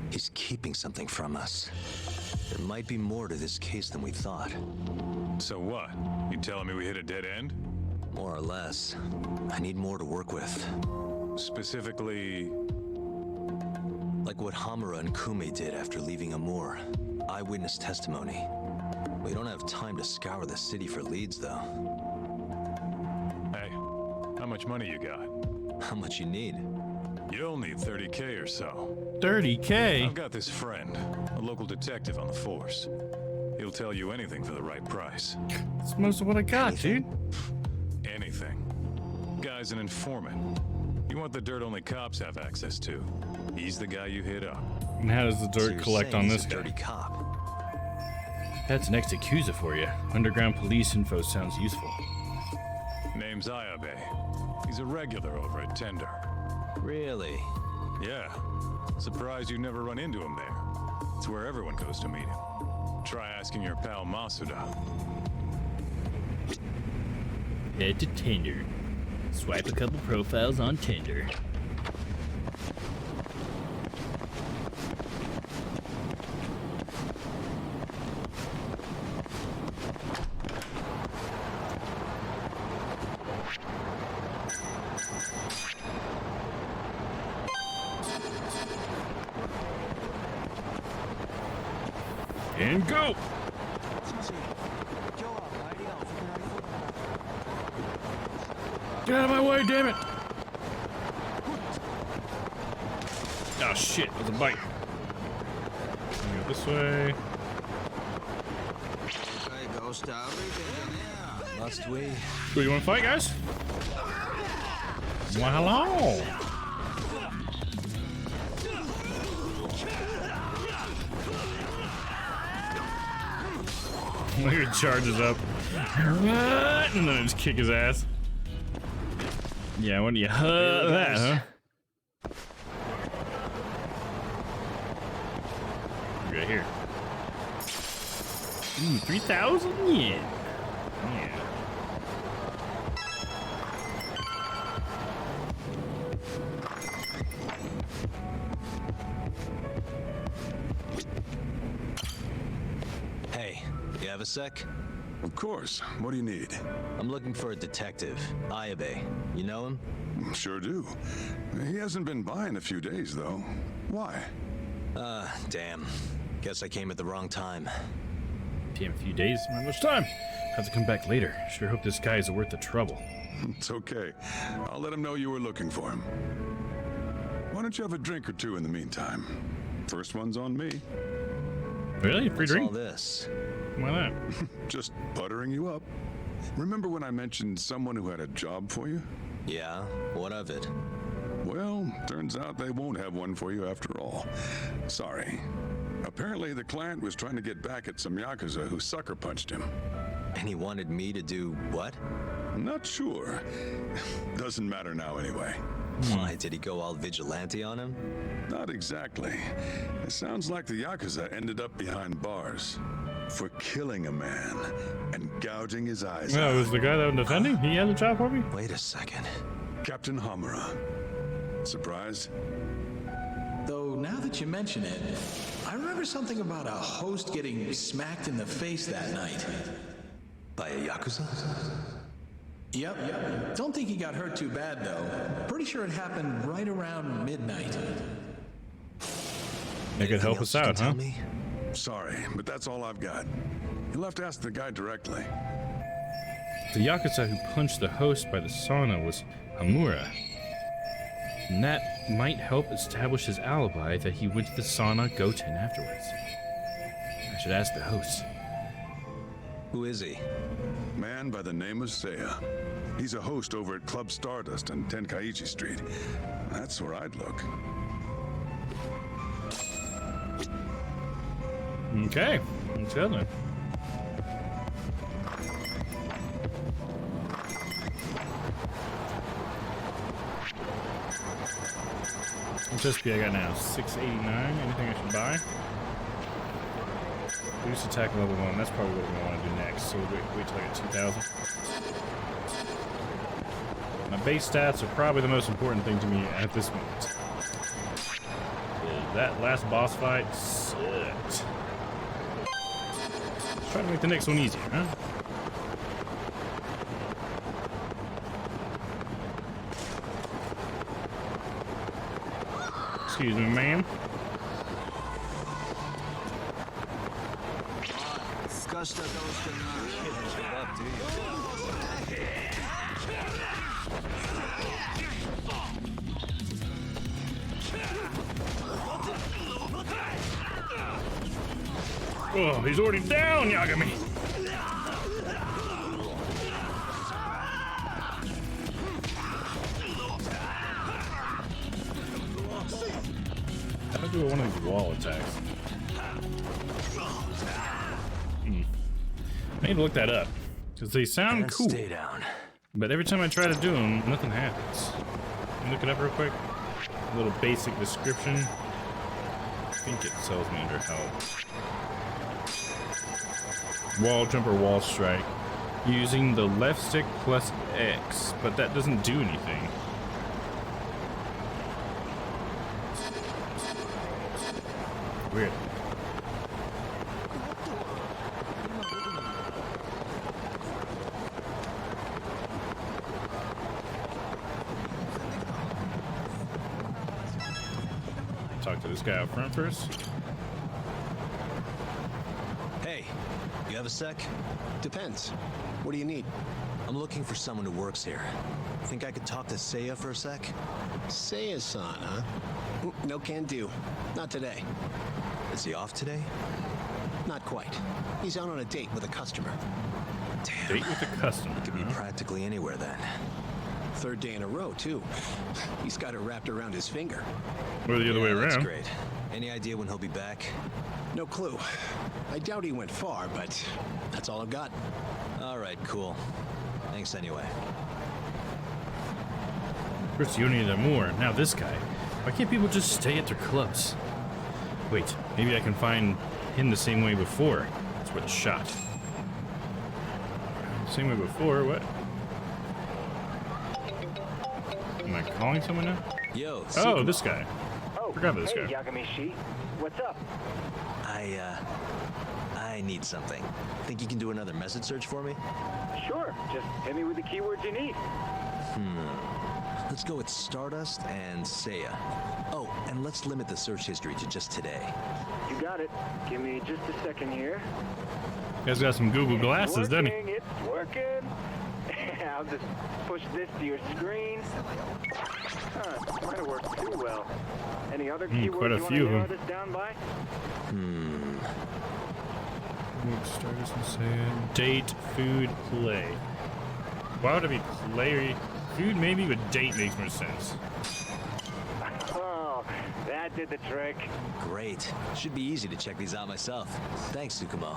He's keeping something from us. There might be more to this case than we thought. So what? You telling me we hit a dead end? More or less. I need more to work with. Specifically, Like what Hamura and Kume did after leaving Amur. Eyewitness testimony. We don't have time to scour the city for leads, though. hey, how much money you got? How much you need? You'll need 30K or so. 30K? I've got this friend, a local detective on the force. He'll tell you anything for the right price. That's most of what I got, dude. Anything. Guy's an informant. You want the dirt only cops have access to. He's the guy you hit up. And how does the So dirt you're collect saying on he's this a guy? dirty cop. That's an next accuser for you. Underground police info sounds useful. Name's Ayabe. He's a regular over at Tender. Really? Yeah. Surprised you never run into him there. It's where everyone goes to meet him. Try asking your pal Masuda. Head to Tinder. Swipe a couple profiles on Tinder. And go! Get out of my way, damn it! Oh shit, it was a bite. Go this way. Must we? Who you want to fight, guys? Well, hello! Look at it charges up. And then I just kick his ass. Yeah, when do you that, huh? Right here. 3,000 yen. Yeah. Hey, you have a sec? Of course. What do you need? I'm looking for a detective, Ayabe. You know him? Sure do. He hasn't been by in a few days, though. Why? Damn. Guess I came at the wrong time. Damn, a few days, not much time. Have to come back later. Sure hope this guy is worth the trouble. It's okay. I'll let him know you were looking for him. Why don't you have a drink or two in the meantime? First one's on me. Really? Free drink? All this? Why not? Just buttering you up. Remember when I mentioned someone who had a job for you? Yeah, what of it? Well, turns out they won't have one for you after all. Sorry. Apparently the client was trying to get back at some Yakuza who sucker punched him. And he wanted me to do what? Not sure. Doesn't matter now anyway. Why, did he go all vigilante on him? Not exactly. It sounds like the Yakuza ended up behind bars for killing a man and gouging his eyes out. No, it was the guy that was defending? He had a job for me? Wait a second. Captain Hamura. Surprised? Though now that you mention it, I remember something about a host getting smacked in the face that night. By a Yakuza? Yep. Don't think he got hurt too bad, though. Pretty sure it happened right around midnight. They could help us out, huh? Sorry, but that's all I've got. You'll have to ask the guy directly. The Yakuza who punched the host by the sauna was Hamura. And that might help establish his alibi that he went to the sauna Goten afterwards. I should ask the host. Who is he? Man by the name of Seiya. He's a host over at Club Stardust on Tenkaichi Street. That's where I'd look. Okay, let's go then. What's SP I got now? 689. Anything I should buy? Boost attack level 1. That's probably what we're going to want to do next. So we'll wait till I get 2,000. My base stats are probably the most important thing to me at this moment. That last boss fight sucked. Let's try to make the next one easier, huh? Excuse me, ma'am. Oh, he's already down, Yagami. How do I do one of these wall attacks? I need to look that up because they sound cool. Stay down. But every time I try to do them, nothing happens. Look it up real quick. A little basic description. I think it tells me under help. Wall jump or wall strike. Using the left stick plus X, but that doesn't do anything. Weird. Talk to this guy up front first. Hey, you have a sec? Depends. What do you need? I'm looking for someone who works here. Think I could talk to Seiya for a sec? Seiya-san, huh? No can do. Not today. Is he off today? Not quite. He's out on a date with a customer. Damn. Date with a customer. He could be practically anywhere then. Third day in a row, too. He's got it wrapped around his finger. Or the other way around. That's great. Any idea when he'll be back? No clue. I doubt he went far, but that's all I've got. All right, cool. Thanks anyway. First you needed more. Now this guy. Why can't people just stay at their clubs? Wait, maybe I can find him the same way before. That's worth a shot. Same way before, what? Am I calling someone now? Yo, oh, this guy. Oh, forgot about this hey, guy. Yagami-shi. What's up? I need something. Think you can do another message search for me? Sure, just hit me with the keywords you need. Let's go with Stardust and Seiya. Oh, and let's limit the search history to just today. You got it. Give me just a second here. You guys got some Google glasses, doesn't he? It's working. I'll just push this to your screen. Huh, might have worked too well. Any other keywords quite a you few want of to them. narrow this down by? Stardust and Seiya. Date, food, play. Why would it be play? Food maybe, but date makes more sense. Oh, that did the trick. Great. Should be easy to check these out myself. Thanks, Tsukumo.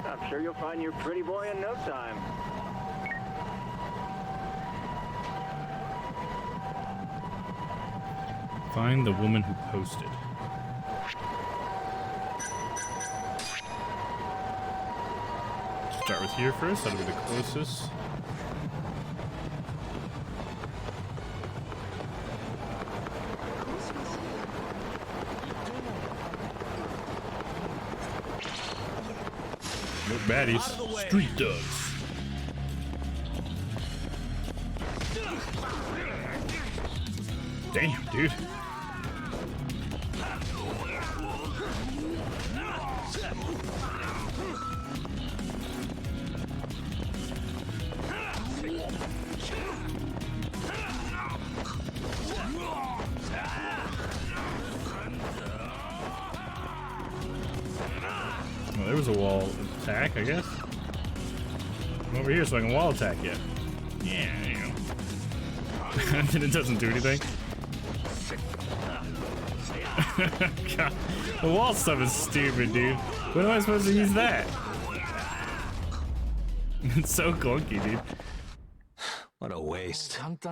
I'm sure you'll find your pretty boy in no time. Find the woman who posted. Start with here first, that'll be the closest. No baddies, street dogs. Damn, dude. Well, there was a wall attack, I guess. I'm over here so I can wall attack you. Yeah, there you go. And it doesn't do anything. God, the wall stuff is stupid, dude. When am I supposed to use that? It's so clunky, dude. What a waste. Alright,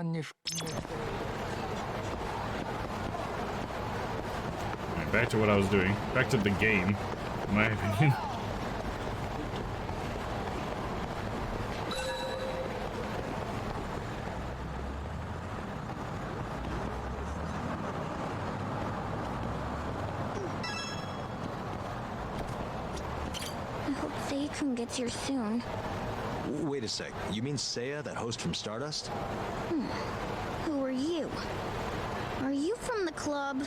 back to what I was doing. Back to the game, in my opinion. I hope Seiya-kun gets here soon. Wait a sec. You mean Seiya, that host from Stardust? Who are you? Are you from the club?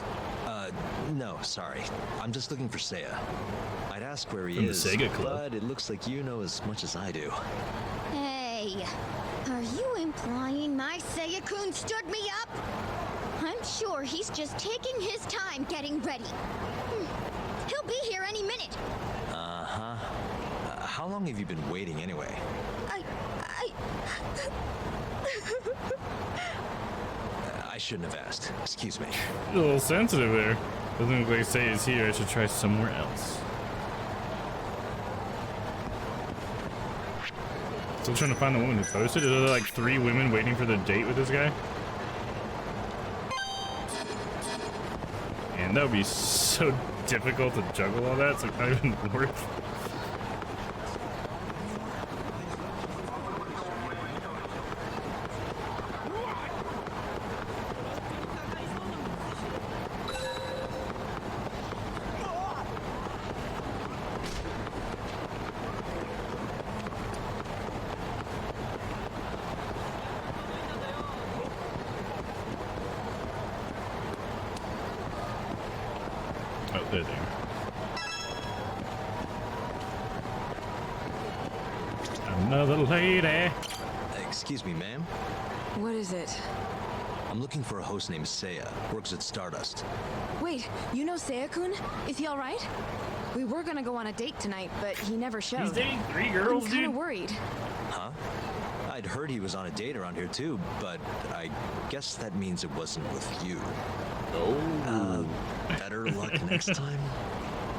No, sorry. I'm just looking for Seiya. I'd ask where he From the is, Sega Club. but it looks like you know as much as I do. Hey, are you implying my Seiya-kun stood me up? I'm sure he's just taking his time getting ready. He'll be here any minute. Uh-huh. How long have you been waiting anyway? I shouldn't have asked. Excuse me. A little sensitive there. Doesn't look like Seiya's here. I should try somewhere else. Still trying to find the woman who posted? Are there like 3 women waiting for their date with this guy? And that would be so difficult to juggle all that. It's like not even worth. There, there. Another lady. Excuse me, ma'am. What is it? I'm looking for a host named Seiya. Works at Stardust. Wait, you know Seiya-kun? Is he all right? We were gonna go on a date tonight, but he never showed. He's dating 3 girls, I'm kinda dude. worried. Huh? I'd heard he was on a date around here too, but I guess that means it wasn't with you. Oh. Better luck next time.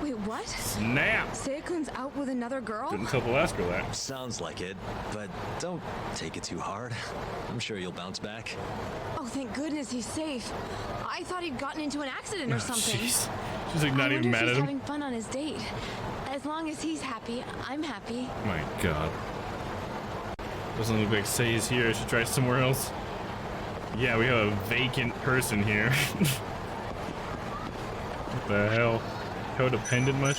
Wait, what? Snap! Seiya-kun's out with another girl? Didn't tell the last girl that. Sounds like it, but don't take it too hard. I'm sure you'll bounce back. Oh, thank goodness he's safe. I thought he'd gotten into an accident or Oh, something. jeez. She's like not even mad at He's him. having fun on his date. As long as he's happy, I'm happy. My God. Doesn't look like Seiya's here. I should try somewhere else. Yeah, we have a vacant person here. What the hell? Codependent much?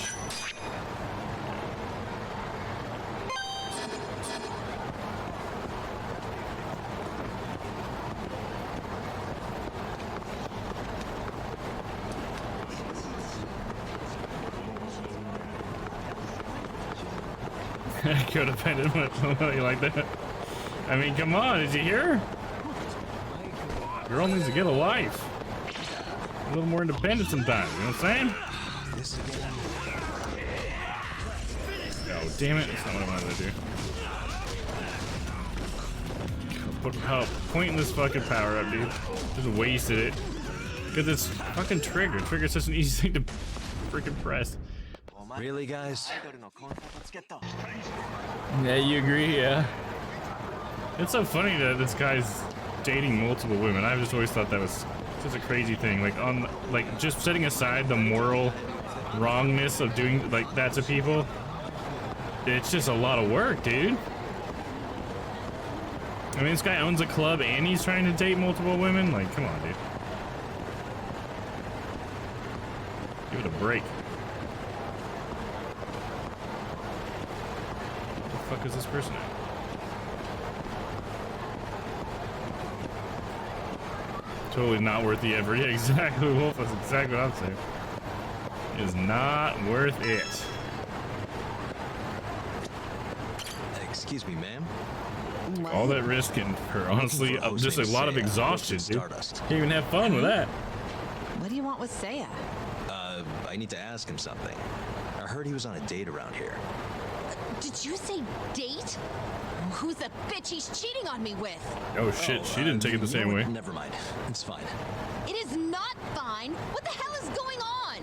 Codependent much? You like that? I mean, come on, did you hear? Girl needs to get a life. A little more independent sometimes, you know what I'm saying? Oh, damn it. That's not what I wanted to do. Pointing this fucking power up, dude. Just wasted it. Because it's fucking trigger. Trigger's such an easy thing to freaking press. Really, guys? Yeah, you agree, yeah. It's so funny that this guy's dating multiple women. I've just always thought that was just a crazy thing. Like, just setting aside the moral wrongness of doing like that to people, it's just a lot of work, dude. I mean, this guy owns a club and he's trying to date multiple women. Like, come on, dude. Give it a break. Where the fuck is this person at? Totally not worth the effort. Yeah, exactly, Wolf. That's exactly what I'm saying. It is not worth it. Excuse me, ma'am. All that risk and her, honestly, just a lot of exhaustion, dude. Can't even have fun with that. What do you want with Seiya? I need to ask him something. I heard he was on a date around here. Did you say date? Who's the bitch he's cheating on me with? Oh shit, she didn't take it the same way. Never mind. It's fine. It is not fine. What the hell is going on?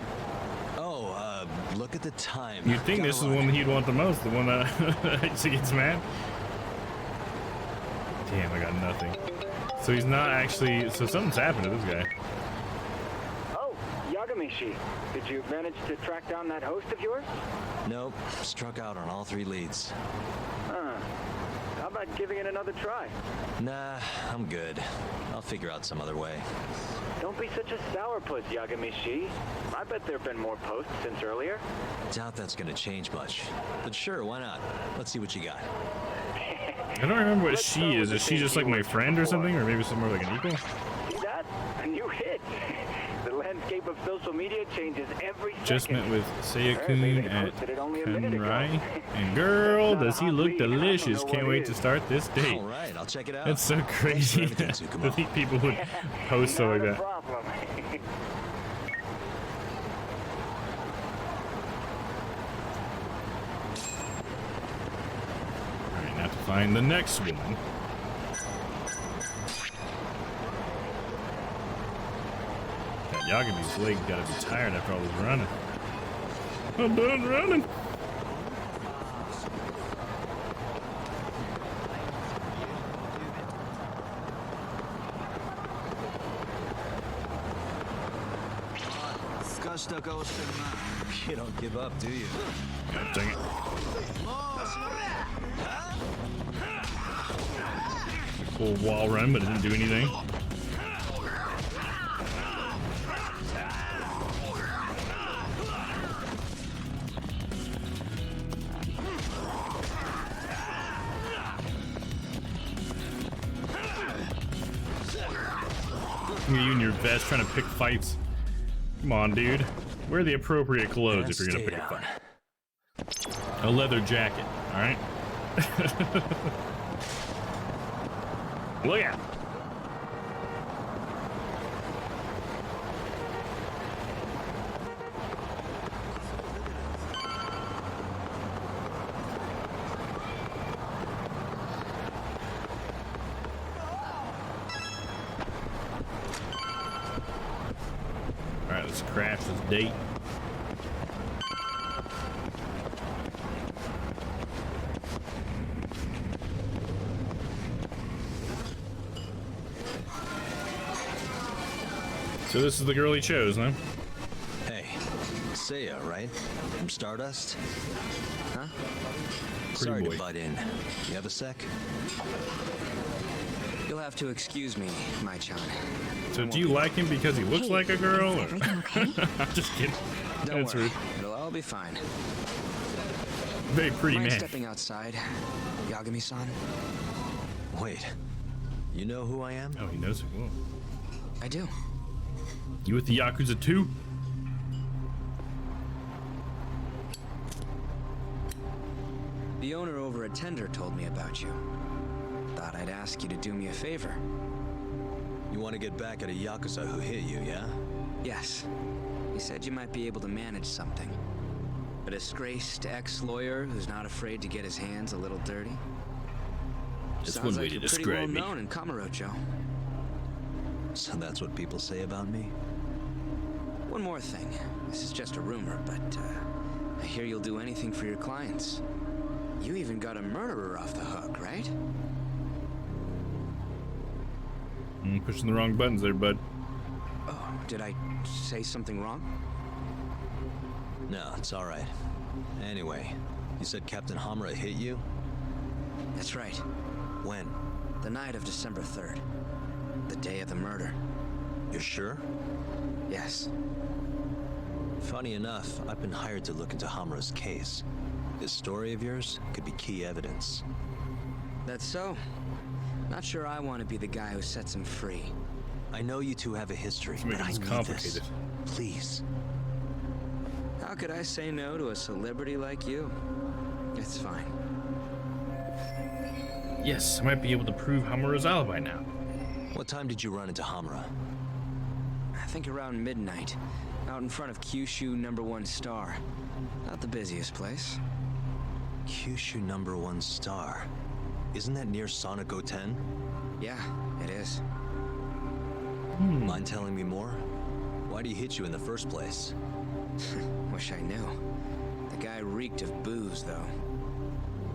Oh, look at the time. You'd think this is the one that he'd want the most, the one that she gets mad. Damn, I got nothing. So he's not actually, so something's happened to this guy. Oh, Yagamishi. Did you manage to track down that host of yours? Nope. Struck out on all 3 leads. Huh. How about giving it another try? Nah, I'm good. I'll figure out some other way. Don't be such a sourpuss, Yagamishi. I bet there have been more posts since earlier. Doubt that's gonna change much. But sure, why not? Let's see what you got. I don't remember what she is. Is she just like my friend or something? Or maybe somewhere like an equal? See that? A new hit. The landscape of social media changes every second. Just met with Seiya-kun at Kenrai. And girl, does he look delicious. Can't wait to start this date. Alright, I'll check it out. It's so crazy to think people would post stuff like that. Alright, now to find the next one. God, Yagami's leg gotta be tired after all this running. I'm done running. You don't give up, do you? God dang it. Cool wall run, but it didn't do anything. You and your vest trying to pick fights. Come on, dude. Wear the appropriate clothes And if you're gonna stay pick a down. fight. A leather jacket, all right? Look out! All right, let's crash this date. So this is the girl he chose, huh? Hey, Saya, right? From Stardust? Huh? Sorry to butt in. You have a sec? You'll have to excuse me, my-chan. So do you like him because he looks like a girl? Or? I'm just kidding. Don't That's worry. rude. It'll all be fine. Very pretty Mind man. stepping outside, Yagami-san? Wait. You know who I am? Oh, he knows who. Whoa. I do. You with the Yakuza 2? The owner over at Tender told me about you. Thought I'd ask you to do me a favor. You want to get back at a Yakuza who hit you, yeah? Yes. He said you might be able to manage something. A disgraced ex-lawyer who's not afraid to get his hands a little dirty. That's Sounds one way like to you're pretty describe well me. known in Kamurocho. So that's what people say about me? One more thing. This is just a rumor, but I hear you'll do anything for your clients. You even got a murderer off the hook, right? Pushing the wrong buttons there, bud. Oh, did I say something wrong? No, it's all right. Anyway, you said Captain Hamura hit you? That's right. When? The night of December 3rd. The day of the murder. You're sure? Yes. Funny enough, I've been hired to look into Hamura's case. This story of yours could be key evidence. That's so. Not sure I want to be the guy who sets him free. I know you two have a history, but I It's need complicated. this. Please. How could I say no to a celebrity like you? It's fine. Yes, I might be able to prove Hamura's alibi now. What time did you run into Hamura? I think around midnight, out in front of Kyushu #1 Star. Not the busiest place. Kyushu #1 Star. Isn't that near Sonic 10? Yeah, it is. Mind telling me more? Why'd he hit you in the first place? Wish I knew. The guy reeked of booze, though.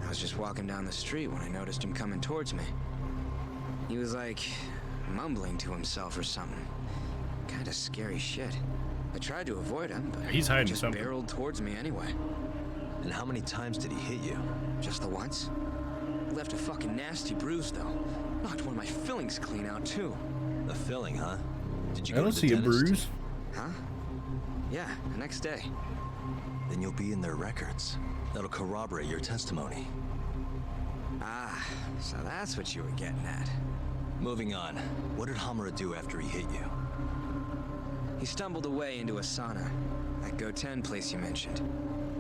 I was just walking down the street when I noticed him coming towards me. He was like mumbling to himself or something. Kind of scary shit. I tried to avoid him, but He's hiding he just something. barreled towards me anyway. And how many times did he hit you? Just the once. Left a fucking nasty bruise, though. Knocked one of my fillings clean out, too. A filling, huh? Did you I go don't to the see a dentist? bruise. Huh? Yeah, the next day. Then you'll be in their records. That'll corroborate your testimony. Ah, so that's what you were getting at. Moving on. What did Hamura do after he hit you? He stumbled away into a sauna. That Goten place you mentioned.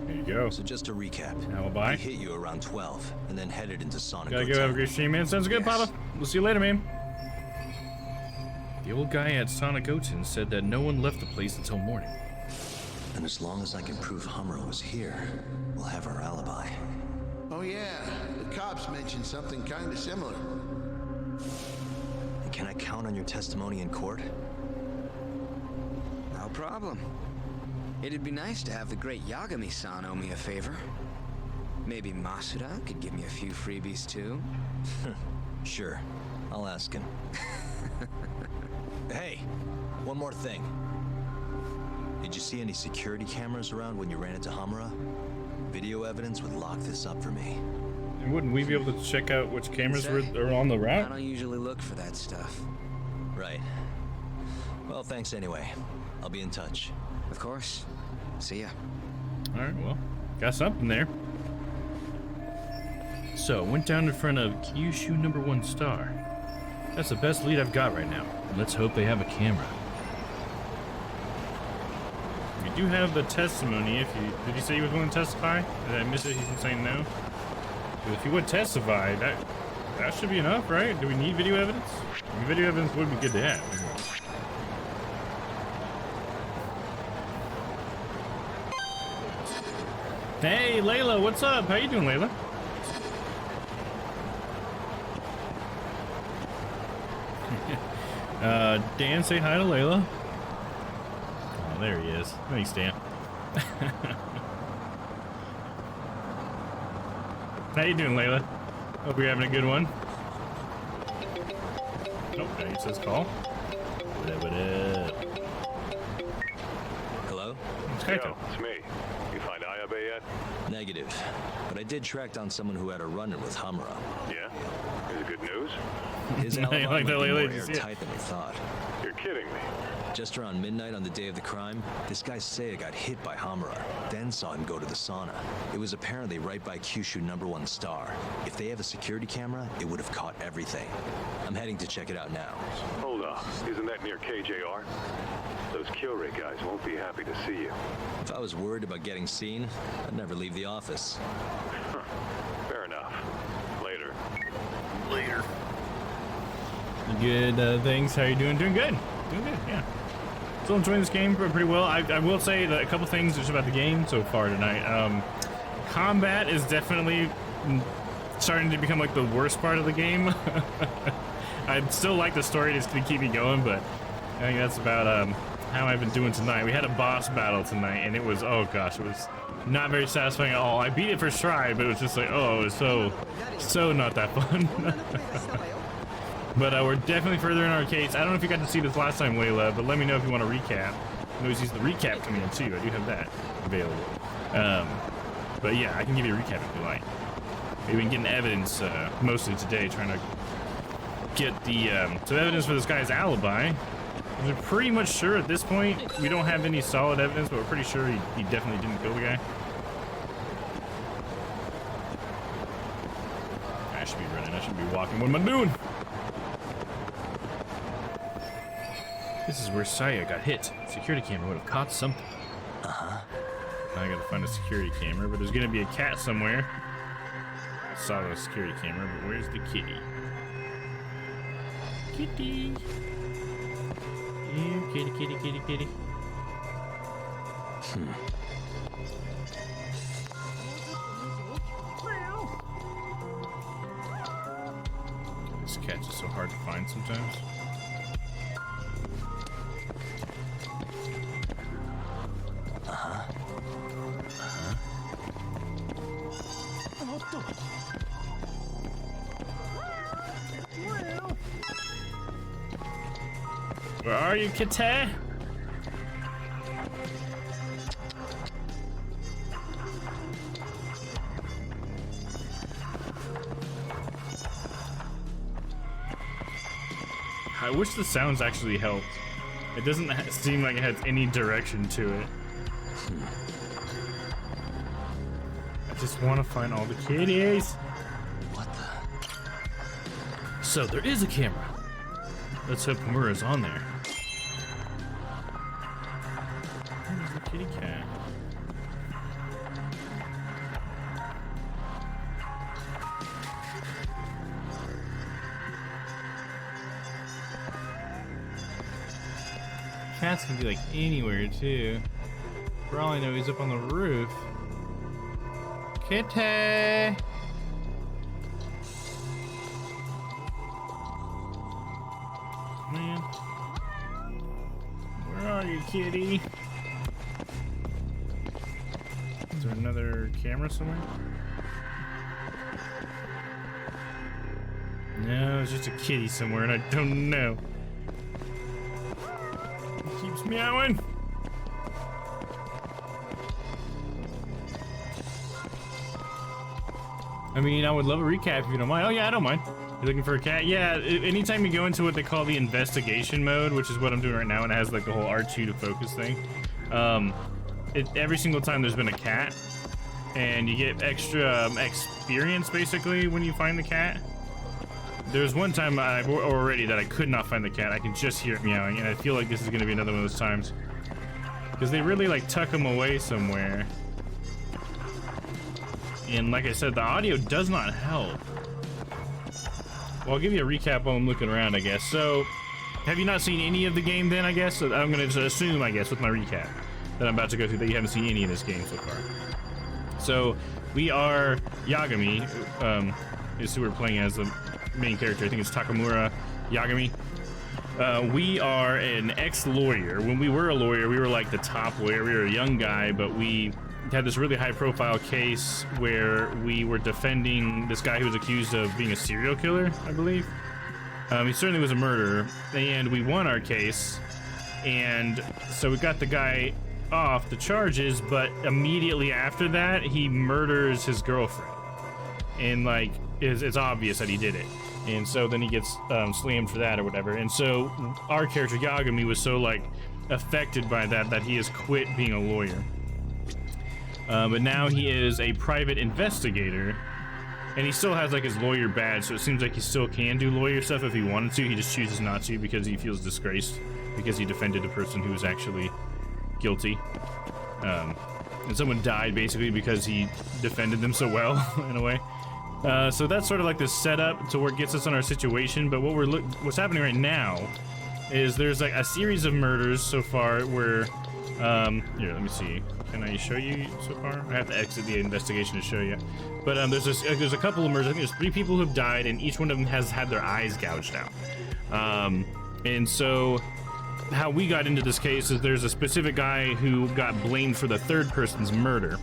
There you go. So just to recap. Alibi. He hit you around 12 and then headed into Sonic Gotta go have a great stream, man. Sounds good, Papa. We'll see you later, man. The old guy at Sonic Goten said that no one left the place until morning. And as long as I can prove Hamura was here, we'll have our alibi. Oh yeah, the cops mentioned something kind of similar. And can I count on your testimony in court? No problem. It'd be nice to have the great Yagami-san owe me a favor. Maybe Masuda could give me a few freebies too. Sure, I'll ask him. Hey, one more thing. Did you see any security cameras around when you ran into Hamura? Video evidence would lock this up for me. And wouldn't we be able to check out which cameras are on the I route? don't usually look for that stuff. Right. Well, thanks anyway. I'll be in touch. Of course. See ya. Alright, well, got something there. So, went down in front of Kyushu #1 Star. That's the best lead I've got right now. Let's hope they have a camera. do have the testimony. If you did, you say you was willing to testify? Did I miss it? He's saying no. But if you would testify, that should be enough, right? Do we need video evidence? I mean, video evidence would be good to have. Hey, Layla, what's up? How you doing, Layla? Dan, say hi to Layla. Oh, there he is. Thanks, Dan. How you doing, Layla? Hope you're having a good one. Nope, now he says call. What up? Hello? It's Kaito. Yo, it's me. You find Ayabe yet? Negative. But I did track down someone who had a run-in with Hamura. Yeah? Is it good news? His Now you alibi like might that, be more Layla? Did you see it? airtight than we thought. You're kidding me. Just around midnight on the day of the crime, this guy Seiya got hit by Hamura, then saw him go to the sauna. It was apparently right by Kyushu #1 Star. If they have a security camera, it would have caught everything. I'm heading to check it out now. Hold up. Isn't that near KJR? Those Kyorei guys won't be happy to see you. If I was worried about getting seen, I'd never leave the office. Fair enough. Later. Later. Good, thanks. How you doing? Doing good. Doing good, yeah. Still enjoying this game pretty well. I will say that a couple things just about the game so far tonight. Combat is definitely starting to become like the worst part of the game. I still like the story just to keep me going, but I think that's about how I've been doing tonight. We had a boss battle tonight, and it was, oh gosh, it was not very satisfying at all. I beat it for stride, but it was just like, oh, it was so not that fun. But we're definitely further in our case. I don't know if you got to see this last time, Layla, but let me know if you want to recap. I always use the recap coming in too. I do have that available. But yeah, I can give you a recap if you like. We've been getting evidence mostly today, trying to get the some evidence for this guy's alibi. We're pretty much sure at this point we don't have any solid evidence, but we're pretty sure he definitely didn't kill the guy. I should be running. I should be walking. What am I doing? This is where Saya got hit. Security camera would have caught something. Uh-huh. Now I gotta find a security camera, but there's gonna be a cat somewhere. I saw the security camera, but where's the kitty? Kitty. Ew, kitty, kitty, kitty, kitty. This cat's just so hard to find sometimes. Where are you, kitty? I wish the sounds actually helped. It doesn't seem like it has any direction to it. I just want to find all the kitties. What the? So there is a camera. Let's hope Hamura's on there. Where's the kitty cat? Cats can be like anywhere too. For all I know, he's up on the roof. Kitty! Man. Where are you, kitty? Is there another camera somewhere? No, it's just a kitty somewhere and I don't know. It keeps meowing. I mean, I would love a recap if you don't mind. Oh yeah, I don't mind. You're looking for a cat? Yeah, anytime you go into what they call the investigation mode, which is what I'm doing right now, and it has like the whole R2 to focus thing. Every single time there's been a cat, and you get extra experience basically when you find the cat. There's one time already that I could not find the cat. I can just hear it meowing, and I feel like this is going to be another one of those times. because they really like tuck him away somewhere. And like I said, the audio does not help. Well, I'll give you a recap while I'm looking around, I guess. So, have you not seen any of the game then, I guess? I'm going to assume, I guess, with my recap that I'm about to go through, that you haven't seen any of this game so far. So, we are Yagami, is who we're playing as the main character. I think it's Takamura Yagami. We are an ex-lawyer. When we were a lawyer, we were like the top lawyer. We were a young guy, but we had this really high-profile case where we were defending this guy who was accused of being a serial killer, I believe. He certainly was a murderer, and we won our case, and so we got the guy off the charges, but immediately after that, he murders his girlfriend, and like, it's obvious that he did it, and so then he gets slammed for that or whatever, and so our character Yagami was so like affected by that he has quit being a lawyer. But now he is a private investigator, and he still has like his lawyer badge, so it seems like he still can do lawyer stuff if he wanted to. He just chooses not to because he feels disgraced because he defended a person who was actually guilty. And someone died basically because he defended them so well in a way. So that's sort of like the setup to where it gets us on our situation. But what's happening right now is there's like a series of murders so far where here, let me see. Can I show you so far? I have to exit the investigation to show you. But there's a couple of murders. I think there's 3 people who have died, and each one of them has had their eyes gouged out. And so how we got into this case is there's a specific guy who got blamed for the third person's murder,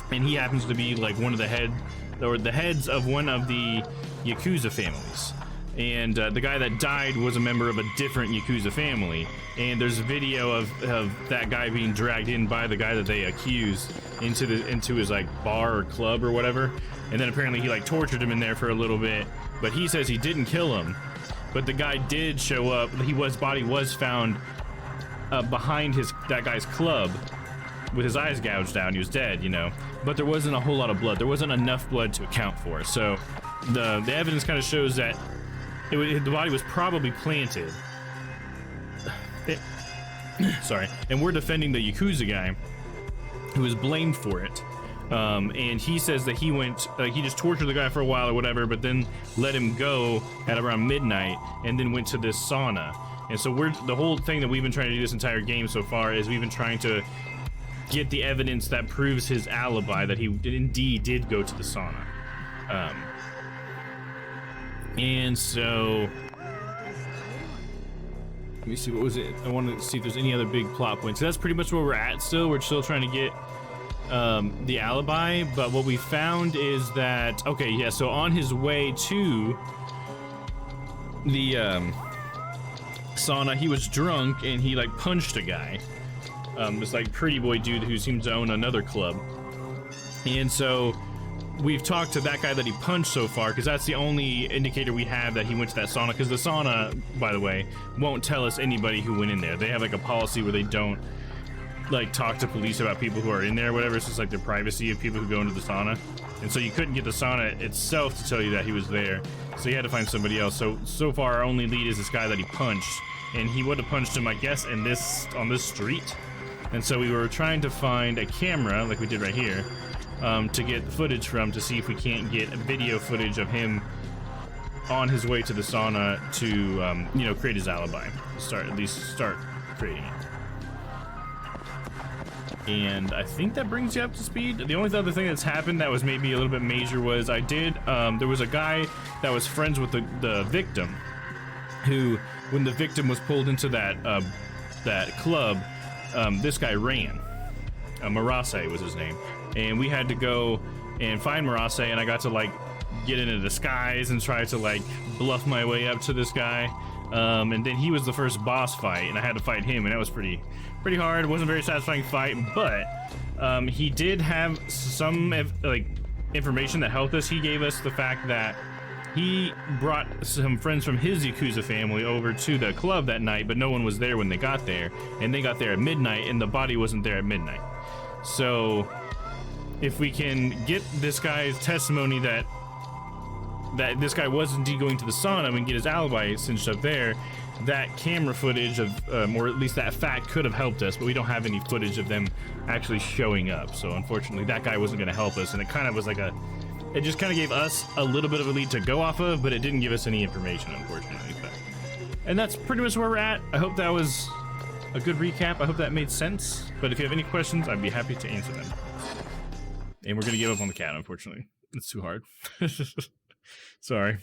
and he happens to be like one of the heads of one of the Yakuza families. And the guy that died was a member of a different Yakuza family. And there's a video of that guy being dragged in by the guy that they accused into his like bar or club or whatever. And then apparently he like tortured him in there for a little bit. But he says he didn't kill him. But the guy did show up. His body was found behind that guy's club with his eyes gouged out, and he was dead, you know. But there wasn't a whole lot of blood. There wasn't enough blood to account for. So the evidence kind of shows that the body was probably planted. Sorry. And we're defending the Yakuza guy who was blamed for it. And he says that he just tortured the guy for a while or whatever, but then let him go at around midnight and then went to this sauna. And so the whole thing that we've been trying to do this entire game so far is we've been trying to get the evidence that proves his alibi, that he indeed did go to the sauna. And so let me see, what was it? I wanted to see if there's any other big plot points. So that's pretty much where we're at still. We're still trying to get the alibi, but what we found is that, okay, yeah, so on his way to the sauna, he was drunk and he like punched a guy, this like pretty boy dude who seems to own another club. And so we've talked to that guy that he punched so far, because that's the only indicator we have that he went to that sauna, because the sauna, by the way, won't tell us anybody who went in there. They have like a policy where they don't like talk to police about people who are in there or whatever. It's just like the privacy of people who go into the sauna. And so you couldn't get the sauna itself to tell you that he was there, so you had to find somebody else. So far our only lead is this guy that he punched, and he would have punched him, I guess, on this street. And so we were trying to find a camera like we did right here, to get footage from, to see if we can't get video footage of him on his way to the sauna to create his alibi, at least start creating it. And I think that brings you up to speed. The only other thing that's happened that was maybe a little bit major was there was a guy that was friends with the victim, who, when the victim was pulled into that club, this guy ran. Marase was his name. And we had to go and find Marase, and I got to like get in a disguise and try to like bluff my way up to this guy. And then he was the first boss fight, and I had to fight him, and that was pretty hard. It wasn't a very satisfying fight, but he did have some like information that helped us. He gave us the fact that he brought some friends from his Yakuza family over to the club that night, but no one was there when they got there, and they got there at midnight, and the body wasn't there at midnight. So if we can get this guy's testimony that this guy was indeed going to the sauna, we can get his alibi cinched up there, that camera footage of, or at least that fact could have helped us, but we don't have any footage of them actually showing up. So unfortunately, that guy wasn't going to help us, and it kind of was like it just kind of gave us a little bit of a lead to go off of, but it didn't give us any information, unfortunately. And that's pretty much where we're at. I hope that was a good recap. I hope that made sense. But if you have any questions, I'd be happy to answer them. And we're going to give up on the cat, unfortunately. It's too hard. Sorry.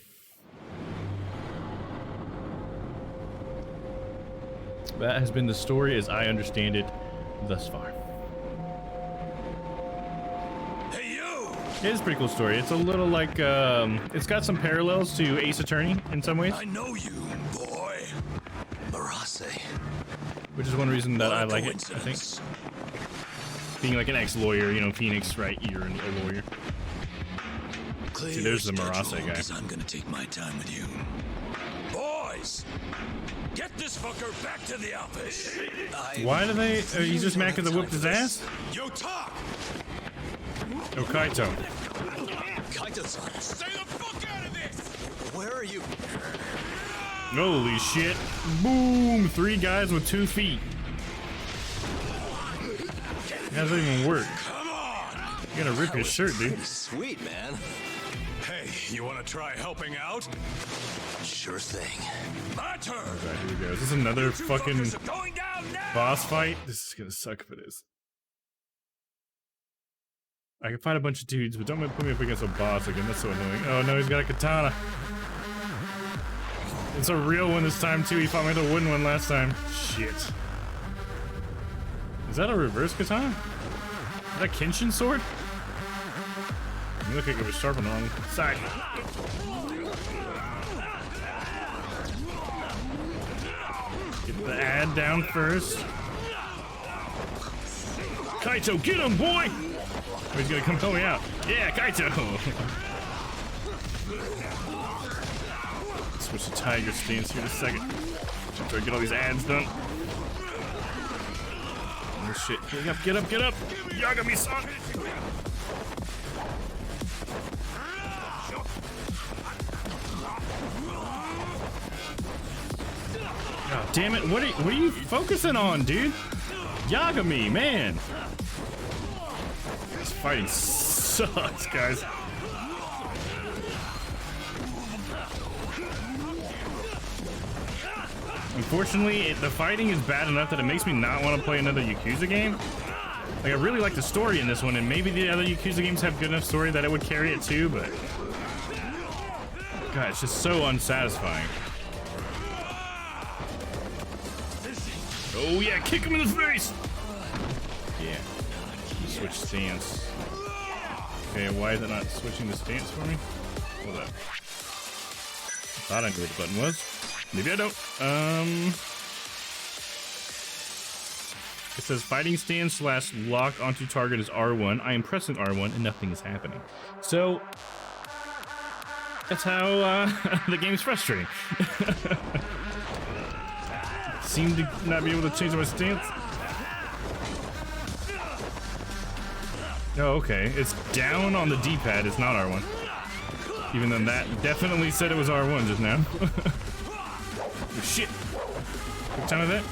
That has been the story as I understand it thus far. Hey, you! It is a pretty cool story. It's a little like, it's got some parallels to Ace Attorney in some ways. I know you, boy. Marase. Which is one reason that I like it, I think. Being like an ex-lawyer, you know, Phoenix, right? You're a lawyer. See, there's the Marase guy. I'm gonna take my time with you. Boys! Get this fucker back to the office! Why do they... he's just mad because I whooped his ass? Yo, talk! Oh, Kaito. Kaito-san! Stay the fuck out of this! Where are you? Holy shit. Boom! 3 guys with 2 feet. That doesn't even work. Come on! You gotta rip his shirt, dude. Sweet, man. Hey, you want to try helping out? Sure thing. My turn! Okay, here we go. Is this another fucking boss fight? This is gonna suck if it is. I can fight a bunch of dudes, but don't put me up against a boss again. That's so annoying. Oh no, he's got a katana. It's a real one this time too. He fought me with a wooden one last time. Shit. Is that a reverse katana? Is that Kenshin sword? It looks like it was sharp on the wrong side. Get the ad down first. Kaito, get him, boy! Oh, he's gonna come help me out. Yeah, Kaito! Switch to tiger stance here in a second. Try to get all these ads done. Oh shit. Get up, get up, get up! Yagami-san! God damn it, what are you focusing on, dude? Yagami, man! This fighting sucks, guys. Unfortunately, the fighting is bad enough that it makes me not want to play another Yakuza game. Like, I really like the story in this one, and maybe the other Yakuza games have good enough story that it would carry it too, but... God, it's just so unsatisfying. Oh yeah, kick him in the face! Yeah. Switch stance. Okay, why is it not switching the stance for me? Hold up. Thought I knew what the button was. Maybe I don't. It says fighting stance / lock onto target is R1. I am pressing R1 and nothing is happening. So that's how the game's frustrating. Seem to not be able to change my stance. Oh, okay. It's down on the D-pad. It's not R1. Even though that definitely said it was R1 just now. Oh, shit. Quick time event.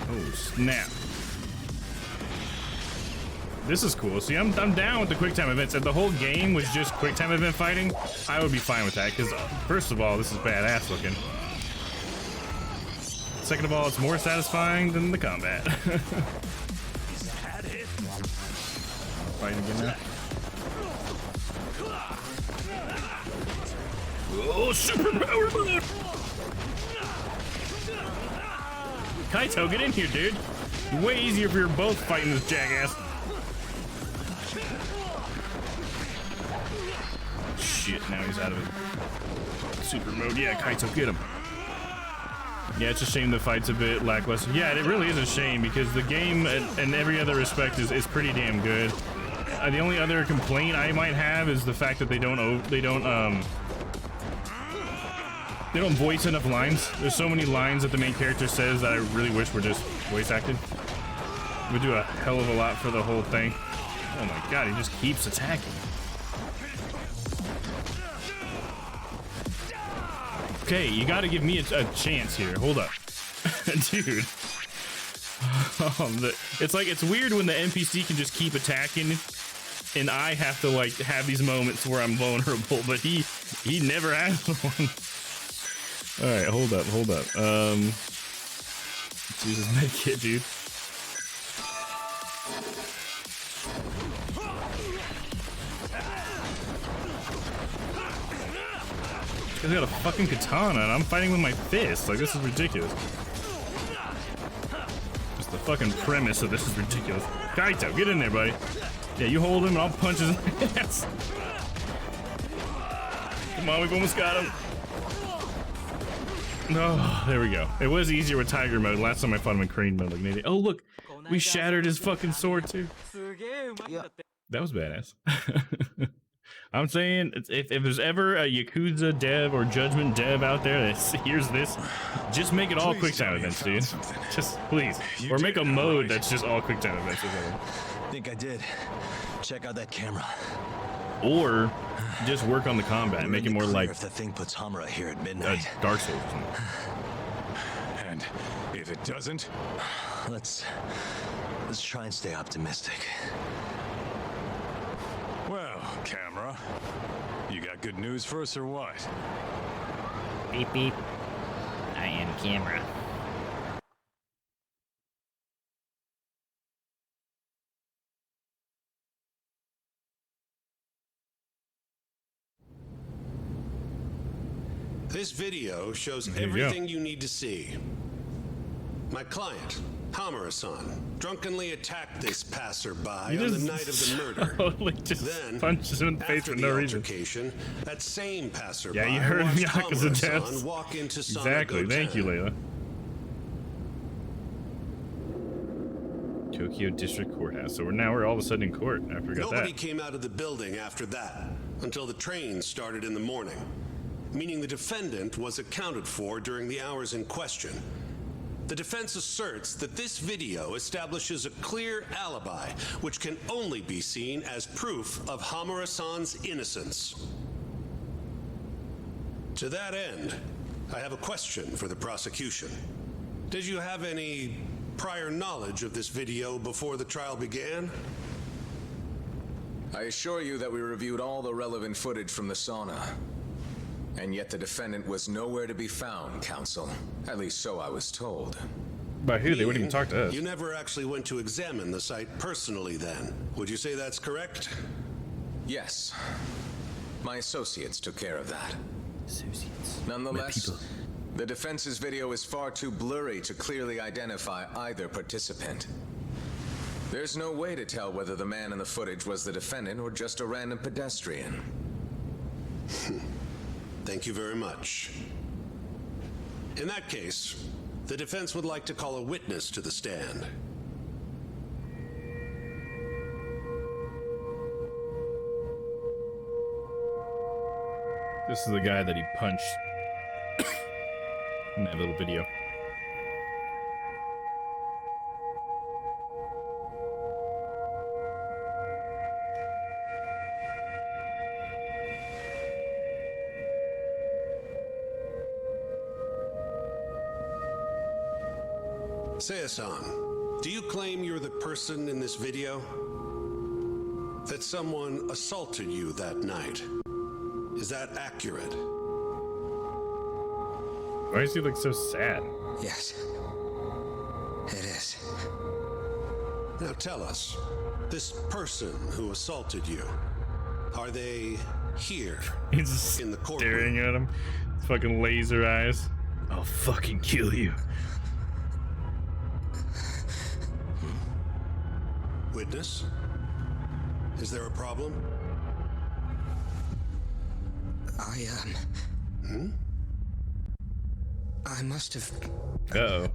Oh, snap. This is cool. See, I'm down with the quick time events. If the whole game was just quick time event fighting, I would be fine with that. Because, first of all, this is badass looking. Second of all, it's more satisfying than the combat. Fighting again now. Oh, super power mode! Kaito, get in here, dude. Way easier if you're both fighting this jackass. Shit, now he's out of it. Super mode. Yeah, Kaito, get him. Yeah, it's a shame the fight's a bit lackluster. Yeah, it really is a shame because the game, in every other respect, is pretty damn good. The only other complaint I might have is the fact that they don't voice enough lines. There's so many lines that the main character says that I really wish were just voice acted. It would do a hell of a lot for the whole thing. Oh my god, he just keeps attacking. Okay, you gotta give me a chance here. Hold up. Dude. It's like, it's weird when the NPC can just keep attacking and I have to like have these moments where I'm vulnerable, but he never has one. Alright, hold up. Let's use his medkit, dude. He's got a fucking katana and I'm fighting with my fist. Like, this is ridiculous. Just the fucking premise of this is ridiculous. Kaito, get in there, buddy. Yeah, you hold him and I'll punch his ass. Come on, we've almost got him. Oh, there we go. It was easier with Tiger mode. Last time I fought him in Crane mode, like maybe. Oh, look, we shattered his fucking sword too. That was badass. I'm saying, if there's ever a Yakuza dev or Judgment dev out there that hears this, just make it all quick time events, dude. Just please, or make a mode that's just all quick time events. I think I did. Check out that camera. Or just work on the combat and make it more like if the thing puts Hamura here at midnight. Dark Souls. And if it doesn't, let's try and stay optimistic. Well, camera, you got good news for us or what? Beep beep. I am camera. This video shows everything you need to see. My client, Hamura-san, drunkenly attacked this passerby on the night of the murder. Totally just punches him in the face for no reason. That same passerby yeah, you heard him, watched Yakuza deaths. Hamura-san walk into Exactly, Sana thank you, Goten. Layla. Tokyo District Courthouse. So we're all of a sudden in court after we got Nobody that. came out of the building after that until the train started in the morning, meaning the defendant was accounted for during the hours in question. The defense asserts that this video establishes a clear alibi, which can only be seen as proof of Hamura-san's innocence. To that end, I have a question for the prosecution. Did you have any prior knowledge of this video before the trial began? I assure you that we reviewed all the relevant footage from the sauna. And yet the defendant was nowhere to be found, counsel. At least so I was told. By who? They wouldn't even talk to us. You never actually went to examine the site personally then. Would you say that's correct? Yes. My associates took care of that. Associates. Nonetheless, the defense's video is far too blurry to clearly identify either participant. There's no way to tell whether the man in the footage was the defendant or just a random pedestrian. Thank you very much. In that case, the defense would like to call a witness to the stand. This is the guy that he punched in that little video. Seiya-san, do you claim you're the person in this video? That someone assaulted you that night? Is that accurate? Why is he like so sad? Yes. It is. Now tell us, this person who assaulted you, are they here He's just in the courtroom? staring at him. His fucking laser eyes. I'll fucking kill you. Witness? Is there a problem? I must have Uh-oh.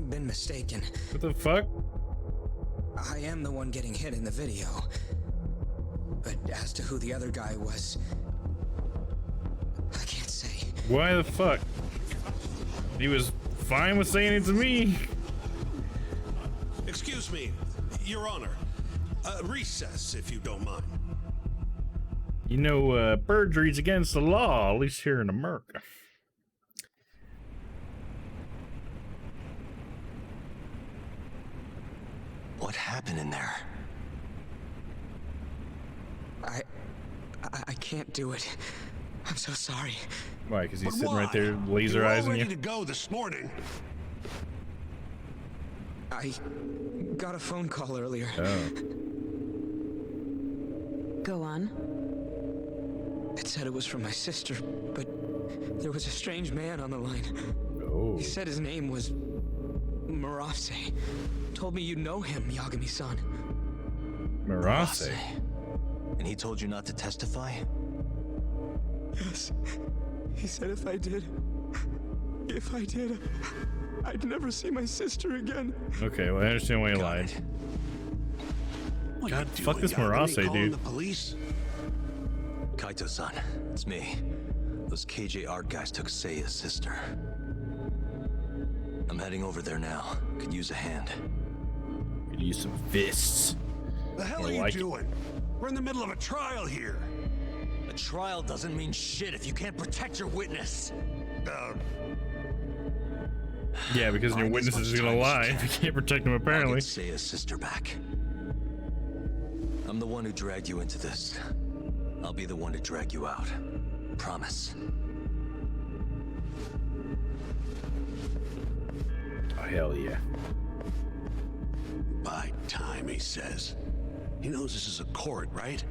been mistaken. What the fuck? I am the one getting hit in the video. But as to who the other guy was, I can't say. Why the fuck? He was fine with saying it to me. Excuse me, Your Honor. Recess, if you don't mind. You know, perjury's against the law, at least here in America. What happened in there? I can't do it. I'm so sorry. Why? Because he's But sitting right why? there, laser eyes You were on ready you. to go this morning. I got a phone call earlier. Oh. Go on. It said it was from my sister, but there was a strange man on the line. Oh. He said his name was Marase. Told me you know him, Yagami-san. Marase. And he told you not to testify? Yes. He said if I did, I'd never see my sister again. Okay, well I understand why you lied. God, fuck this Marase, dude. The police? Kaito-san, it's me. Those KJ art guys took Seiya's sister. I'm heading over there now. Could use a hand. Could use some fists. The hell are you doing? We're in the middle of a trial here. A trial doesn't mean shit if you can't protect your witness. Yeah, because your witness is gonna lie if you can't protect him, apparently. I'll get Seiya's sister back. I'm the one who dragged you into this. I'll be the one to drag you out. Promise. Oh, hell yeah. By time, he says. He knows this is a court, right?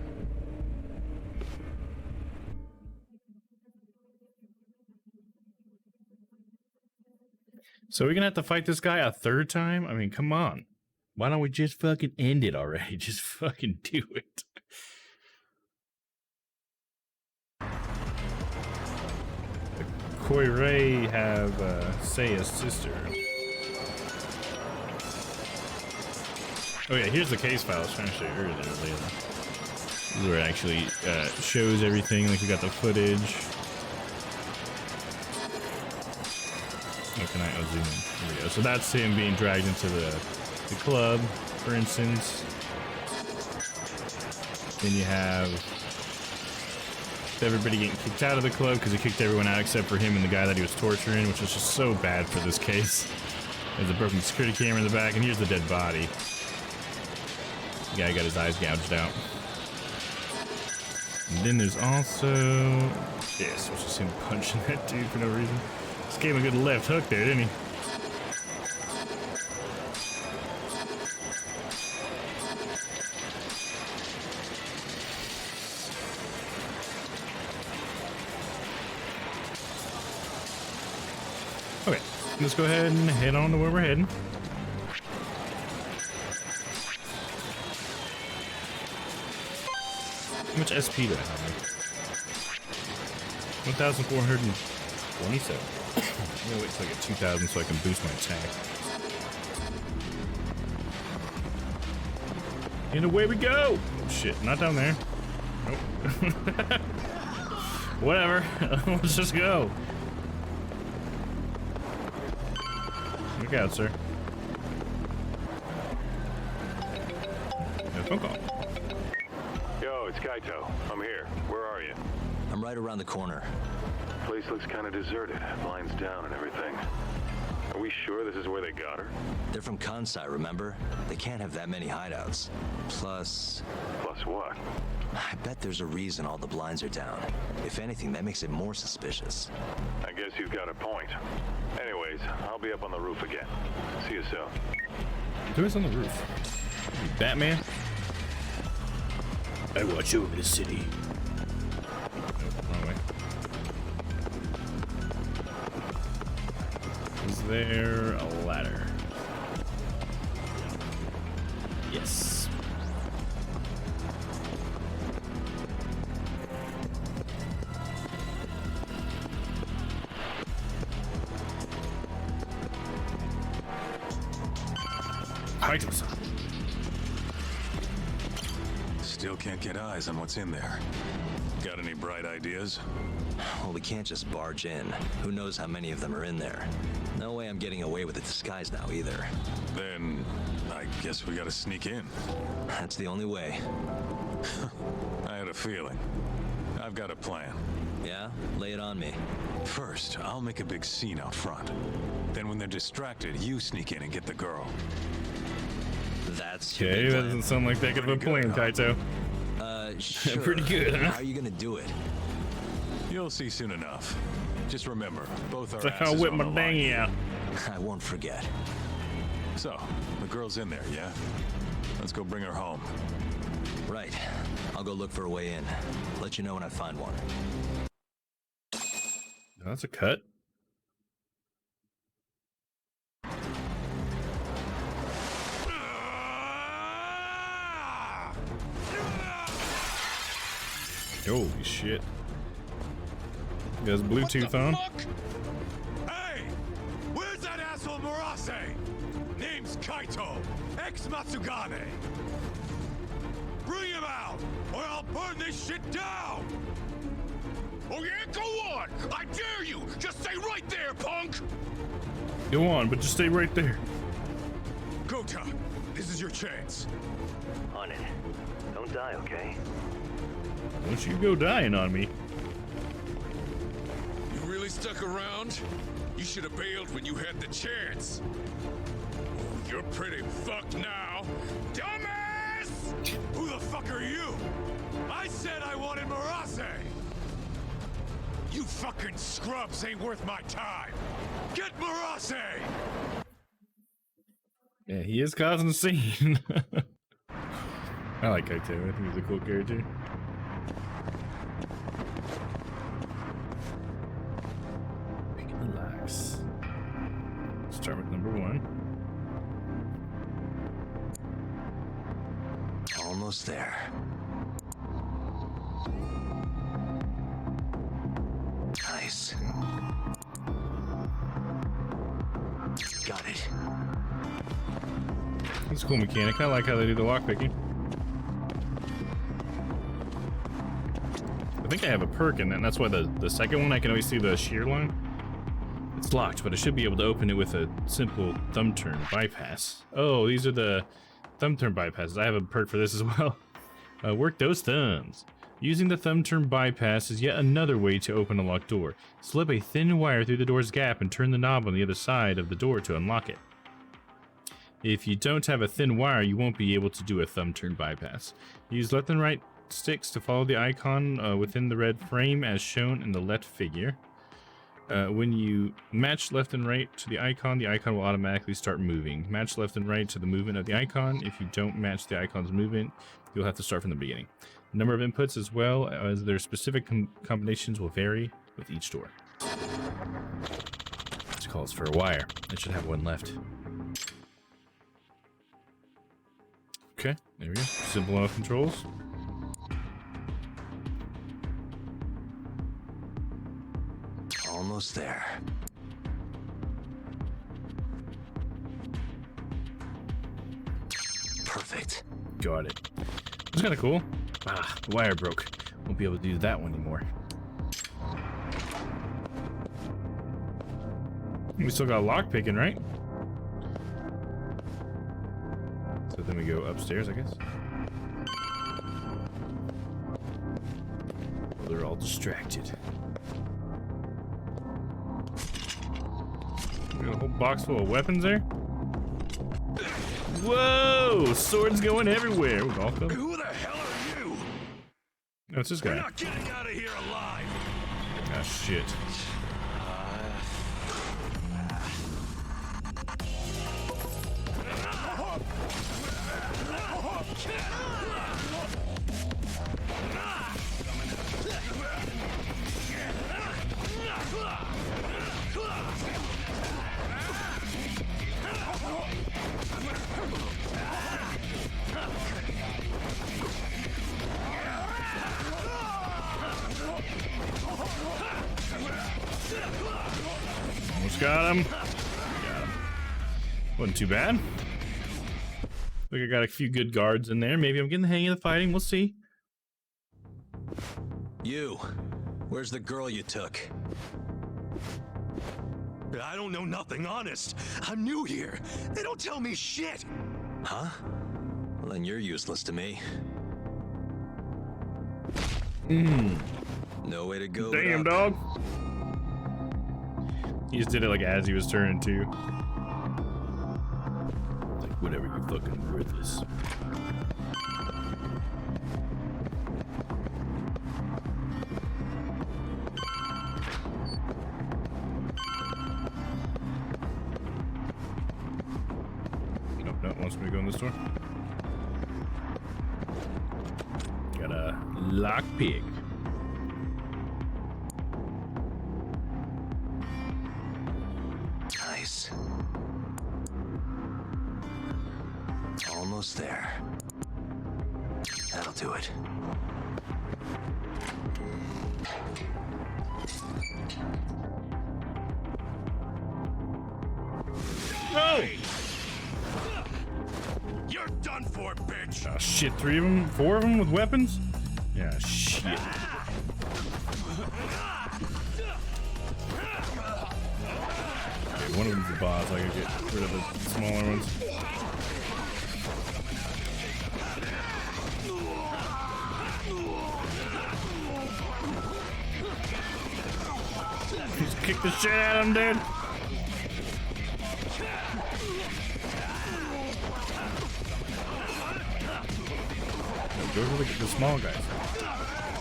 So we're gonna have to fight this guy a third time? I mean, come on. Why don't we just fucking end it already? Just fucking do it. Koi Ray have Seiya's sister. Oh yeah, here's the case file I was trying to show you earlier. This is where it actually shows everything. Like we got the footage. Oh, can I zoom in? Here we go. So that's him being dragged into the club, for instance. Then you have everybody getting kicked out of the club because he kicked everyone out except for him and the guy that he was torturing, which is just so bad for this case. There's a broken security camera in the back, and here's the dead body. The guy got his eyes gouged out. And then there's also this, which is him punching that dude for no reason. Just gave him a good left hook there, didn't he? Okay, let's go ahead and head on to where we're heading. How much SP do I have? 1,427. I'm gonna wait till I get 2,000 so I can boost my attack. And away we go! Oh shit, not down there. Nope. Whatever, let's just go. Look out, sir. No phone call. Yo, it's Kaito. I'm here. Where are you? I'm right around the corner. Place looks kind of deserted. Blinds down and everything. Are we sure this is where they got her? They're from Kansai, remember? They can't have that many hideouts. Plus... Plus what? I bet there's a reason all the blinds are down. If anything, that makes it more suspicious. I guess you've got a point. Anyways, I'll be up on the roof again. See you soon. Who's on the roof? Batman? I watch over the city. Nope, wrong way. Is there a ladder? Yes. Kaito-san. Still can't get eyes on what's in there. Got any bright ideas? Well, we can't just barge in. Who knows how many of them are in there? No way I'm getting away with a disguise now either. Then I guess we gotta sneak in. That's the only way. I had a feeling. I've got a plan. Yeah? Lay it on me. First, I'll make a big scene out front. Then when they're distracted, you sneak in and get the girl. That's your Okay, big that plan? doesn't sound like that good of a plan, Kaito. Sure. Pretty good, huh? How are you gonna do it? You'll see soon enough. Just remember, both our It's like I'll asses whip are my on the line. dinghy out. I won't forget. So, the girl's in there, yeah? Let's go bring her home. Right. I'll go look for a way in. Let you know when I find one. That's a cut. Holy shit. He has Bluetooth on. Hey! Where's that asshole Murase? Name's Kaito, ex-Matsugane. Bring him out, or I'll burn this shit down! Oh yeah, go on! I dare you! Just stay right there, punk! Go on, but just stay right there. Gota, this is your chance. On it. Don't die, okay? Don't you go dying on me. You really stuck around? You should have bailed when you had the chance. Oh, you're pretty fucked now. Dumbass! Who the fuck are you? I said I wanted Murase! You fucking scrubs ain't worth my time! Get Murase! Yeah, he is causing a scene. I like Kaito. I think he's a cool character. We can relax. Start with number 1. Almost there. Nice. Got it. It's a cool mechanic. I like how they do the lockpicking. I think I have a perk in that, and that's why the second one I can always see the shear line. It's locked, but I should be able to open it with a simple thumb turn bypass. Oh, these are the thumb turn bypasses. I have a perk for this as well. Work those thumbs. Using the thumb turn bypass is yet another way to open a locked door. Slip a thin wire through the door's gap and turn the knob on the other side of the door to unlock it. If you don't have a thin wire, you won't be able to do a thumb turn bypass. Use left and right sticks to follow the icon within the red frame as shown in the left figure. When you match left and right to the icon will automatically start moving. Match left and right to the movement of the icon. If you don't match the icon's movement, you'll have to start from the beginning. The number of inputs as well as their specific combinations will vary with each door. This calls for a wire. I should have one left. Okay, there we go. Simple enough controls. Almost there. Perfect. Got it. It's kind of cool. Ah, the wire broke. Won't be able to do that one anymore. We still got lock picking, right? So then we go upstairs, I guess. Well, they're all distracted. We got a whole box full of weapons there. Whoa! Swords going everywhere. Welcome. Who the hell are you? No, it's this guy. We're not getting out of here alive. Ah, shit. Almost got him. Wasn't too bad. Look, I got a few good guards in there. Maybe I'm getting the hang of the fighting. We'll see. You. Where's the girl you took? I don't know nothing, honest. I'm new here. They don't tell me shit. Huh? Well, then you're useless to me. No way to go. Damn, without... dog. He just did it like as he was turning too. Like, Whatever, you're fucking worthless. Nope, no, wants me to go in this door. Got a lockpick. Nice. Almost there. That'll do it. Oh! You're done for, bitch. Oh shit, 3 of them? 4 of them with weapons? Yeah, shit. Okay, one of them's the boss. I gotta get rid of the smaller ones. Just kick the shit out of him, dude. Go for the small guys.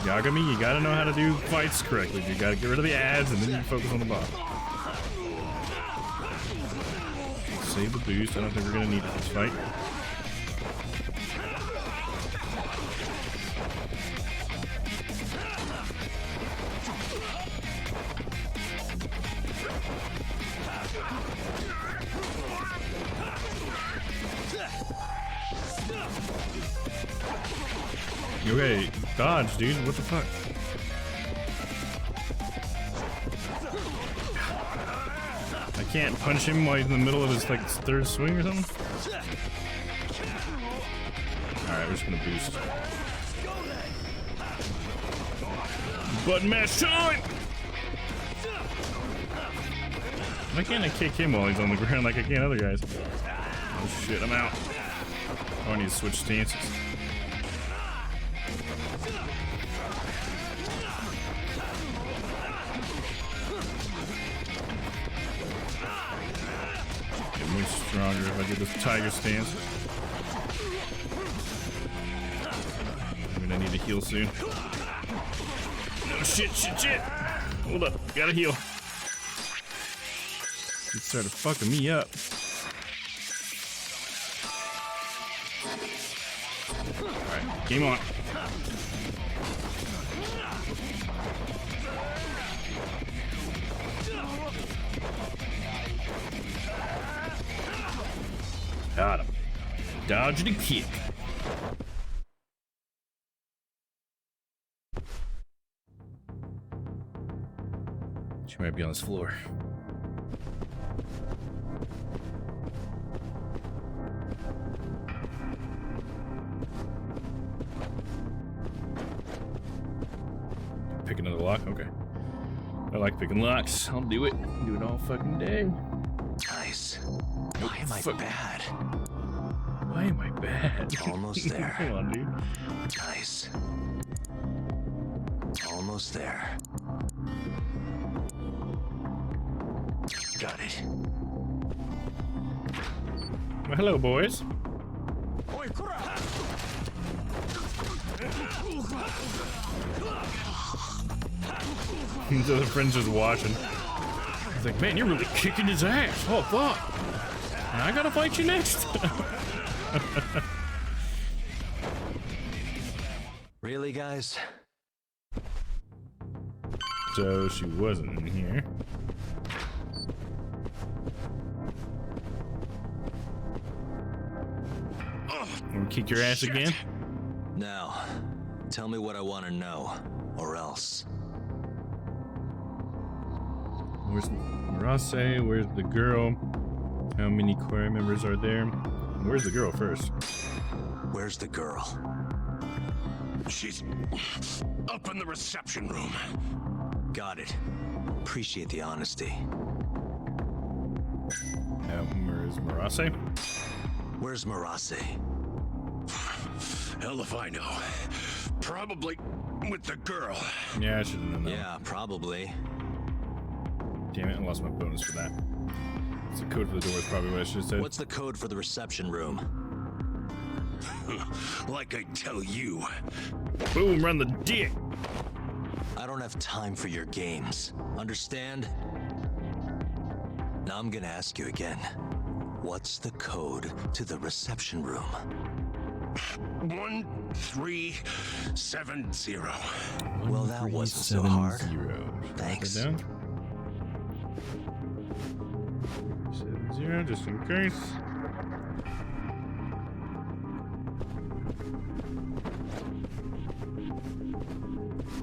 Yagami, you gotta know how to do fights correctly. You gotta get rid of the ads and then you focus on the boss. Save the boost. I don't think we're gonna need it this fight. Okay, dodge, dude. What the fuck? I can't punch him while he's in the middle of his like 3rd swing or something. All right, we're just gonna boost. Button mash time! Why can't I kick him while he's on the ground like I can other guys? Oh shit, I'm out. Oh, I need to switch stances. Stronger if I do this tiger stance. I'm gonna need to heal soon. No shit. Hold up, gotta heal. He started fucking me up. Alright, game on. Got him. Dodge the kick. She might be on this floor. Pick another lock? Okay. I like picking locks. I'll do it. Do it all fucking day. Nice. Why am I bad? Why am I bad? Almost there. Come on, dude. Nice. Almost there. Got it. Well, hello, boys. His other friend's just watching. He's like, man, you're really kicking his ass. Oh, fuck. I gotta fight you next. Really, guys? So she wasn't in here. Wanna kick your ass again? Now, tell me what I want to know, or else. Where's Marase? Where's the girl? How many choir members are there? Where's the girl first? Where's the girl? She's up in the reception room. Got it. Appreciate the honesty. Where's Marase? Where's Marase? Hell if I know. Probably with the girl. Yeah, I should have known that. Yeah, probably. Damn it, I lost my bonus for that. It's the code for the door is probably what I should have said. What's the code for the reception room? Like I tell you. Boom, run the dick. I don't have time for your games. Understand? Now I'm gonna ask you again. What's the code to the reception room? 1370. Well, that wasn't so hard. Thanks. Down. 70, just in case.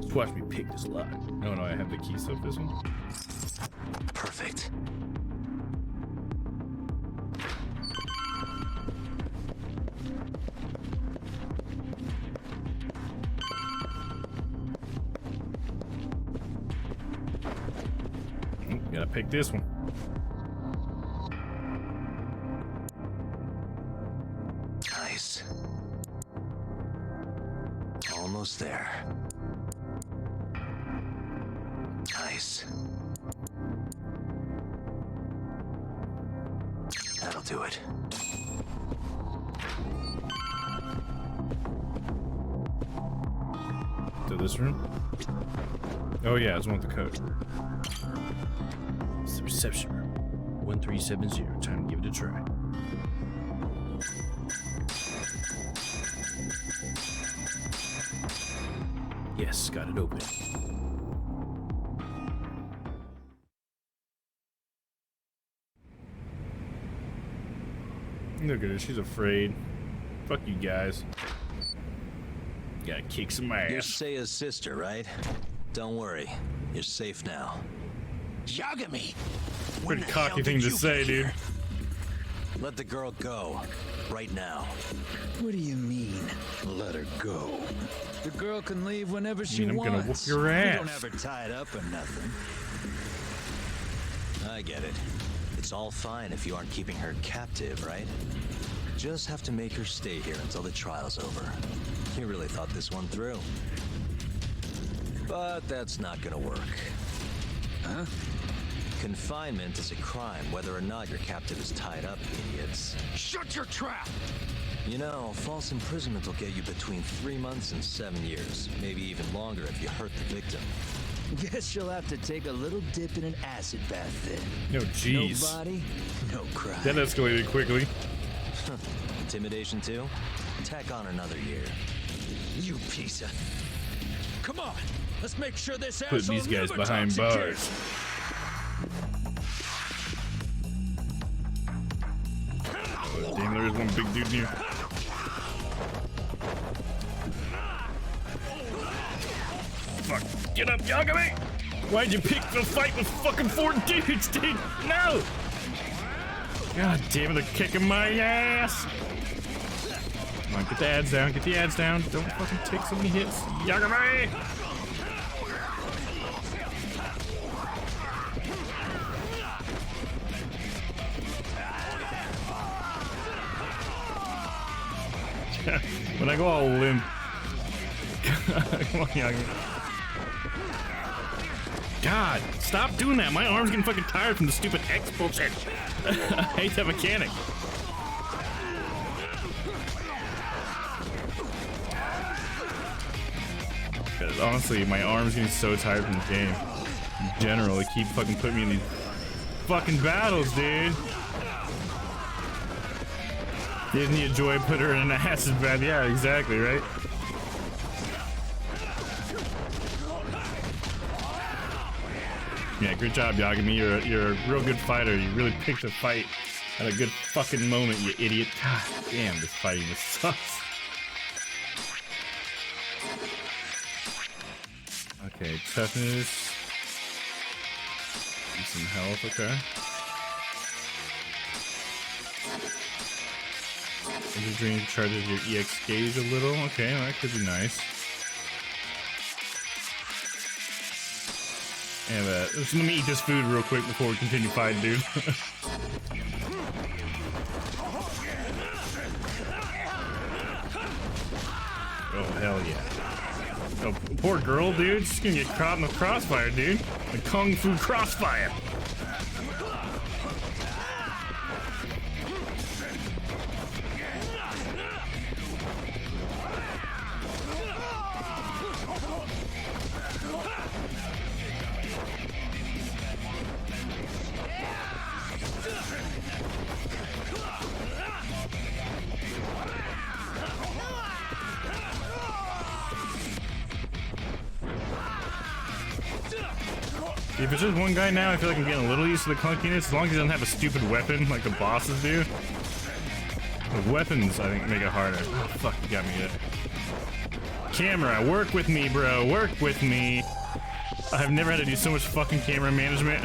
Just watch me pick this lock. Oh no, I have the key stuff. This one. Perfect. Gotta pick this one. Nice. Almost there. Nice. That'll do it. To this room? Oh yeah, I just want the code. It's the reception room. 1370. Time to give it a try. Yes, got it open. Look at her, she's afraid. Fuck you guys. Gotta kick some ass. You're Seiya's sister, right? Don't worry, you're safe now. Yagami! Pretty cocky thing to say, dude. Let the girl go. Right now. What do you mean, let her go? The girl can leave whenever she I'm wants. gonna whoop your ass. We don't have her tied up or nothing. I get it. It's all fine if you aren't keeping her captive, right? Just have to make her stay here until the trial's over. You really thought this one through. But that's not gonna work. Huh? Confinement is a crime, whether or not your captive is tied up, idiots. Shut your trap! You know, false imprisonment will get you between 3 months and 7 years. Maybe even longer if you hurt the victim. Guess you'll have to take a little dip in an acid bath then. No, jeez. No body, no crime. That escalated quickly. Intimidation too? Tack on another year. You piece of... Come on, let's make sure this Put asshole these guys never behind talks again. bars. Oh, damn, there is one big dude here. Fuck. Get up, Yagami! Why'd you pick the fight with fucking 4 dudes, dude? No! God damn it, they're kicking my ass! Come on, get the ads down, get the ads down. Don't fucking take so many hits. Yagami! When I go all limp. Come on, Yagami. God, stop doing that. My arm's getting fucking tired from the stupid X bullshit. I hate that mechanic. Because honestly, my arm's getting so tired from the game. In general, they keep fucking putting me in these fucking battles, dude. Didn't you enjoy put her in an acid bath? Yeah, exactly, right? Yeah, good job, Yagami. You're a real good fighter. You really picked a fight at a good fucking moment, you idiot. God damn, this fighting just sucks. Okay, toughness. Need some health, okay. Energy drink charges your EX gauge a little. Okay, well, that could be nice. And let me eat this food real quick before we continue fighting, dude. Oh, hell yeah. Oh, poor girl, dude. She's gonna get caught in the crossfire, dude. The Kung Fu crossfire. If it's just one guy now, I feel like I'm getting a little used to the clunkiness, as long as he doesn't have a stupid weapon like the bosses do. The weapons, I think, make it harder. Oh, fuck, you got me yet. Camera, work with me, bro. Work with me. I've never had to do so much fucking camera management.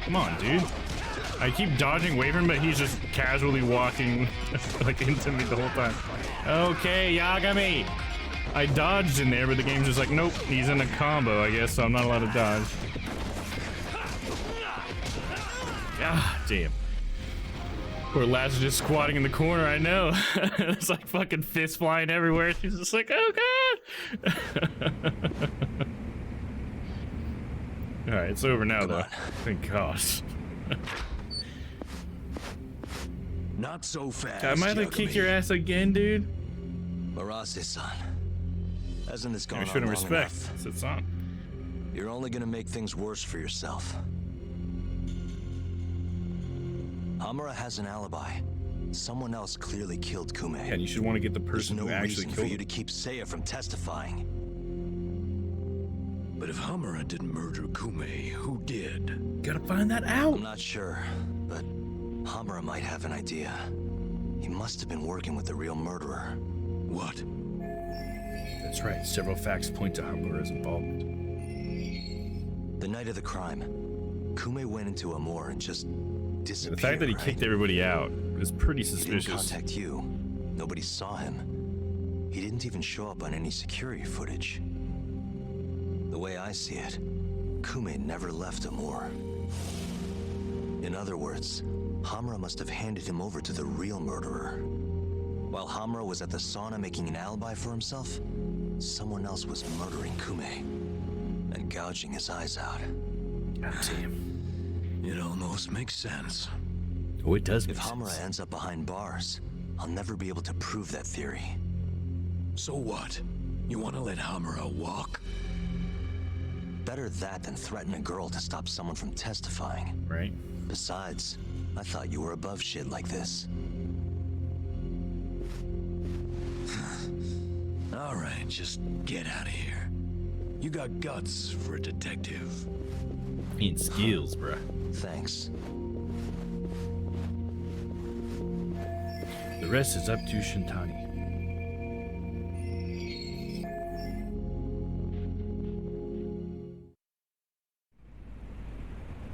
Come on, dude. I keep dodging away from him, but he's just casually walking like into me the whole time. Okay, Yagami. I dodged in there, but the game's just like, nope, he's in a combo, I guess, so I'm not allowed to dodge. Ah, damn. Poor Lads just squatting in the corner, I know. There's like fucking fists flying everywhere. She's just like, oh god. Alright, it's over now, though. Thank God. Not so fast. I might have kick your ass again, dude. Marase-san, hasn't this gone I on shouldn't long respect. enough? It's on. You're only gonna make things worse for yourself. Hamura has an alibi. Someone else clearly killed Kume. Yeah, and you should want to get the person There's no who actually reason killed for him. you to keep Seiya from testifying. But if Hamura didn't murder Kume, who did? Gotta find that out. I'm not sure, but Hamura might have an idea. He must have been working with the real murderer. What? That's right. Several facts point to Hamura's involvement. The night of the crime, Kume went into Amor and just disappeared. The fact that he kicked everybody out is pretty He didn't suspicious. contact you. Nobody saw him. He didn't even show up on any security footage. The way I see it, Kume never left Amor. In other words, Hamura must have handed him over to the real murderer. While Hamura was at the sauna making an alibi for himself, someone else was murdering Kume and gouging his eyes out. God damn. It almost makes sense. Oh, it does. If Hamura ends up behind bars, I'll never be able to prove that theory. So what? You want to let Hamura walk? Better that than threaten a girl to stop someone from testifying. Right. Besides, I thought you were above shit like this. All right, just get out of here. You got guts for a detective. Ain't skills, bruh. Thanks. The rest is up to Shintani.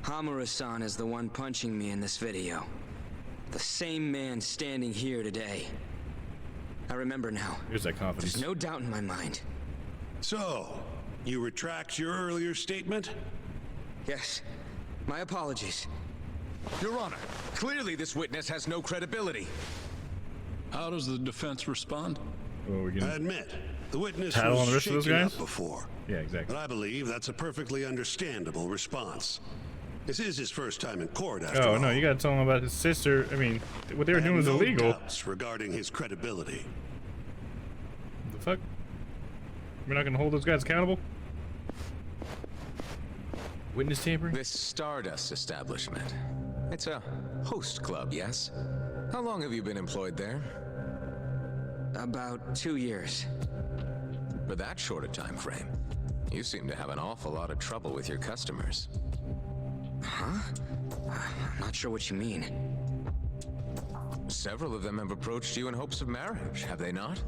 Hamura-san is the one punching me in this video. The same man standing here today. I remember now. Here's that confidence. There's no doubt in my mind. So, you retract your earlier statement? Yes. My apologies. Your Honor, clearly this witness has no credibility. How does the defense respond? Oh, we're I gonna admit, the witness tattle on was the rest of those shaken guys? up before. Yeah, exactly. But I believe that's a perfectly understandable response. This is his first time in court, after Oh all. no, you gotta tell him about his sister. I mean, what they were I doing have was no illegal. doubts regarding his credibility. The fuck? We're not gonna hold those guys accountable? Witness tampering? This Stardust establishment. It's a host club, yes? How long have you been employed there? About 2 years. For that short a time frame, you seem to have an awful lot of trouble with your customers. Huh? I'm not sure what you mean. Several of them have approached you in hopes of marriage, have they not?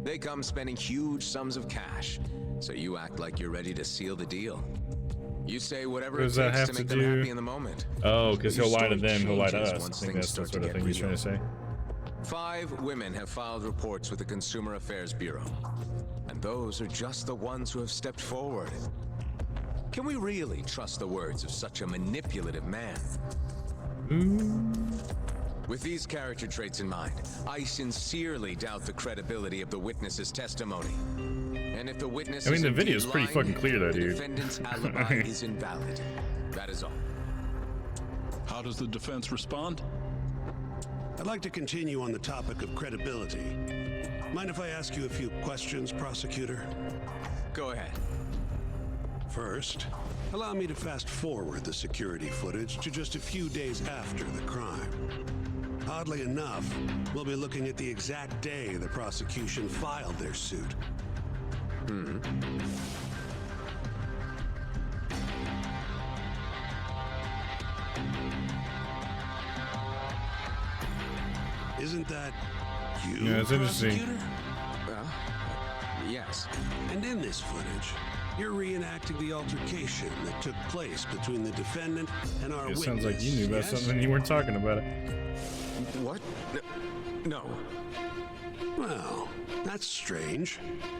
They come spending huge sums of cash, so you act like you're ready to seal the deal. You say whatever What it does that takes have to to make them do? happy in the moment. Oh, because But he'll your lie to story them, he'll lie to changes us. once I think things that's the start sort to of get thing he's trying to real. say. 5 women have filed reports with the Consumer Affairs Bureau. And those are just the ones who have stepped forward. Can we really trust the words of such a manipulative man? With these character traits in mind, I sincerely doubt the credibility of the witness's testimony. And if the witness I mean, is the indeed video's pretty lying, fucking clear, though, the dude. defendant's alibi is invalid. That is all. How does the defense respond? I'd like to continue on the topic of credibility. Mind if I ask you a few questions, prosecutor? Go ahead. First, Allow me to fast forward the security footage to just a few days after the crime. Oddly enough, we'll be looking at the exact day the prosecution filed their suit. Isn't that you, Yeah, it's interesting. prosecutor? Yes. And in this footage, you're reenacting the altercation that took place between the defendant and our It witness. sounds like you knew about yes? something you weren't talking about it. What? No. Well, that's strange.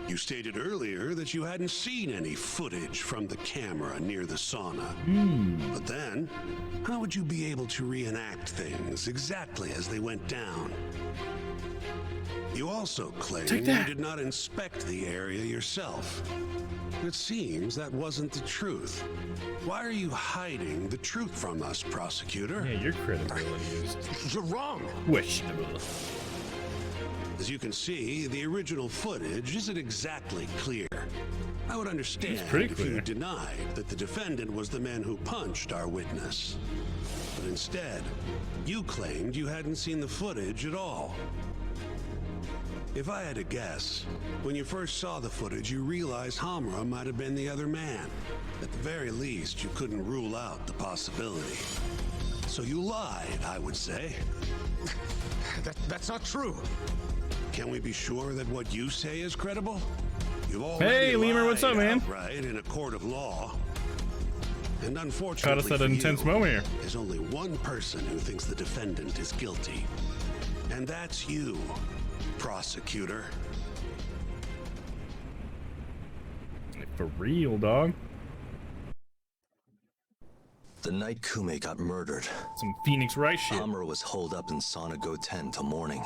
You stated earlier that you hadn't seen any footage from the camera near the sauna. But then, how would you be able to reenact things exactly as they went down? You also claim you did not inspect the area yourself. It seems that wasn't the truth. Why are you hiding the truth from us, prosecutor? Yeah, your credibility is You're wrong. questionable. As you can see, the original footage isn't exactly clear. I would understand pretty if clear. you denied that the defendant was the man who punched our witness. But instead, you claimed you hadn't seen the footage at all. If I had to guess, when you first saw the footage, you realized Hamra might have been the other man. At the very least, you couldn't rule out the possibility. So you lied, I would say. That's not true. Can we be sure that what you say is credible? You've already Hey, Lemur, what's up, man? Right in a court of law. And Caught unfortunately us at for an intense you, moment here. there's only one person who thinks the defendant is guilty. And that's you, prosecutor. For real, dog. The night Kume got murdered, Some Phoenix Wright shit. Hamra was holed up in Sauna Go 10 till morning.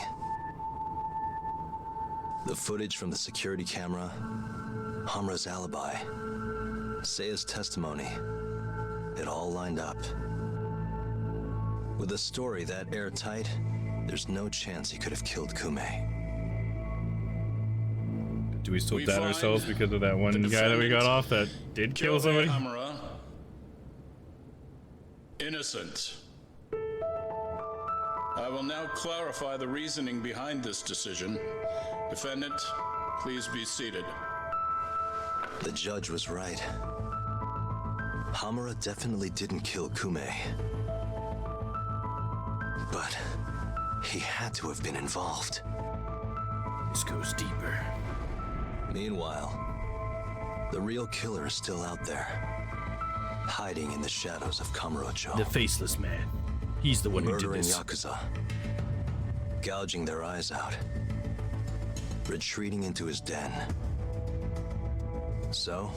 The footage from the security camera, Hamra's alibi, Seiya's testimony, it all lined up. With a story that airtight, there's no chance he could have killed Kume. Do we still We doubt find ourselves because of that one the guy that we got defendant, off that did kill Kyohei somebody? Hamura, innocent. I will now clarify the reasoning behind this decision. Defendant, please be seated. The judge was right. Hamura definitely didn't kill Kume. But he had to have been involved. This goes deeper. Meanwhile, the real killer is still out there, hiding in the shadows of Kamurocho. The faceless man. He's the one who did Murdering this. Yakuza, gouging their eyes out, retreating into his den. So,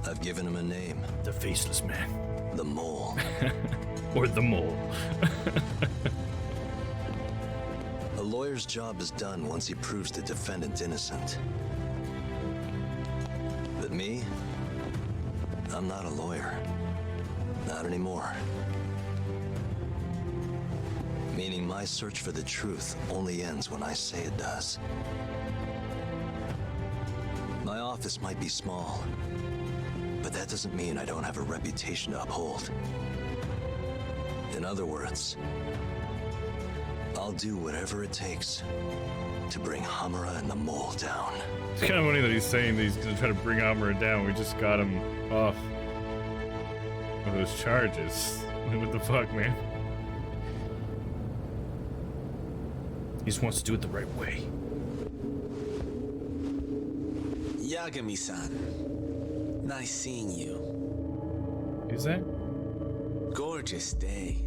I've given him a name. The faceless man. The Mole. Or the mole. A lawyer's job is done once he proves the defendant innocent. But me? I'm not a lawyer. Not anymore. Meaning my search for the truth only ends when I say it does. My office might be small, but that doesn't mean I don't have a reputation to uphold. In other words, I'll do whatever it takes to bring Hamura and the Mole down. It's kind of funny that he's saying that he's gonna try to bring Hamura down. We just got him off of those charges. What the fuck, man? He just wants to do it the right way. Yagami-san, nice seeing you. Who's that? Gorgeous day.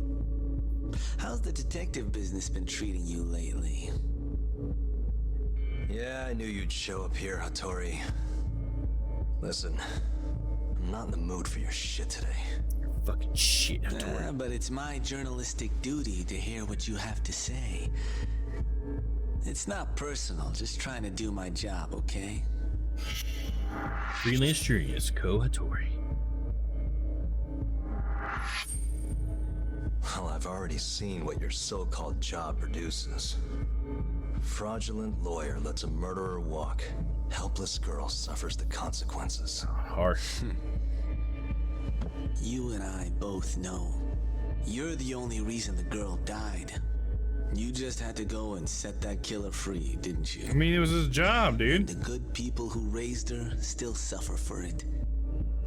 How's the detective business been treating you lately? Yeah, I knew you'd show up here, Hattori. Listen, I'm not in the mood for your shit today. Fucking shit, Hattori. But it's my journalistic duty to hear what you have to say. It's not personal, just trying to do my job, okay? Freelance journalist Ko Hattori. Well, I've already seen what your so-called job produces. Fraudulent lawyer lets a murderer walk. Helpless girl suffers the consequences. Harsh. You and I both know. You're the only reason the girl died. You just had to go and set that killer free, didn't you? I mean, it was his job, dude. And the good people who raised her still suffer for it.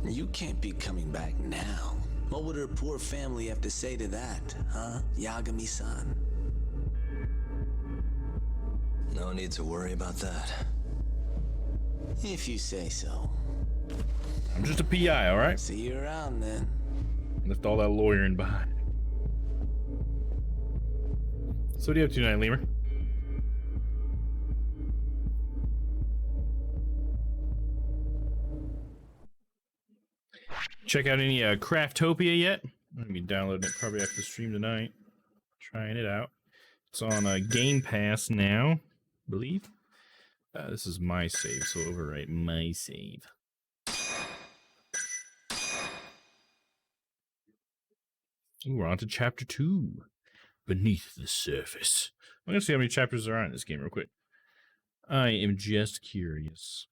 You can't be coming back now. What would her poor family have to say to that, huh, Yagami-san? No need to worry about that. If you say so. I'm just a PI, all right? See you around then. Left all that lawyering behind. So what are you up to tonight, Lemur? Check out any Craftopia yet? I'm gonna be downloading it probably after the stream tonight. Trying it out. It's on Game Pass now, I believe. This is my save, so overwrite my save. Ooh, we're on to chapter 2. Beneath the surface. I'm gonna see how many chapters there are in this game real quick. I am just curious.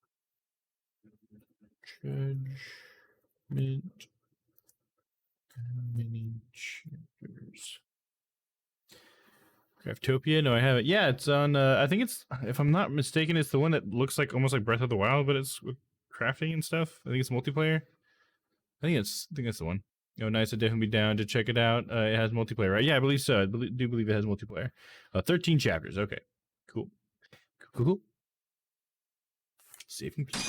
Judgment. How many chapters? Craftopia? No, I haven't. Yeah, it's on. I think it's. If I'm not mistaken, it's the one that looks like almost like Breath of the Wild, but it's with crafting and stuff. I think it's multiplayer. I think that's the one. Oh, nice. I'd definitely be down to check it out. It has multiplayer, right? Yeah, I believe so. Do believe it has multiplayer. 13 chapters. Okay, cool. Cool. Save computer.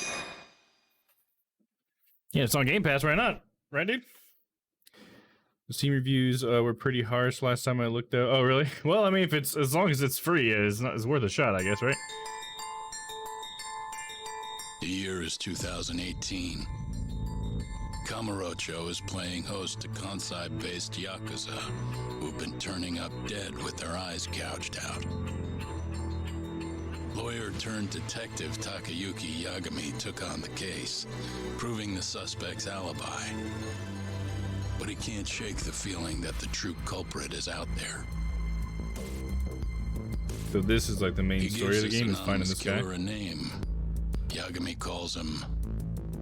Yeah, it's on Game Pass. Why not? Right, dude? The Steam reviews were pretty harsh last time I looked. Though. Oh, really? Well, I mean, if it's as long as it's free, it's worth a shot, I guess, right? The year is 2018. Kamurocho is playing host to Kansai-based Yakuza, who've been turning up dead with their eyes gouged out. Lawyer-turned-detective Takayuki Yagami took on the case, proving the suspect's alibi. But he can't shake the feeling that the true culprit is out there. So this is like the main story of the game, is finding this guy? A name. Yagami calls him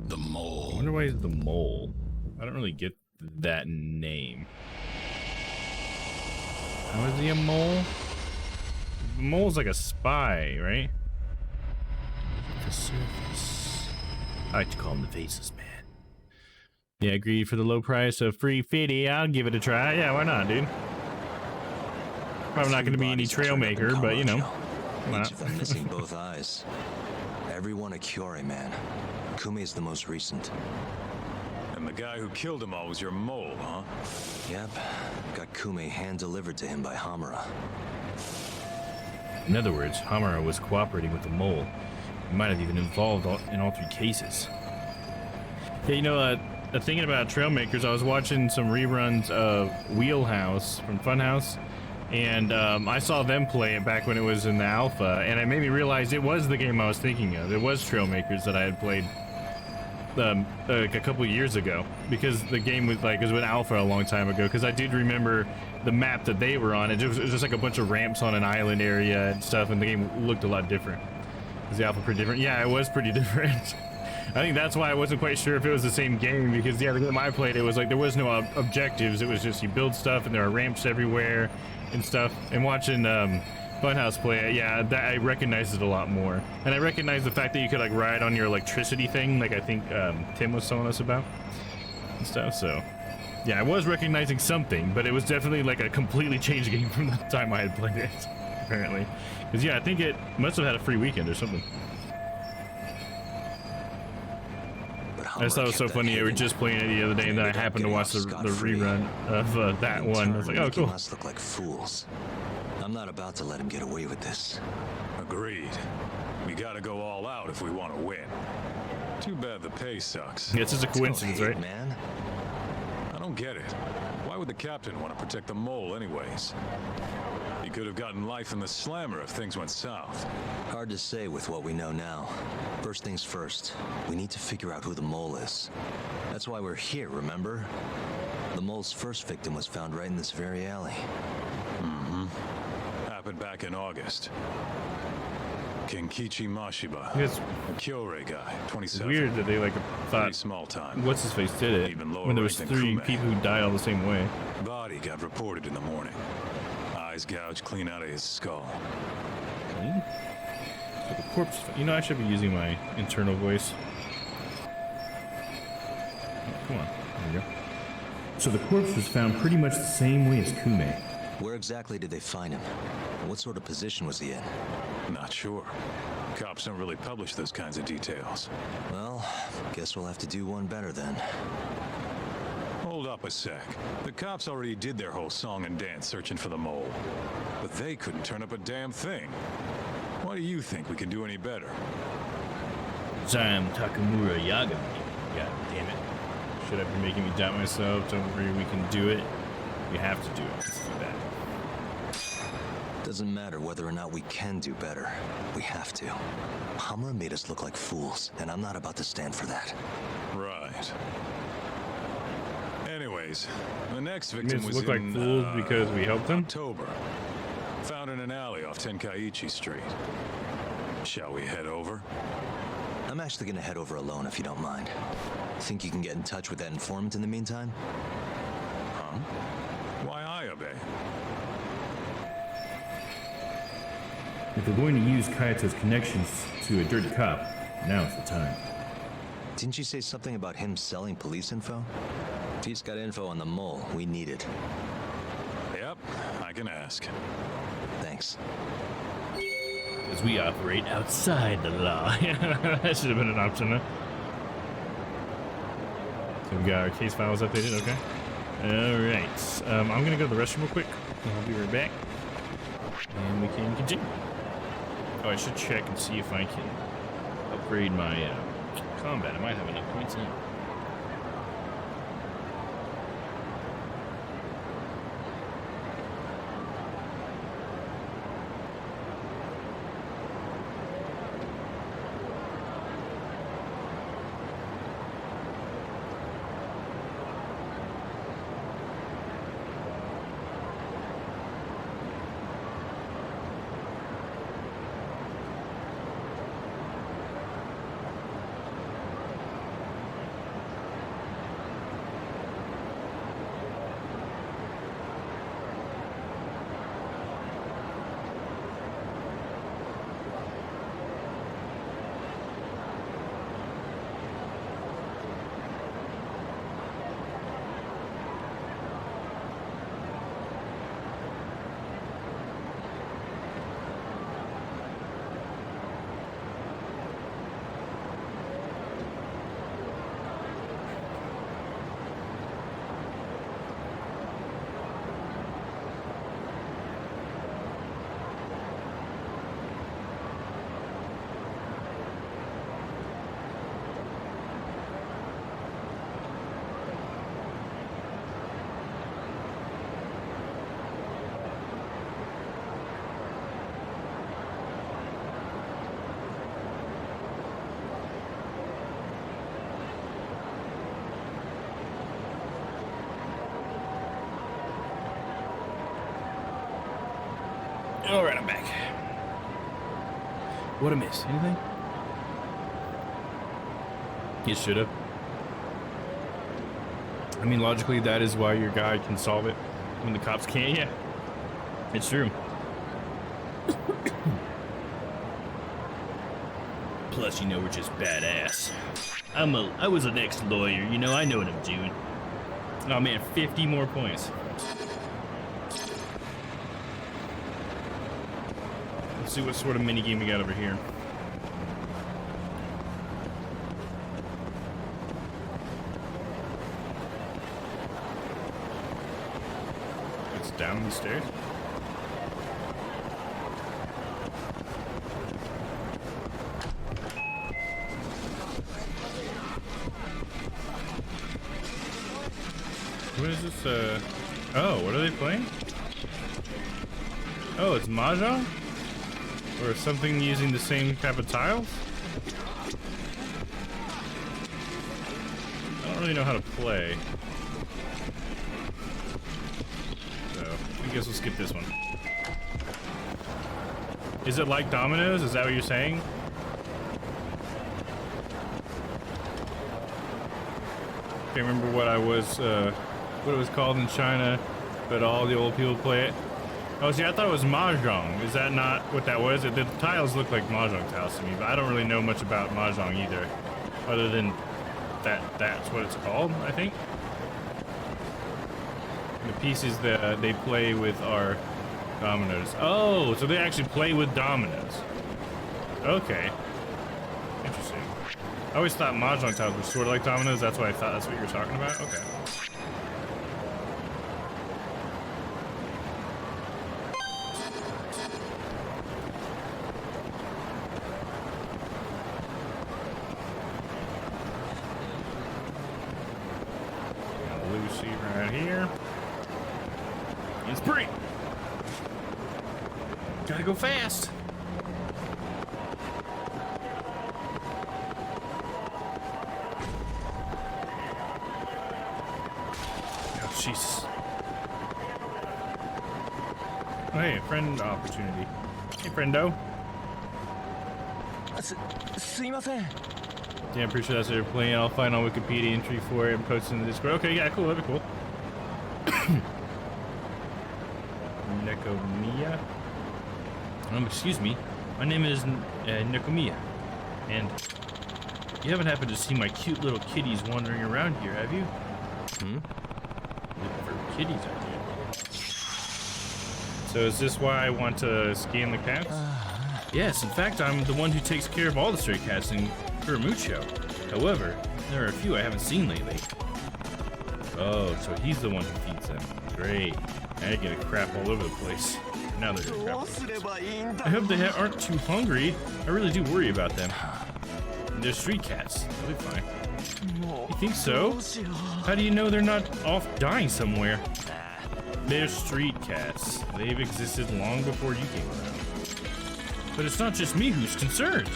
the Mole. I wonder why he's the Mole. I don't really get that name. How is he a mole? The mole's like a spy, right? The surface. I like to call him the Faceless Man. Yeah, agreed. For the low price of free fitty, I'll give it a try. Yeah, why not, dude? Probably not going to be any Trailmaker, but you know. Each of them missing both eyes. Everyone a Kyorei man. Kume's the most recent. And the guy who killed them all was your mole, huh? Yep. Got Kume hand-delivered to him by Hamura. In other words, Hamura was cooperating with the Mole. He might have even involved in all 3 cases. Yeah, you know, thinking about Trailmakers, I was watching some reruns of Wheelhouse from Funhouse, and I saw them play it back when it was in the alpha, and it made me realize it was the game I was thinking of. It was Trailmakers that I had played like a couple years ago, because the game was like, it was with alpha a long time ago, because I did remember the map that they were on. It was just like a bunch of ramps on an island area and stuff, and the game looked a lot different. Was the alpha pretty different? Yeah, it was pretty different. I think that's why I wasn't quite sure if it was the same game, because yeah, the game I played, it was like there was no objectives. It was just you build stuff and there are ramps everywhere and stuff. And watching Funhouse play it, yeah, that I recognized it a lot more. And I recognized the fact that you could like ride on your electricity thing, like I think Tim was telling us about and stuff. So yeah, I was recognizing something, but it was definitely like a completely changed game from the time I had played it, apparently. Because yeah, I think it must have had a free weekend or something. I just thought it was so funny. We were just playing it the other day, and then I happened to watch the rerun of that one. I was like, oh, cool. Must look like fools. I'm not about to let him get away with this. Agreed. We gotta go all out if we want to win. Too bad the pay sucks. Yeah, it's just a coincidence, right? Man. I don't get it. Why would the captain want to protect the Mole anyways? He could have gotten life in the slammer if things went south. Hard to say with what we know now. First things first, we need to figure out who the Mole is. That's why we're here, remember? The Mole's first victim was found right in this very alley. Mm-hmm. Happened back in August. Kenkichi Mashiba. It's a Kyorei guy, 27. weird that they like thought Pretty small time. what's his face did it Even lower when there was ranked than 3 Kume. people who died all the same way. Body got reported in the morning. Eyes gouged clean out of his skull. So the corpse. You know, I should be using my internal voice. Oh, come on, there we go. So the corpse was found pretty much the same way as Kume. Where exactly did they find him? What sort of position was he in? Not sure. Cops don't really publish those kinds of details. Well, guess we'll have to do one better then. Hold up a sec. The cops already did their whole song and dance searching for the mole. But they couldn't turn up a damn thing. Why do you think we can do any better? I'm Takamura Yagami. God damn it. Should I be making me doubt myself? Don't worry, we can do it. We have to do it. Let's do that. Doesn't matter whether or not we can do better. We have to. Hamura made us look like fools, and I'm not about to stand for that. Right. Anyways, the next You victim made us was look like in, fools because we helped them? October. Found in an alley off Tenkaichi Street. Shall we head over? I'm actually gonna head over alone if you don't mind. Think you can get in touch with that informant in the meantime? Huh? Why I obey? If we're going to use Kayato's connections to a dirty cop, now's the time. Didn't you say something about him selling police info? If he's got info on the mole, we need it. Yep, I can ask. Thanks. Because we operate outside the law. That should have been an option, huh? So we got our case files updated, okay. Alright, I'm gonna go to the restroom real quick, and I'll be right back. And we can continue. Oh, I should check and see if I can upgrade my combat. I might have enough points in. Alright, I'm back. What a miss. Anything? You should have. I mean, logically, that is why your guy can solve it when the cops can't. Yeah, it's true. Plus, you know, we're just badass. I was an ex-lawyer, you know, I know what I'm doing. Oh man, 50 more points. Let's see what sort of mini game we got over here. It's down the stairs. What is this, oh, what are they playing? Oh, it's Mahjong? Or something using the same type of tiles? I don't really know how to play. So, I guess we'll skip this one. Is it like Domino's? Is that what you're saying? Can't remember what what it was called in China, but all the old people play it. Oh, see, I thought it was Mahjong. Is that not what that was? The tiles look like Mahjong tiles to me, but I don't really know much about Mahjong either, other than that's what it's called, I think. The pieces that they play with are dominoes. Oh, so they actually play with dominoes. Okay. Interesting. I always thought Mahjong tiles were sort of like dominoes. That's why I thought that's what you were talking about. Okay. Lucy right here. And sprint. Gotta go fast. Oh, jeez. Oh, hey, a friend opportunity. Hey, friendo. Yeah, I'm pretty sure that's what they're playing. I'll find on Wikipedia entry for it and post it in the Discord. Okay, yeah, cool. That'd be cool. Nekomiya. Excuse me. My name is Nekomiya, and you haven't happened to see my cute little kitties wandering around here, have you? Looking for kitties, are you? So is this why I want to scan the cats? Yes, in fact, I'm the one who takes care of all the stray cats in Kuramucho. However, there are a few I haven't seen lately. Oh, so he's the one who feeds them. Great. I get a crap all over the place. Now they're gonna crap. I hope they aren't too hungry. I really do worry about them. They're street cats. They'll be fine. You think so? How do you know they're not off dying somewhere? They're street cats. They've existed long before you came around. But it's not just me who's concerned.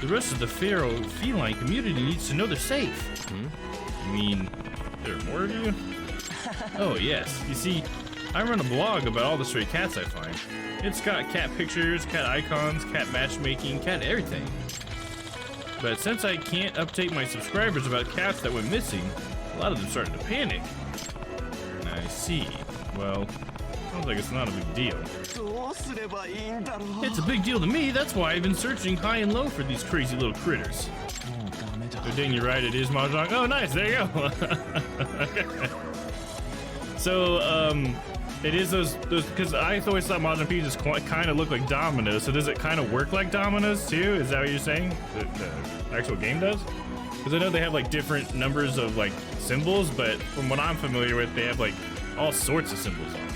The rest of the feline community needs to know they're safe. You mean there are more of you? Oh, yes. You see, I run a blog about all the stray cats I find. It's got cat pictures, cat icons, cat matchmaking, cat everything. But since I can't update my subscribers about cats that went missing, a lot of them started to panic. I see. Well, sounds like it's not a big deal. It's a big deal to me. That's why I've been searching high and low for these crazy little critters. So dang, you're right. It is Mahjong. Oh, nice. There you go. So, it is those because I always thought Mahjong pieces kind of look like dominoes. So does it kind of work like dominoes too? Is that what you're saying? The actual game does? Because I know they have like different numbers of like symbols, but from what I'm familiar with, they have like all sorts of symbols on it.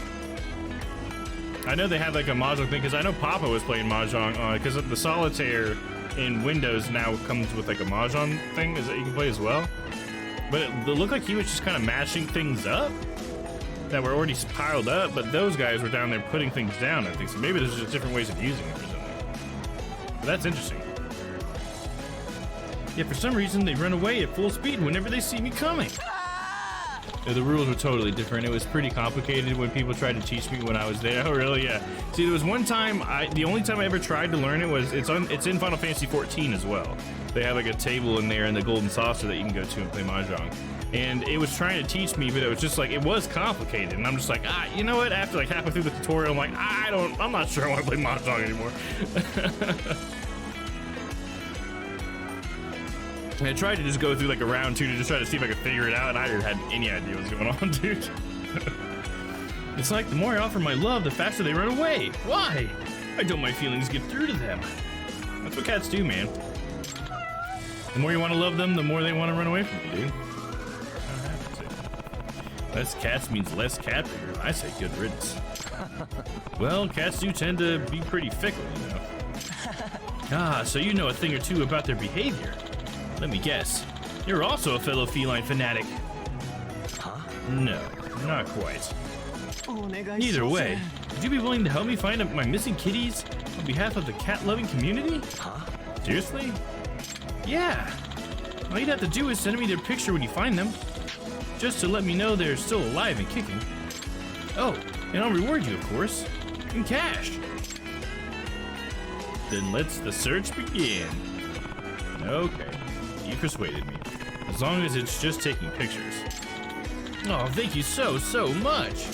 I know they had like a Mahjong thing because I know Papa was playing Mahjong on because the solitaire in Windows now comes with like a Mahjong thing that you can play as well. But it looked like he was just kind of mashing things up that were already piled up, but those guys were down there putting things down, I think. So maybe there's just different ways of using them or something. But that's interesting. Yeah, for some reason they run away at full speed whenever they see me coming. Yeah, the rules were totally different. It was pretty complicated when people tried to teach me when I was there. Oh, really? Yeah. See, there was one time, the only time I ever tried to learn it was, it's in Final Fantasy 14 as well. They have like a table in there in the Golden Saucer that you can go to and play Mahjong. And it was trying to teach me, but it was just like, it was complicated. And I'm just like, you know what? After like halfway through the tutorial, I'm like, I'm not sure I want to play Mahjong anymore. I tried to just go through like a round 2 to just try to see if I could figure it out, and I didn't have any idea what was going on, dude. It's like the more I offer my love, the faster they run away. Why? I don't my feelings get through to them. That's what cats do, man. The more you want to love them, the more they want to run away from you, dude. Less cats means less cat food. I say good riddance. Well, cats do tend to be pretty fickle, you know. So you know a thing or two about their behavior. Let me guess. You're also a fellow feline fanatic. Huh? No, not quite. Either way, would you be willing to help me find my missing kitties on behalf of the cat-loving community? Huh? Seriously? Yeah. All you'd have to do is send me their picture when you find them. Just to let me know they're still alive and kicking. Oh, and I'll reward you, of course. In cash. Then let's the search begin. Okay, you persuaded me. As long as it's just taking pictures. Oh, thank you so much.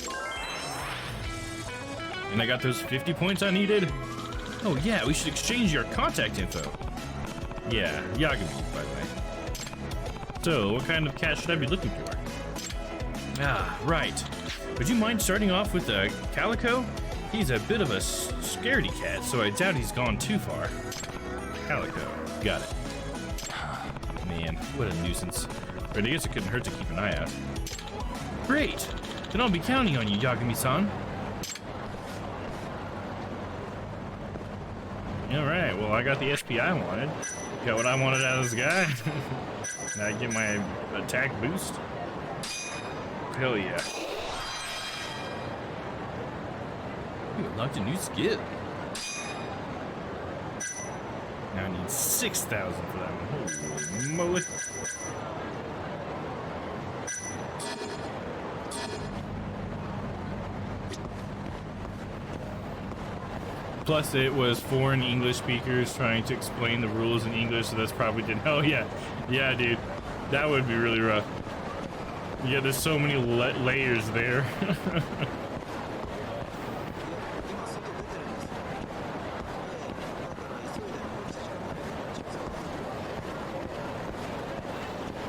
And I got those 50 points I needed. Oh yeah, we should exchange your contact info. Yeah, Yagami, by the way. So, what kind of cat should I be looking for? Ah, right. Would you mind starting off with Calico? He's a bit of a scaredy cat, so I doubt he's gone too far. Calico, got it. Man, what a nuisance. But I guess it couldn't hurt to keep an eye out. Great! Then I'll be counting on you, Yagami-san. Alright, well I got the SP I wanted. Got what I wanted out of this guy. Now I get my attack boost. Hell yeah. You unlocked a new skill. Now I need 6,000 for that one. Holy moly. Plus, it was foreign English speakers trying to explain the rules in English, so that's probably did. Oh yeah, yeah, dude, that would be really rough. Yeah, there's so many layers there.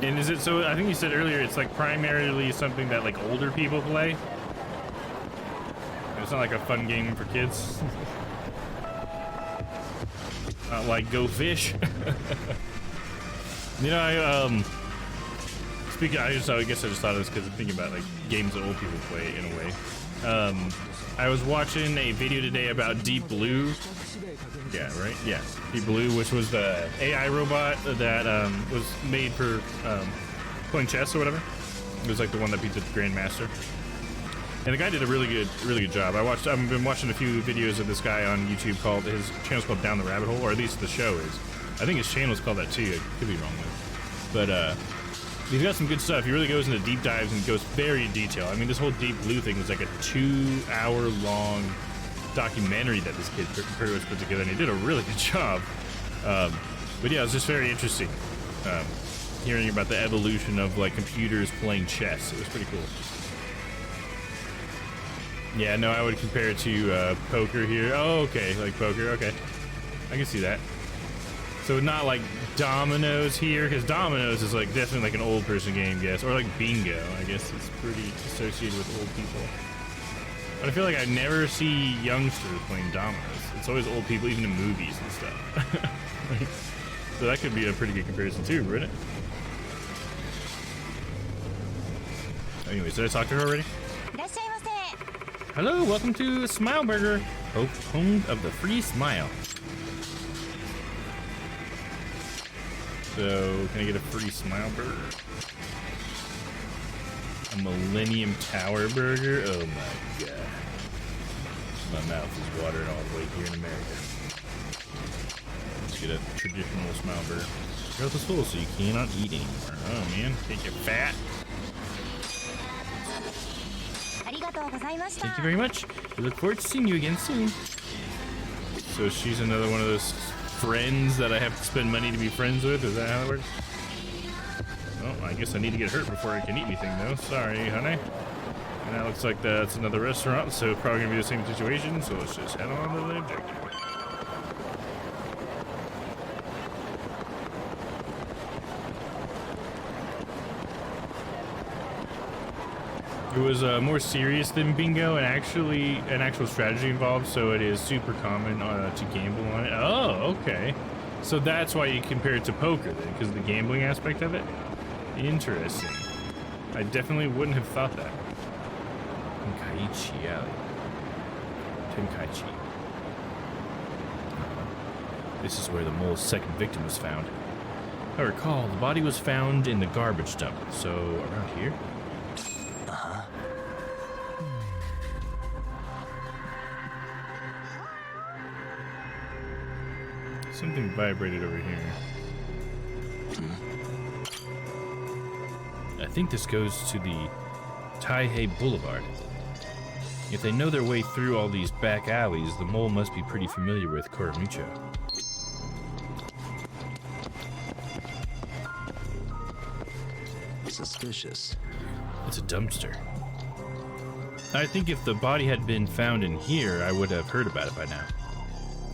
And is it so? I think you said earlier it's like primarily something that like older people play. It's not like a fun game for kids. Not like Go Fish. You know, speaking, I guess I just thought of this because I'm thinking about like games that old people play in a way. I was watching a video today about Deep Blue. Yeah, right? Yeah, Deep Blue, which was the AI robot that was made for playing chess or whatever. It was like the one that beat the Grandmaster. And the guy did a really good job. I've been watching a few videos of this guy on YouTube called, his channel's called Down the Rabbit Hole, or at least the show is. I think his channel's called that too, I could be wrong though. But he's got some good stuff. He really goes into deep dives and goes very in detail. I mean, this whole Deep Blue thing was like a 2-hour long documentary that this kid pretty much put together, and he did a really good job. But yeah, it was just very interesting hearing about the evolution of like computers playing chess. It was pretty cool. Yeah, no, I would compare it to poker here. Oh, okay, like poker, okay. I can see that. So not like dominoes here, because dominoes is like definitely like an old person game, I guess. Or like bingo, I guess it's pretty associated with old people. But I feel like I never see youngsters playing dominoes. It's always old people, even in movies and stuff. So that could be a pretty good comparison too, wouldn't it? Anyways, did I talk to her already? Hello, welcome to Smile Burger, home of the free smile. So, can I get a free smile burger? A Millennium Tower burger? Oh my god. My mouth is watering all the way here in America. Let's get a traditional smile burger. Your mouth is full, so you cannot eat anymore. Oh man, think you're fat. Thank you very much. We look forward to seeing you again soon. So she's another one of those friends that I have to spend money to be friends with? Is that how it works? Well, I guess I need to get hurt before I can eat anything, though. Sorry, honey. And that looks like that's another restaurant, so probably gonna be the same situation. So let's just head on to the objective. It was more serious than bingo, and actually an actual strategy involved, so it is super common to gamble on it. Oh, okay. So that's why you compare it to poker then, because of the gambling aspect of it? Interesting. I definitely wouldn't have thought that. Tenkaichi, yeah. Tenkaichi. This is where the mole's second victim was found. I recall, the body was found in the garbage dump, so around here? Something vibrated over here. I think this goes to the Taihei Boulevard. If they know their way through all these back alleys, the mole must be pretty familiar with Koremucho. Suspicious. It's a dumpster. I think if the body had been found in here, I would have heard about it by now.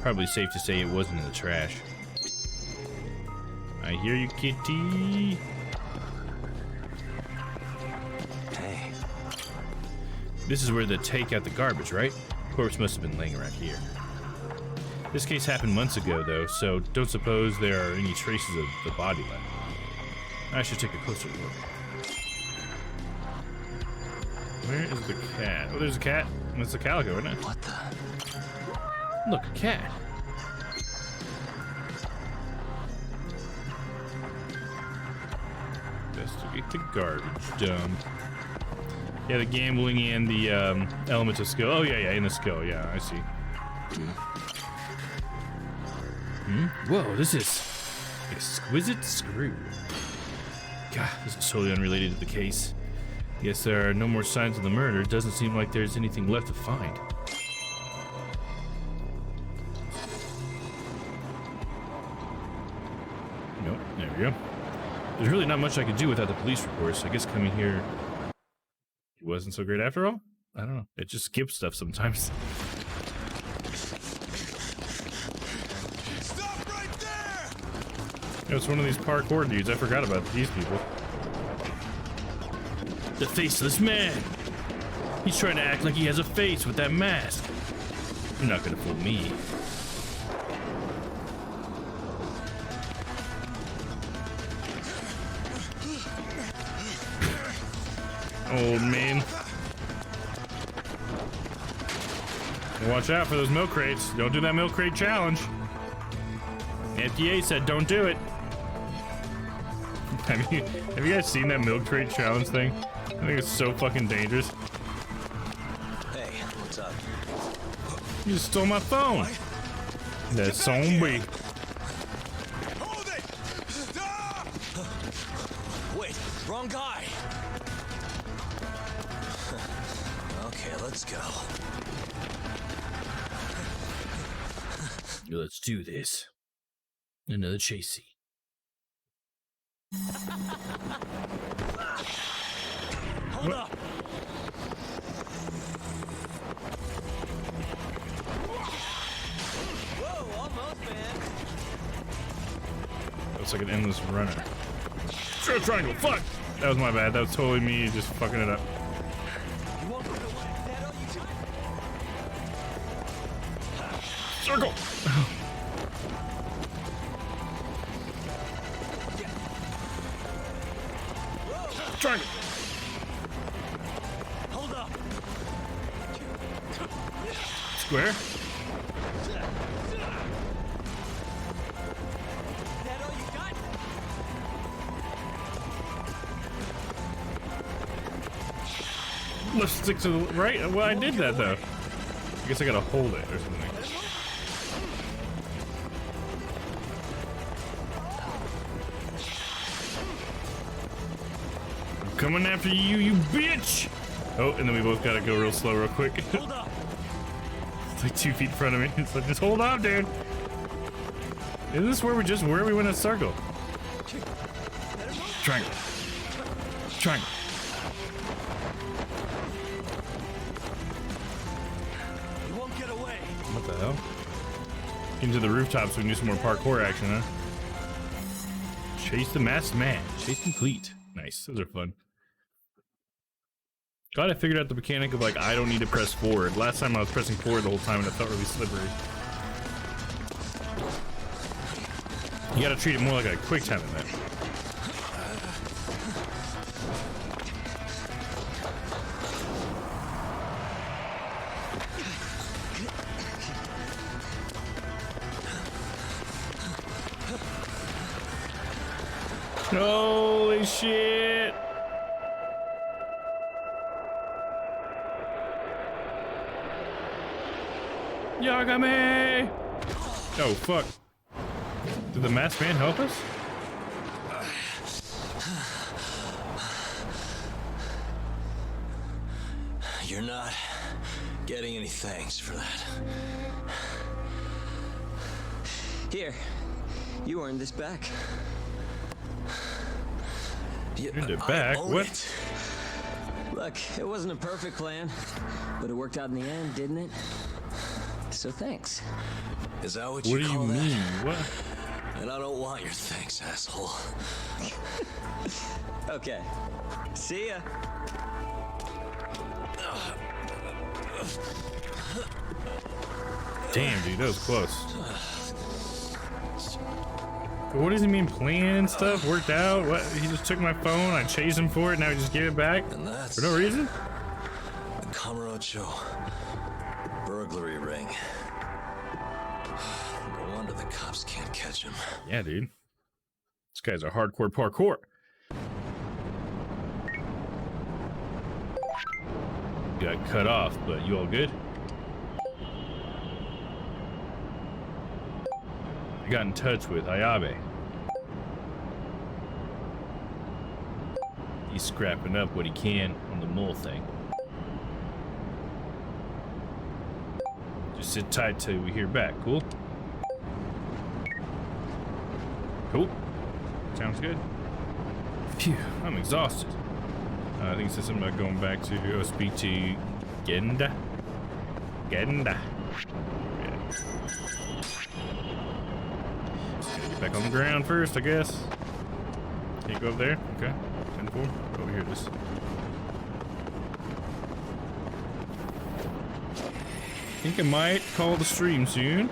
Probably safe to say it wasn't in the trash. I hear you, kitty. Hey. This is where they take out the garbage, right? Corpse must have been laying around here. This case happened months ago, though, so don't suppose there are any traces of the body left. I should take a closer look. Where is the cat? Oh, there's a cat. That's a calico, isn't it? What the? Look, a cat. Investigate the garbage dump. Yeah, the gambling and the elements of skill. Oh, yeah, in the skill. Yeah, I see. Whoa, this is exquisite screw. God, this is totally unrelated to the case. Guess there are no more signs of the murder. Doesn't seem like there's anything left to find. Nope, there we go. There's really not much I could do without the police reports. I guess coming here wasn't so great after all? I don't know. It just skips stuff sometimes. It's one of these parkour dudes. I forgot about these people. The faceless man. He's trying to act like he has a face with that mask. You're not gonna fool me. Old man. Watch out for those milk crates. Don't do that milk crate challenge. FDA said don't do it. Have you guys seen that milk crate challenge thing? I think it's so fucking dangerous. Hey, what's up? You just stole my phone. That zombie. Hold it! Stop! Wait, wrong guy. Okay, let's go. Let's do this. Another chase scene. Hold up. Whoa, almost, man. Looks like an endless runner. Triangle, fuck! That was my bad. That was totally me just fucking it up. Circle! Triangle! Hold up. Square? That all you got? Let's stick to the right. Well, I did that though. I guess I gotta hold it or something. I'm coming after you, you bitch! Oh, and then we both gotta go real slow, real quick. Hold up. It's like 2 feet in front of me. It's like, just hold on, dude. Is this where we went in a circle? Triangle. Triangle. You won't get away. What the hell? Into the rooftops so we can do some more parkour action, huh? Chase the masked man. Chase complete. Nice. Those are fun. Glad I figured out the mechanic of like, I don't need to press forward. Last time I was pressing forward the whole time and it felt really slippery. You gotta treat it more like a quick time event. Holy shit! Yagami! Oh, fuck. Did the masked man help us? You're not getting any thanks for that. Here, you earned this back. Earned it back? What? It. Look, it wasn't a perfect plan, but it worked out in the end, didn't it? So thanks. Is that what What you do you call mean? that? What? And I don't want your thanks, asshole. Okay. See ya. Damn, dude, that was close. But what does he mean, plan and stuff? Worked out? What? He just took my phone, I chased him for it, now he just gave it back? And that's For no reason? the Kamurocho burglary ring. No wonder the cops can't catch him. Yeah, dude. This guy's a hardcore parkour. Got cut off, but you all good? I got in touch with Ayabe. He's scrapping up what he can on the mole thing. Just sit tight till we hear back, cool? Cool. Sounds good. Phew, I'm exhausted. I think it said something about going back to go speak to Genda. Genda. Yeah. Get back on the ground first, I guess. Can't go up there? Okay. 10-4. Over here it is. Think I might call the stream soon.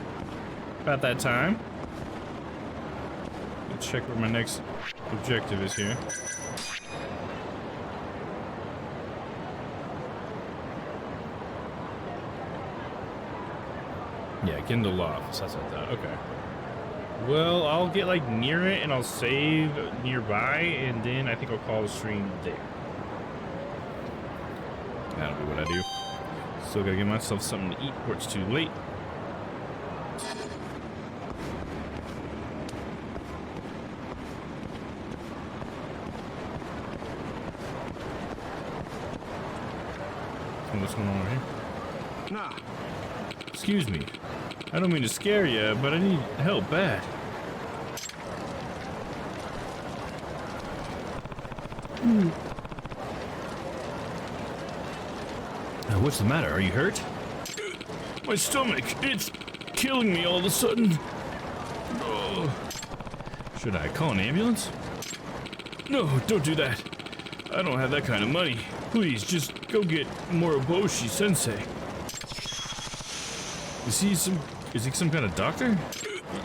About that time. Let's check where my next objective is here. Yeah, Kindle office. That's what I thought. Okay. Well, I'll get like near it and I'll save nearby, and then I think I'll call the stream there. That'll be what I do. Still gotta get myself something to eat before it's too late. What's going on over here? Nah. Excuse me. I don't mean to scare you, but I need help bad. What's the matter? Are you hurt? My stomach, it's killing me all of a sudden. Oh. Should I call an ambulance? No, don't do that. I don't have that kind of money. Please, just go get Moroboshi Sensei. Is he some kind of doctor?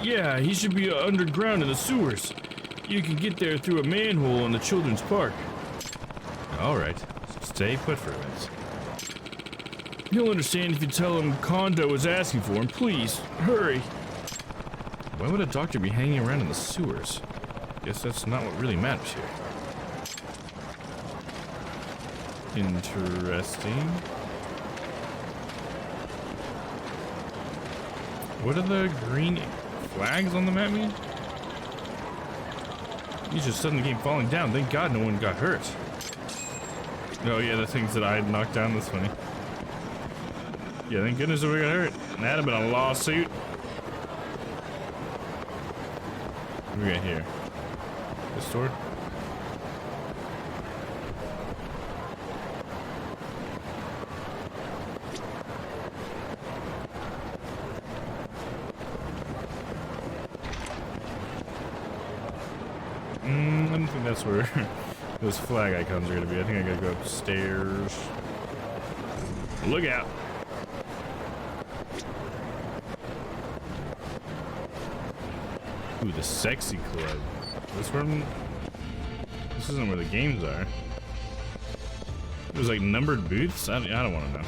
Yeah, he should be underground in the sewers. You can get there through a manhole in the children's park. Alright, stay put for a minute. He'll understand if you tell him Kondo is asking for him. Please, hurry. Why would a doctor be hanging around in the sewers? Guess that's not what really matters here. Interesting. What do the green flags on the map mean? These just suddenly came falling down. Thank God no one got hurt. Oh yeah, the things that I had knocked down. That's funny. Yeah, thank goodness nobody got hurt. And that'd have been a lawsuit. What do we got here? This sword? I don't think that's where those flag icons are gonna be. I think I gotta go upstairs. Look out! Ooh, the sexy club. This isn't where the games are. There's like numbered booths? I don't want to know.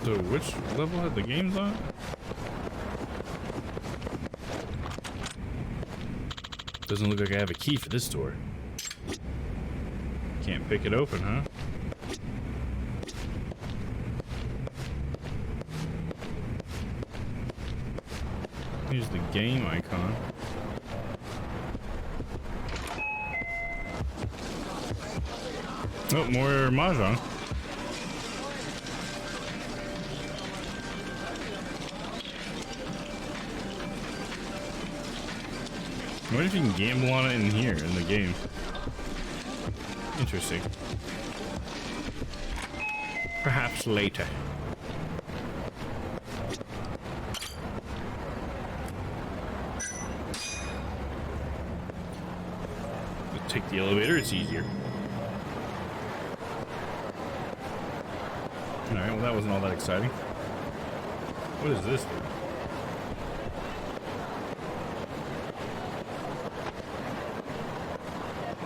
So which level had the games on? Doesn't look like I have a key for this door. Can't pick it open, huh? Here's the game icon. Oh, more mahjong. What if you can gamble on it in here in the game? Interesting. Perhaps later. Let's take the elevator, it's easier. Alright, well that wasn't all that exciting. What is this thing?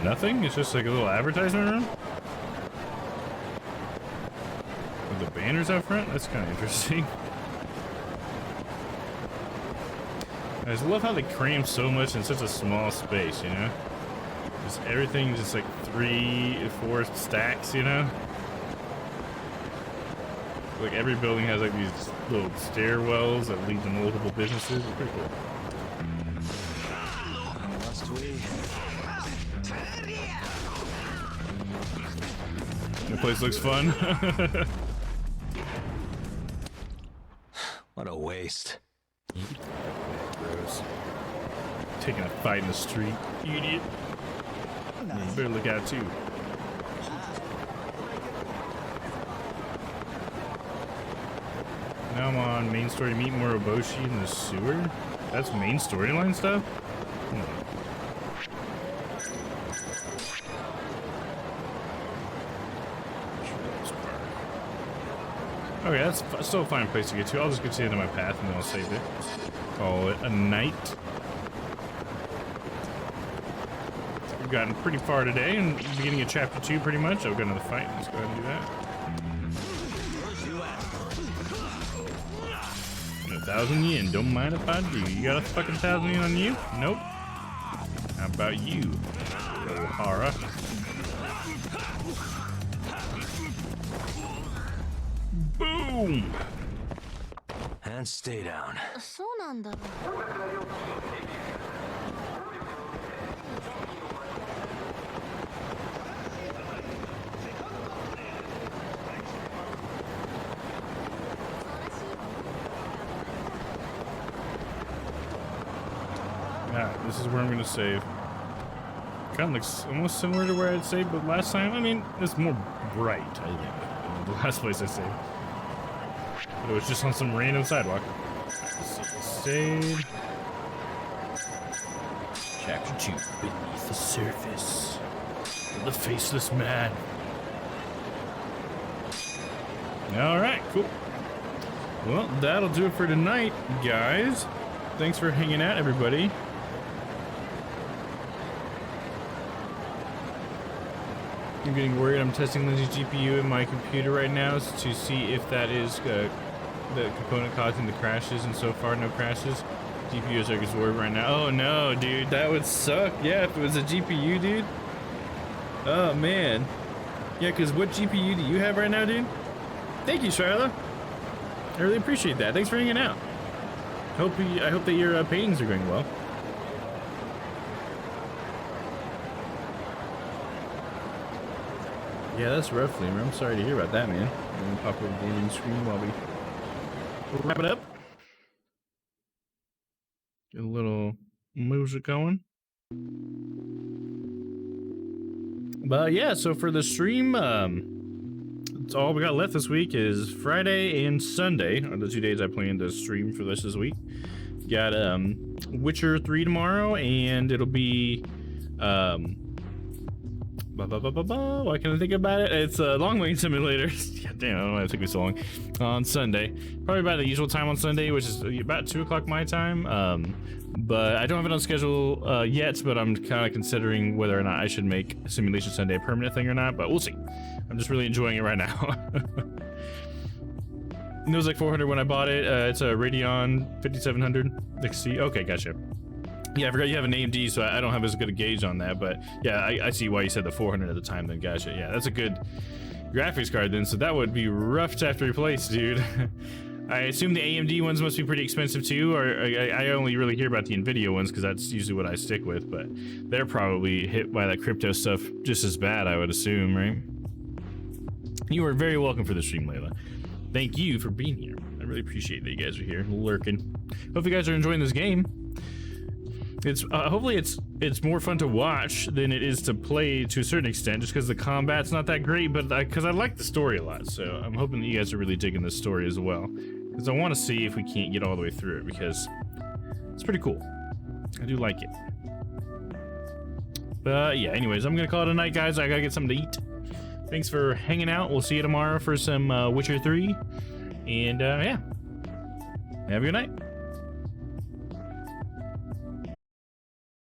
Nothing? It's just like a little advertisement room? With the banners out front? That's kind of interesting. I just love how they cram so much in such a small space, you know? Just everything just like 3 or 4 stacks, you know? Like every building has like these little stairwells that lead to multiple businesses. It's pretty cool. The place looks fun. What a waste. Gross. Taking a fight in the street, you idiot. Yeah, you better look out too. Now I'm on main story, meet Moroboshi in the sewer. That's main storyline stuff? Okay, that's still a fine place to get to. I'll just get to the end of my path and then I'll save it. Call it a night. We've gotten pretty far today and beginning of chapter 2 pretty much. I'll go into the fight. Let's go ahead and do that. 1,000 yen. Don't mind if I do. You got a fucking 1,000 yen on you? Nope. How about you, O'Hara? Boom! And stay down. Yeah, this is where I'm gonna save. Kind of looks almost similar to where I'd saved, but last time, I mean, it's more bright, I think, than the last place I saved. But it was just on some random sidewalk. Save. Chapter 2, Beneath the Surface. The Faceless Man. Alright, cool. Well, that'll do it for tonight, guys. Thanks for hanging out, everybody. I'm getting worried. I'm testing Lindsay's GPU in my computer right now to see if that is the component causing the crashes, and so far no crashes. GPU is like absorbed right now. Oh no, dude, that would suck. Yeah, if it was a GPU, dude. Oh man. Yeah, because what GPU do you have right now, dude? Thank you, Shyla. I really appreciate that. Thanks for hanging out. I hope that your paintings are going well. Yeah, that's rough, Lemur. I'm sorry to hear about that, man. I'm gonna pop over the gaming screen while we wrap it up. Get a little music going. But yeah, so for the stream, it's all we got left this week is Friday and Sunday are the 2 days I plan to stream for this week. Got Witcher 3 tomorrow, and it'll be why can't I think about it? It's a Long Range Simulator. God damn, I don't know why it took me so long. On Sunday, probably about the usual time on Sunday, which is about 2 o'clock my time. But I don't have it on schedule yet, but I'm kind of considering whether or not I should make Simulation Sunday a permanent thing or not, but we'll see. I'm just really enjoying it right now. It was like 400 when I bought it. It's a Radeon 5700 XC. Okay, gotcha. Yeah, I forgot you have an AMD, so I don't have as good a gauge on that, but yeah, I see why you said the 400 at the time then, gotcha. Yeah, that's a good graphics card then, so that would be rough to have to replace, dude. I assume the AMD ones must be pretty expensive too, or I only really hear about the NVIDIA ones because that's usually what I stick with, but they're probably hit by that crypto stuff just as bad, I would assume, right? You are very welcome for the stream, Layla. Thank you for being here. I really appreciate that you guys are here, lurking. Hope you guys are enjoying this game. It's hopefully it's more fun to watch than it is to play to a certain extent, just because the combat's not that great. But because I like the story a lot, so I'm hoping that you guys are really digging this story as well. Because I want to see if we can't get all the way through it, because it's pretty cool. I do like it. But yeah, anyways, I'm gonna call it a night, guys. I gotta get something to eat. Thanks for hanging out. We'll see you tomorrow for some Witcher 3. And yeah, have a good night.